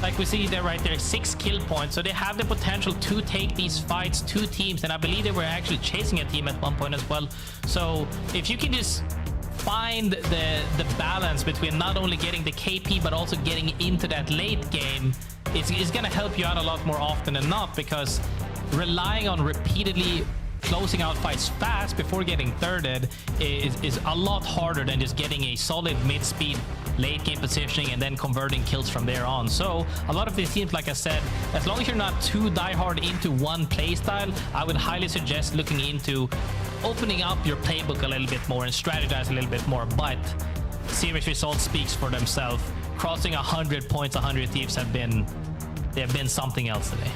Speaker 3: like we see there right there, 6 kill points. So they have the potential to take these fights to teams. And I believe they were actually chasing a team at one point as well. So if you can just find the balance between not only getting the KP, but also getting into that late game, it's going to help you out a lot more often than not, because relying on repeatedly closing out fights fast before getting thirded is a lot harder than just getting a solid mid-speed late game positioning and then converting kills from there on. So a lot of these teams, like I said, as long as you're not too diehard into one playstyle, I would highly suggest looking into opening up your playbook a little bit more and strategize a little bit more. But series results speaks for themselves. Crossing 100 points, 100 Thieves have been something else today.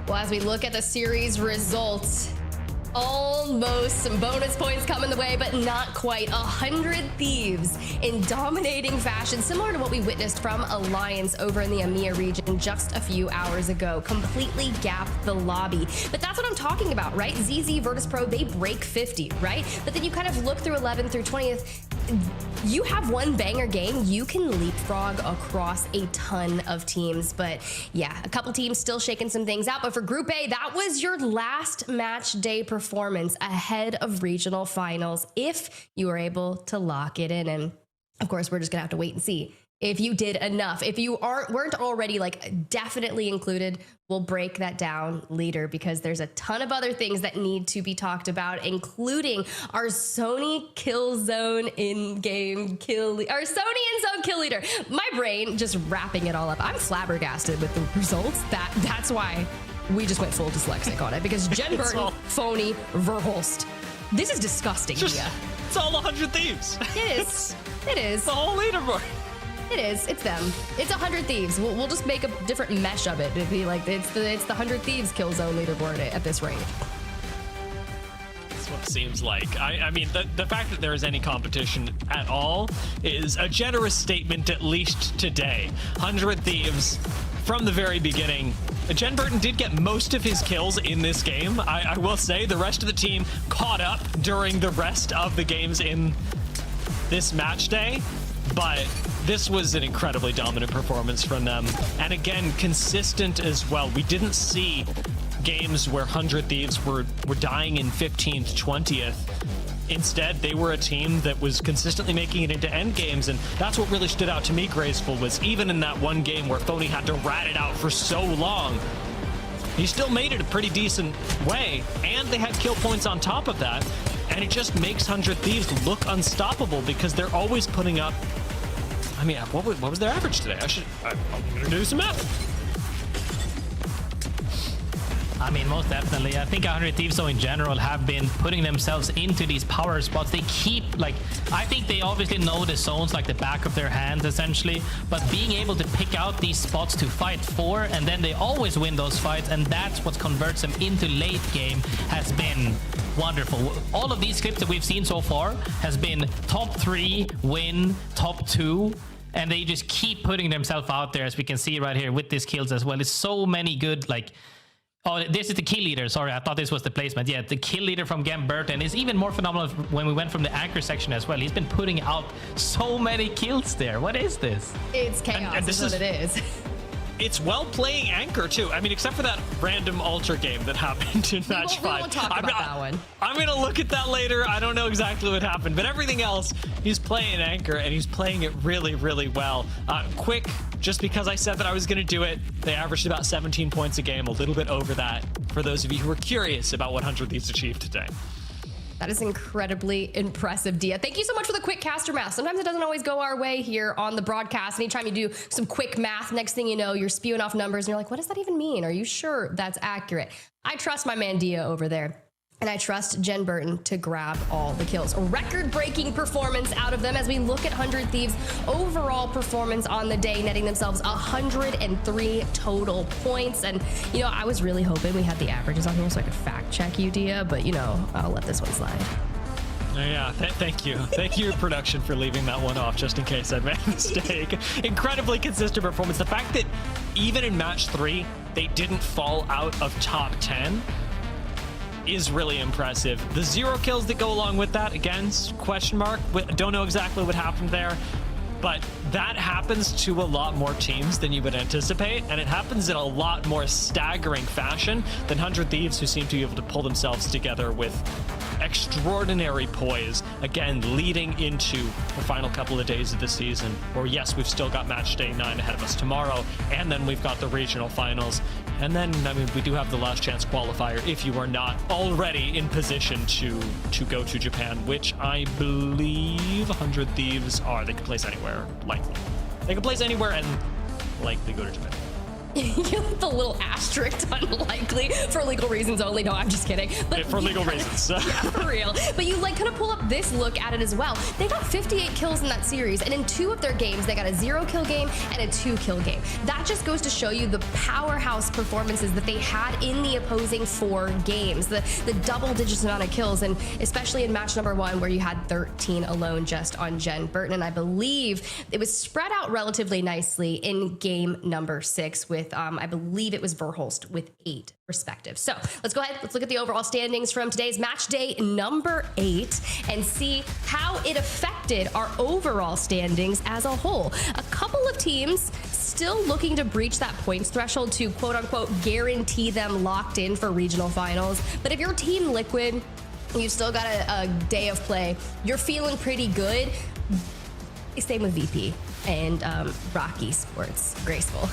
Speaker 1: Well, as we look at the series results, almost some bonus points coming the way, but not quite. 100 Thieves in dominating fashion, similar to what we witnessed from Alliance over in the EMEA region just a few hours ago. Completely gapped the lobby. But that's what I'm talking about, right? ZZ, Virtus.pro, they break 50, right? But then you kind of look through 11th through 20th. You have one banger game, you can leapfrog across a ton of teams. But yeah, a couple teams still shaking some things out. But for Group A, that was your last match day performance ahead of regional finals, if you were able to lock it in. And of course, we're just gonna have to wait and see if you did enough. If you weren't already like definitely included, we'll break that down later, because there's a ton of other things that need to be talked about, including our Sony Killzone in-game our Sony in-zone kill leader. My brain just wrapping it all up. I'm flabbergasted with the results. That's why we just went full dyslexic on it, because Jen Burton, Phony, Verhulst. This is disgusting, Mia.
Speaker 2: It's all 100 Thieves.
Speaker 1: It is. It is.
Speaker 2: The whole leaderboard.
Speaker 1: It is. It's them. It's 100 Thieves. We'll just make a different mesh of it. It'd be like it's the 100 Thieves kill zone leaderboard at this rate.
Speaker 2: That's what it seems like. I mean, the fact that there is any competition at all is a generous statement, at least today. 100 Thieves from the very beginning. Jen Burton did get most of his kills in this game. I will say the rest of the team caught up during the rest of the games in this match day, but this was an incredibly dominant performance from them. And again, consistent as well. We didn't see games where 100 Thieves were dying in 15th, 20th. Instead, they were a team that was consistently making it into end games, and that's what really stood out to me, Graceful, was even in that one game where Phony had to rat it out for so long, he still made it a pretty decent way, and they had kill points on top of that, and it just makes 100 Thieves look unstoppable because they're always putting up. I mean, what was their average today? I'm gonna do some math.
Speaker 3: I mean, most definitely. I think 100 Thieves, so in general, have been putting themselves into these power spots. They keep, like, I think they obviously know the zones like the back of their hands, essentially, but being able to pick out these spots to fight for, and then they always win those fights, and that's what converts them into late game, has been wonderful. All of these clips that we've seen so far has been top 3 win, top 2, and they just keep putting themselves out there, as we can see right here with these kills as well. It's so many good, like, oh, this is the kill leader. Sorry, I thought this was the placement. Yeah, the kill leader from Jen Burton is even more phenomenal when we went from the anchor section as well. He's been putting out so many kills there. What is this?
Speaker 1: It's chaos, and this is what it is.
Speaker 2: It's well playing anchor too. I mean, except for that random ultra game that happened in match 5.
Speaker 1: We won't talk about that one.
Speaker 2: I'm gonna look at that later. I don't know exactly what happened, but everything else, he's playing anchor and he's playing it really, really well. Quick, just because I said that I was gonna do it, they averaged about 17 points a game, a little bit over that. For those of you who are curious about what 100 Thieves achieved today.
Speaker 1: That is incredibly impressive, Dia. Thank you so much for the quick caster math. Sometimes it doesn't always go our way here on the broadcast. Anytime you do some quick math, next thing you know, you're spewing off numbers and you're like, what does that even mean? Are you sure that's accurate? I trust my man Dia over there. And I trust Jen Burton to grab all the kills. A record-breaking performance out of them as we look at 100 Thieves' overall performance on the day, netting themselves 103 total points. And, you know, I was really hoping we had the averages on here so I could fact-check you, Dia, but, you know, I'll let this one slide.
Speaker 2: Yeah, thank you. Thank you, production, for leaving that one off just in case I made a mistake. Incredibly consistent performance. The fact that even in match 3, they didn't fall out of top 10 is really impressive. The 0 kills that go along with that, again, question mark. Don't know exactly what happened there, but that happens to a lot more teams than you would anticipate, and it happens in a lot more staggering fashion than 100 Thieves, who seem to be able to pull themselves together with extraordinary poise, again, leading into the final couple of days of the season, where yes, we've still got match day 9 ahead of us tomorrow, and then we've got the regional finals, and then, I mean, we do have the last chance qualifier if you are not already in position to go to Japan, which I believe 100 Thieves are. They can place anywhere, likely. They can place anywhere and likely go to Japan.
Speaker 1: The little asterisk, unlikely, for legal reasons only. No, I'm just kidding. But
Speaker 2: for legal reasons.
Speaker 1: Yeah, for real. But you like kind of pull up this look at it as well. They got 58 kills in that series, and in 2 of their games, they got a 0-kill game and a 2-kill game. That just goes to show you the powerhouse performances that they had in the opposing 4 games. The double-digit amount of kills, and especially in match number 1, where you had 13 alone just on Jen Burton. And I believe it was spread out relatively nicely in game number 6 with I believe it was Verhulst with 8 respective. So let's go ahead. Let's look at the overall standings from today's match day number 8 and see how it affected our overall standings as a whole. A couple of teams still looking to breach that points threshold to quote unquote guarantee them locked in for regional finals. But if you're Team Liquid, you've still got a day of play, you're feeling pretty good. Same with VP and Rocky Sports Graceful.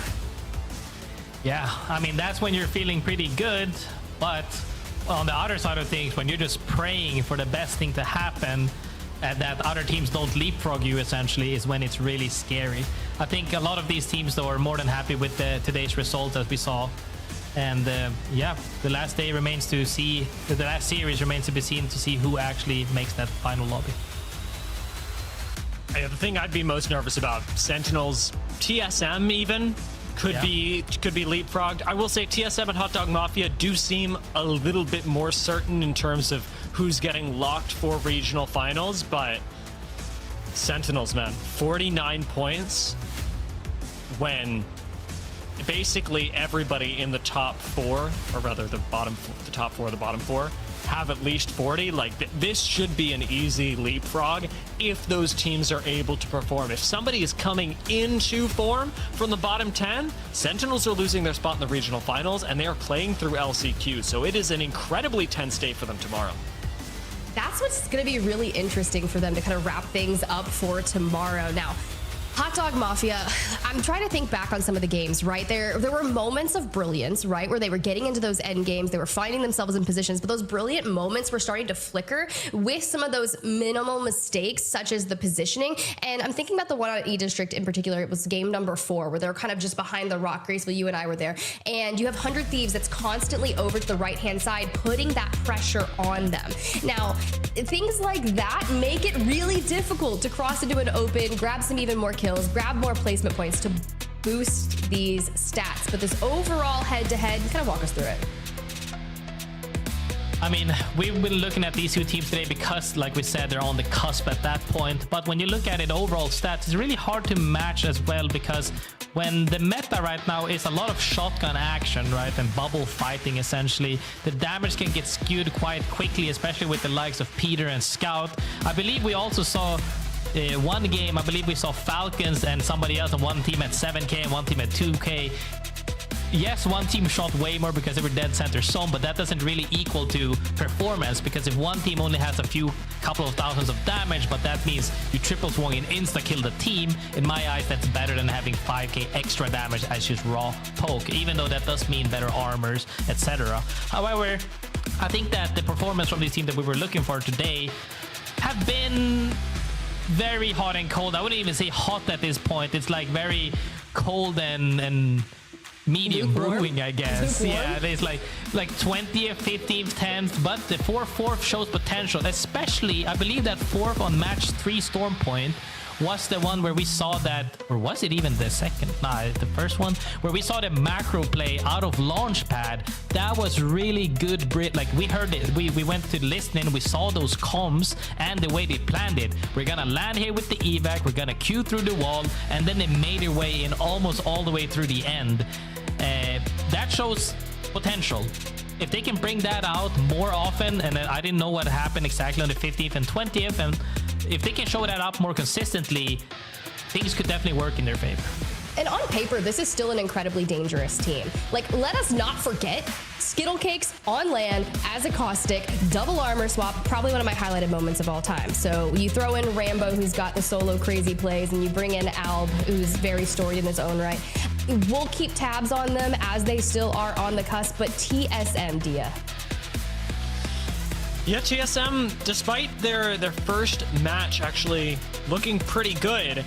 Speaker 3: Yeah, I mean, that's when you're feeling pretty good, but on the other side of things, when you're just praying for the best thing to happen and that other teams don't leapfrog you, essentially, is when it's really scary. I think a lot of these teams, though, are more than happy with today's results, as we saw. And yeah, the last day remains to see, the last series remains to be seen to see who actually makes that final lobby.
Speaker 2: Yeah, the thing I'd be most nervous about, Sentinels, TSM even, could be leapfrogged. I will say TSM and Hot Dog Mafia do seem a little bit more certain in terms of who's getting locked for regional finals, but Sentinels, man, 49 points when basically everybody in the top 4, or rather the top 4, the bottom 4, have at least 40. Like, this should be an easy leapfrog if those teams are able to perform. If somebody is coming into form from the bottom 10, Sentinels are losing their spot in the regional finals, and they are playing through LCQ, so it is an incredibly tense day for them tomorrow.
Speaker 1: That's what's going to be really interesting for them to kind of wrap things up for tomorrow. Now, Hot Dog Mafia, I'm trying to think back on some of the games, right? There were moments of brilliance, right? Where they were getting into those end games, they were finding themselves in positions, but those brilliant moments were starting to flicker with some of those minimal mistakes, such as the positioning. And I'm thinking about the one on E-District in particular. It was game number 4, where they're kind of just behind the rock. Graceful, you and I were there. And you have 100 Thieves that's constantly over to the right-hand side, putting that pressure on them. Now, things like that make it really difficult to cross into an open, grab some even more kills, grab more placement points to boost these stats. But this overall head-to-head, kind of walk us through it.
Speaker 3: I mean, we've been looking at these 2 teams today because, like we said, they're on the cusp at that point. But when you look at it, overall stats, it's really hard to match as well, because when the meta right now is a lot of shotgun action, right, and bubble fighting, essentially, the damage can get skewed quite quickly, especially with the likes of Peter and Scout. I believe we also saw one game, I believe we saw Falcons and somebody else on one team at 7K and one team at 2K. Yes, one team shot way more because they were dead center zone, but that doesn't really equal to performance, because if one team only has couple of thousands of damage, but that means you triple swung and insta-kill the team, in my eyes, that's better than having 5K extra damage as just raw poke, even though that does mean better armors, etc. However, I think that the performance from this team that we were looking for today have been very hot and cold. I wouldn't even say hot at this point. It's like very cold and medium brewing, I guess. Yeah, it's like 20th, 15th, 10th, but the 4th shows potential, especially I believe that 4th on match 3 Storm Point was the one where we saw that, or was it even the second? Nah, the first one where we saw the macro play out of launch pad. That was really good. Like, we heard it, we went to listening, we saw those comms and the way they planned it. We're gonna land here with the evac, we're gonna queue through the wall, and then they made their way in almost all the way through the end. That shows potential. If they can bring that out more often, and I didn't know what happened exactly on the 15th and 20th, and if they can show that up more consistently, things could definitely work in their favor.
Speaker 1: And on paper, this is still an incredibly dangerous team. Like, let us not forget, Skittle Cakes on land as a caustic, double armor swap, probably one of my highlighted moments of all time. So you throw in Rambo, who's got the solo crazy plays, and you bring in Alb, who's very storied in his own right. We'll keep tabs on them as they still are on the cusp, but TSM, Dia.
Speaker 2: Yeah, TSM, despite their first match actually looking pretty good,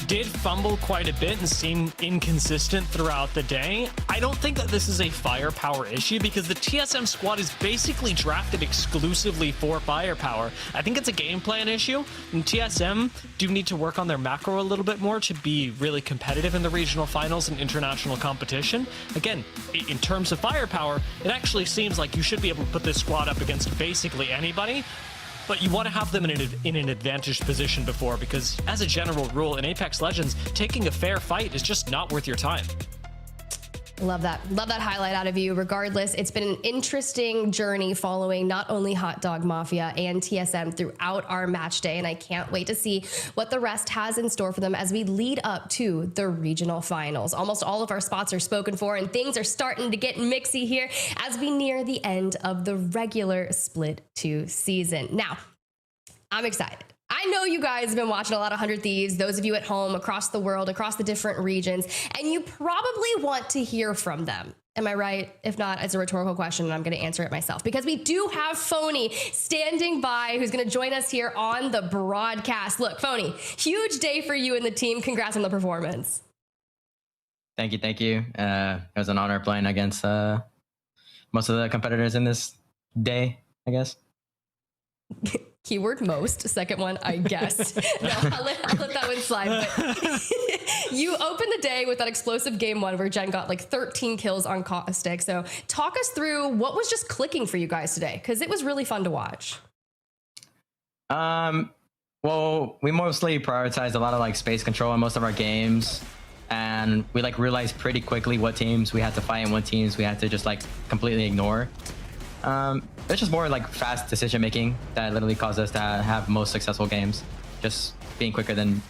Speaker 2: did fumble quite a bit and seem inconsistent throughout the day. I don't think that this is a firepower issue because the TSM squad is basically drafted exclusively for firepower. I think it's a game plan issue, and TSM do need to work on their macro a little bit more to be really competitive in the regional finals and international competition. Again, in terms of firepower, it actually seems like you should be able to put this squad up against basically anybody. But you want to have them in an advantaged position before, because as a general rule in Apex Legends, taking a fair fight is just not worth your time.
Speaker 1: Love that highlight out of you. Regardless, it's been an interesting journey following not only Hot Dog Mafia and TSM throughout our match day, and I can't wait to see what the rest has in store for them as we lead up to the regional finals. Almost all of our spots are spoken for, and things are starting to get mixy here as we near the end of the regular Split 2 season. Now, I'm excited. I know you guys have been watching a lot of 100 Thieves, those of you at home, across the world, across the different regions, and you probably want to hear from them. Am I right? If not, it's a rhetorical question, and I'm going to answer it myself, because we do have Phony standing by, who's going to join us here on the broadcast. Look, Phony, huge day for you and the team. Congrats on the performance.
Speaker 8: Thank you. It was an honor playing against most of the competitors in this day, I guess.
Speaker 1: Keyword most, second one, I guess. No, I'll let that one slide. But you opened the day with that explosive game one where Jen got like 13 kills on Caustic. So talk us through what was just clicking for you guys today, because it was really fun to watch.
Speaker 8: Well, we mostly prioritized a lot of like space control in most of our games, and we like realized pretty quickly what teams we had to fight and what teams we had to just like completely ignore. It's just more like fast decision making that literally caused us to have most successful games. Just being quicker than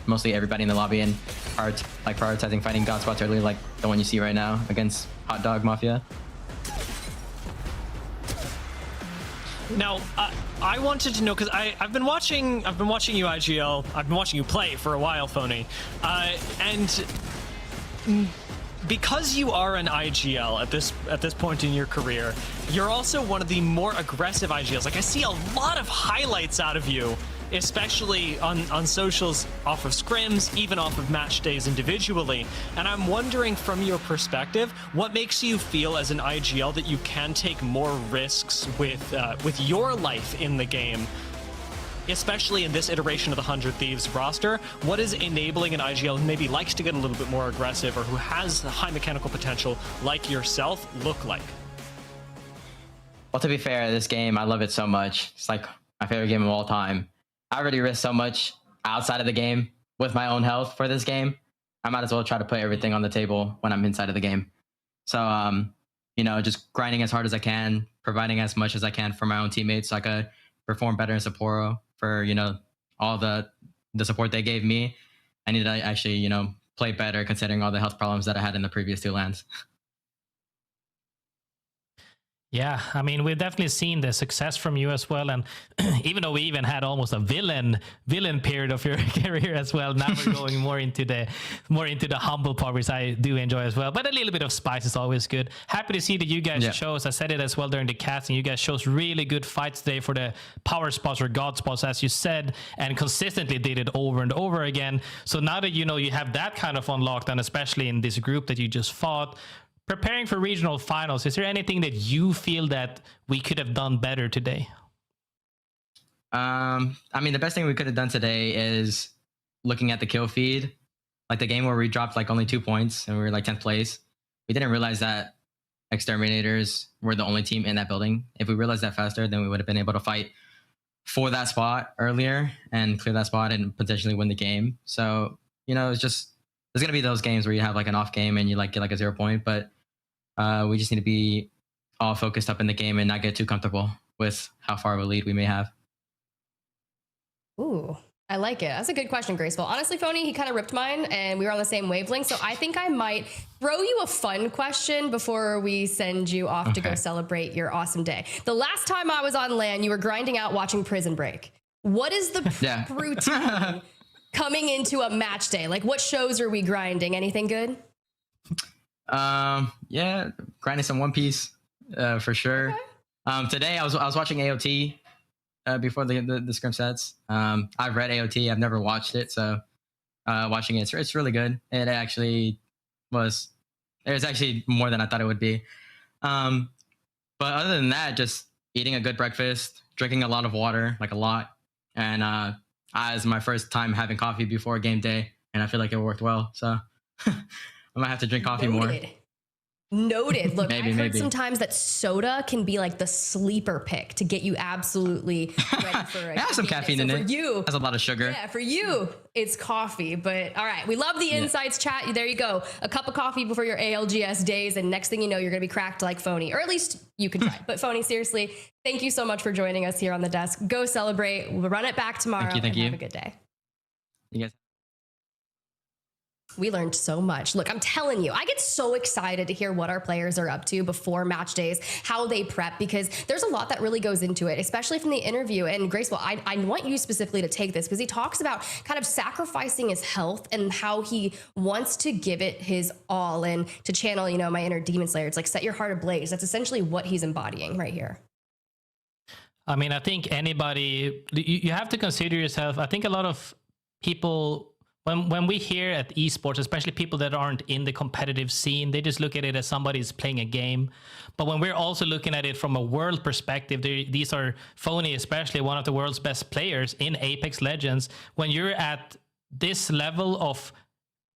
Speaker 8: mostly everybody in the lobby and prioritizing fighting god spots early, like the one you see right now against Hot Dog Mafia.
Speaker 2: Now, I wanted to know, because I've been watching you IGL. I've been watching you play for a while, Phony, and because you are an IGL at this point in your career, you're also one of the more aggressive IGLs. Like, I see a lot of highlights out of you, especially on socials, off of scrims, even off of match days individually. And I'm wondering, from your perspective, what makes you feel as an IGL that you can take more risks with your life in the game, especially in this iteration of the 100 Thieves roster? What is enabling an IGL who maybe likes to get a little bit more aggressive or who has high mechanical potential like yourself look like?
Speaker 8: Well, to be fair, this game, I love it so much. It's like my favorite game of all time. I already risked so much outside of the game with my own health for this game. I might as well try to put everything on the table when I'm inside of the game. So, just grinding as hard as I can, providing as much as I can for my own teammates so I could perform better in Sapporo for, all the support they gave me. I need to actually, play better considering all the health problems that I had in the previous two lands.
Speaker 3: Yeah, I mean, we've definitely seen the success from you as well, and even though we even had almost a villain period of your career as well, now we're going more into the humble part, which I do enjoy as well. But a little bit of spice is always good. Happy to see that you guys chose. I said it as well during the casting. You guys chose really good fights today for the power spots or god spots, as you said, and consistently did it over and over again. So now that you have that kind of unlocked, and especially in this group that you just fought, preparing for regional finals, is there anything that you feel that we could have done better today?
Speaker 8: I mean, the best thing we could have done today is looking at the kill feed, like the game where we dropped like only 2 points and we were like 10th place. We didn't realize that Exterminators were the only team in that building. If we realized that faster, then we would have been able to fight for that spot earlier and clear that spot and potentially win the game. So, it's just, there's going to be those games where you have like an off game and you like get like a 0 point, but we just need to be all focused up in the game and not get too comfortable with how far of a lead we may have.
Speaker 1: Ooh, I like it. That's a good question, Graceful. Honestly, Phony, he kind of ripped mine and we were on the same wavelength. So I think I might throw you a fun question before we send you off to go celebrate your awesome day. The last time I was on LAN, you were grinding out watching Prison Break. What is the routine coming into a match day? Like, what shows are we grinding? Anything good?
Speaker 8: Yeah, grinding some One Piece for sure. Okay. Today I was watching AOT before the scrim sets. I've read AOT, I've never watched it, so watching it. It's really good. It actually was. It was actually more than I thought it would be. But other than that, just eating a good breakfast, drinking a lot of water, like a lot, and it's my first time having coffee before game day, and I feel like it worked well. So I might have to drink coffee more.
Speaker 1: Noted. Look,
Speaker 8: Maybe,
Speaker 1: I've heard
Speaker 8: maybe.
Speaker 1: sometimes that soda can be like the sleeper pick to get you absolutely ready for a
Speaker 8: It has some
Speaker 1: game day.
Speaker 8: caffeine
Speaker 1: So
Speaker 8: in
Speaker 1: for
Speaker 8: it.
Speaker 1: you,
Speaker 8: Has a lot of sugar.
Speaker 1: yeah, for you, it's coffee. But all right, we love the insights chat. There you go. A cup of coffee before your ALGS days, and next thing you know, you're going to be cracked like Phony, or at least you can try. But Phony, seriously, thank you so much for joining us here on the desk. Go celebrate. We'll run it back tomorrow.
Speaker 8: Thank you.
Speaker 1: Have a good day.
Speaker 8: You guys.
Speaker 1: We learned so much. Look, I'm telling you, I get so excited to hear what our players are up to before match days, how they prep, because there's a lot that really goes into it, especially from the interview. And Graceful, I want you specifically to take this because he talks about kind of sacrificing his health and how he wants to give it his all and to channel, you know, my inner demon slayer. It's like set your heart ablaze. That's essentially what he's embodying right here.
Speaker 3: I mean, I think anybody, you have to consider yourself. I think a lot of people, when we hear at esports, especially people that aren't in the competitive scene, they just look at it as somebody's playing a game. But when we're also looking at it from a world perspective, these are Phony, especially one of the world's best players in Apex Legends. When you're at this level of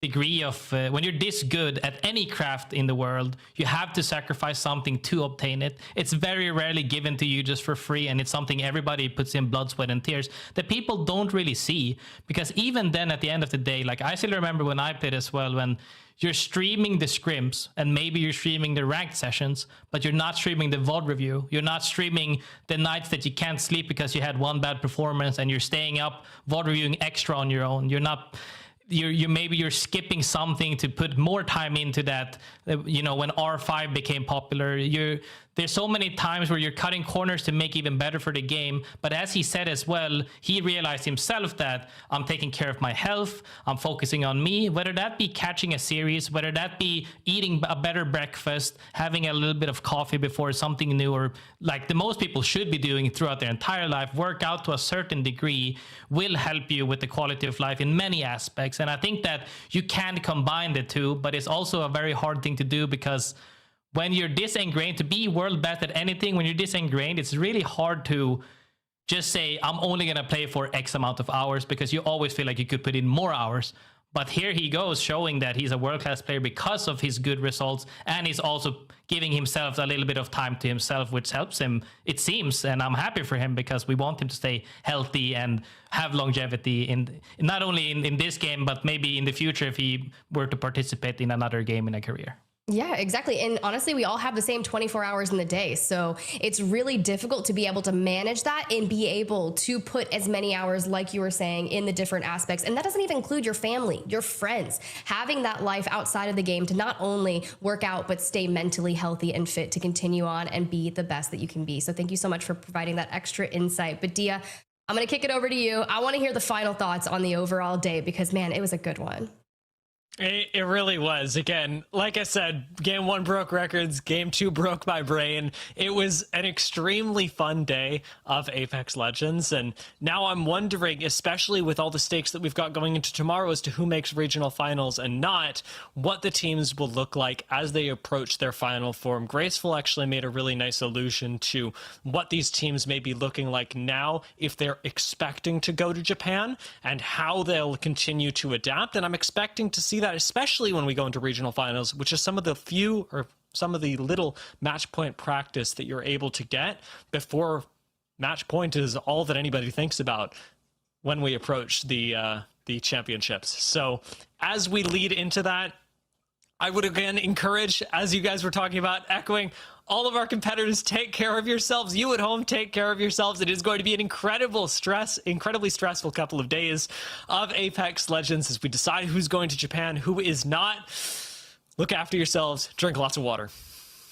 Speaker 3: degree of when you're this good at any craft in the world, you have to sacrifice something to obtain it. It's very rarely given to you just for free, and it's something everybody puts in blood, sweat, and tears that people don't really see. Because even then, at the end of the day, like I still remember when I played as well, when you're streaming the scrims and maybe you're streaming the ranked sessions, but you're not streaming the VOD review. You're not streaming the nights that you can't sleep because you had one bad performance and you're staying up VOD reviewing extra on your own. You're not... Maybe you're skipping something to put more time into that. You know, when R5 became popular, there's so many times where you're cutting corners to make even better for the game. But as he said as well, he realized himself that I'm taking care of my health, I'm focusing on me, whether that be catching a series, whether that be eating a better breakfast, having a little bit of coffee before something new, or like the most people should be doing throughout their entire life, work out to a certain degree will help you with the quality of life in many aspects. And I think that you can combine the two, but it's also a very hard thing to do, because when you're disingrained, to be world best at anything, when you're disingrained, it's really hard to just say, I'm only going to play for X amount of hours, because you always feel like you could put in more hours. But here he goes, showing that he's a world-class player because of his good results, and he's also giving himself a little bit of time to himself, which helps him, it seems. And I'm happy for him, because we want him to stay healthy and have longevity in not only in this game, but maybe in the future if he were to participate in another game in a career.
Speaker 1: Yeah, exactly. And honestly, we all have the same 24 hours in the day. So it's really difficult to be able to manage that and be able to put as many hours, like you were saying, in the different aspects. And that doesn't even include your family, your friends, having that life outside of the game to not only work out, but stay mentally healthy and fit to continue on and be the best that you can be. So thank you so much for providing that extra insight. But Dia, I'm going to kick it over to you. I want to hear the final thoughts on the overall day, because man, it was a good one.
Speaker 2: It really was. Again, like I said, game 1 broke records, game 2 broke my brain. It was an extremely fun day of Apex Legends, and now I'm wondering, especially with all the stakes that we've got going into tomorrow as to who makes regional finals and not, what the teams will look like as they approach their final form. Graceful actually made a really nice allusion to what these teams may be looking like now if they're expecting to go to Japan, and how they'll continue to adapt. And I'm expecting to see that, especially when we go into regional finals, which is some of the little match point practice that you're able to get before match point is all that anybody thinks about when we approach the championships. So as we lead into that, I would again encourage, as you guys were talking about, echoing all of our competitors, take care of yourselves. You at home, take care of yourselves. It is going to be an incredibly stressful couple of days of Apex Legends as we decide who's going to Japan, who is not. Look after yourselves. Drink lots of water.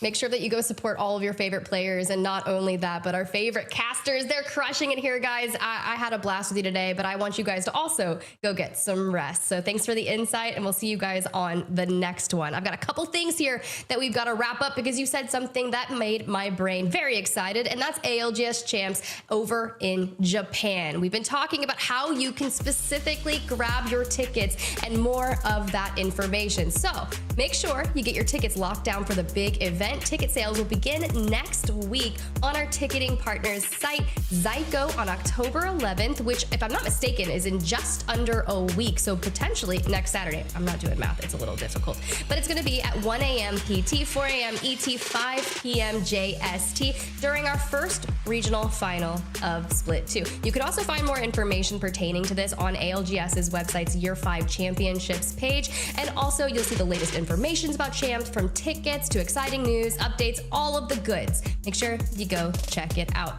Speaker 1: Make sure that you go support all of your favorite players, and not only that, but our favorite casters. They're crushing it here, guys. I had a blast with you today, but I want you guys to also go get some rest. So thanks for the insight, and we'll see you guys on the next one. I've got a couple things here that we've got to wrap up because you said something that made my brain very excited, and that's ALGS Champs over in Japan. We've been talking about how you can specifically grab your tickets and more of that information. So make sure you get your tickets locked down for the big event. Ticket sales will begin next week on our ticketing partners site, Zyco, on October 11th, which, if I'm not mistaken, is in just under a week. So potentially next Saturday. I'm not doing math. It's a little difficult. But it's going to be at 1 a.m. PT, 4 a.m. ET, 5 p.m. JST during our first regional final of Split 2. You could also find more information pertaining to this on ALGS's website's Year 5 Championships page. And also, you'll see the latest information about champs, from tickets to exciting news, updates, all of the goods. Make sure you go check it out.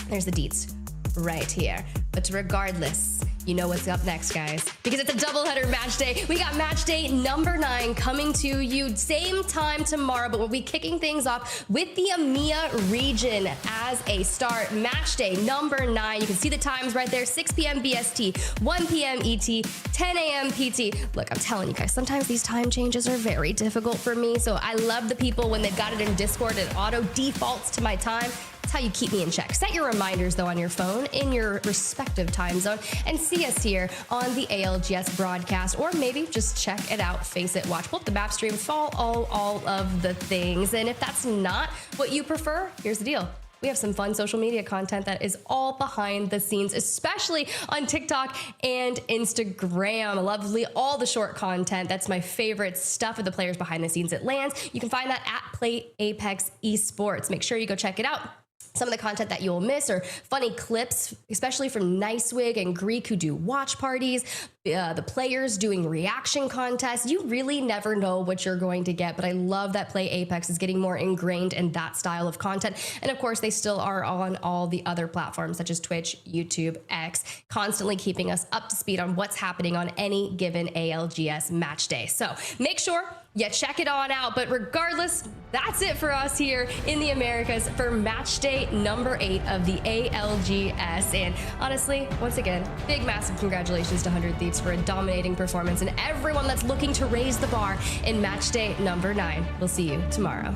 Speaker 1: There's the deets right here. But regardless, you know what's up next, guys, because it's a doubleheader match day. We got match day number 9 coming to you same time tomorrow, but we'll be kicking things off with the EMEA region as a start. Match day number 9. You can see the times right there: 6 p.m. BST, 1 p.m. ET, 10 a.m. PT. Look, I'm telling you guys, sometimes these time changes are very difficult for me, so I love the people when they've got it in Discord. It auto defaults to my time. That's how you keep me in check. Set your reminders, though, on your phone in your respective time zone, and see us here on the ALGS broadcast, or maybe just check it out, face it, watch, pull up the map stream, follow all of the things. And if that's not what you prefer, here's the deal. We have some fun social media content that is all behind the scenes, especially on TikTok and Instagram. Lovely, all the short content. That's my favorite stuff of the players behind the scenes. It lands. You can find that at Play Apex Esports. Make sure you go check it out. Some of the content that you'll miss are funny clips, especially from Nicewig and Greek, who do watch parties, the players doing reaction contests. You really never know what you're going to get, but I love that Play Apex is getting more ingrained in that style of content. And of course, they still are on all the other platforms such as Twitch, YouTube, X, constantly keeping us up to speed on what's happening on any given ALGS match day. So make sure you check it on out. But regardless, that's it for us here in the Americas for match day number 8 of the ALGS. And honestly, once again, big, massive congratulations to 100 Thieves for a dominating performance, and everyone that's looking to raise the bar in match day number 9. We'll see you tomorrow.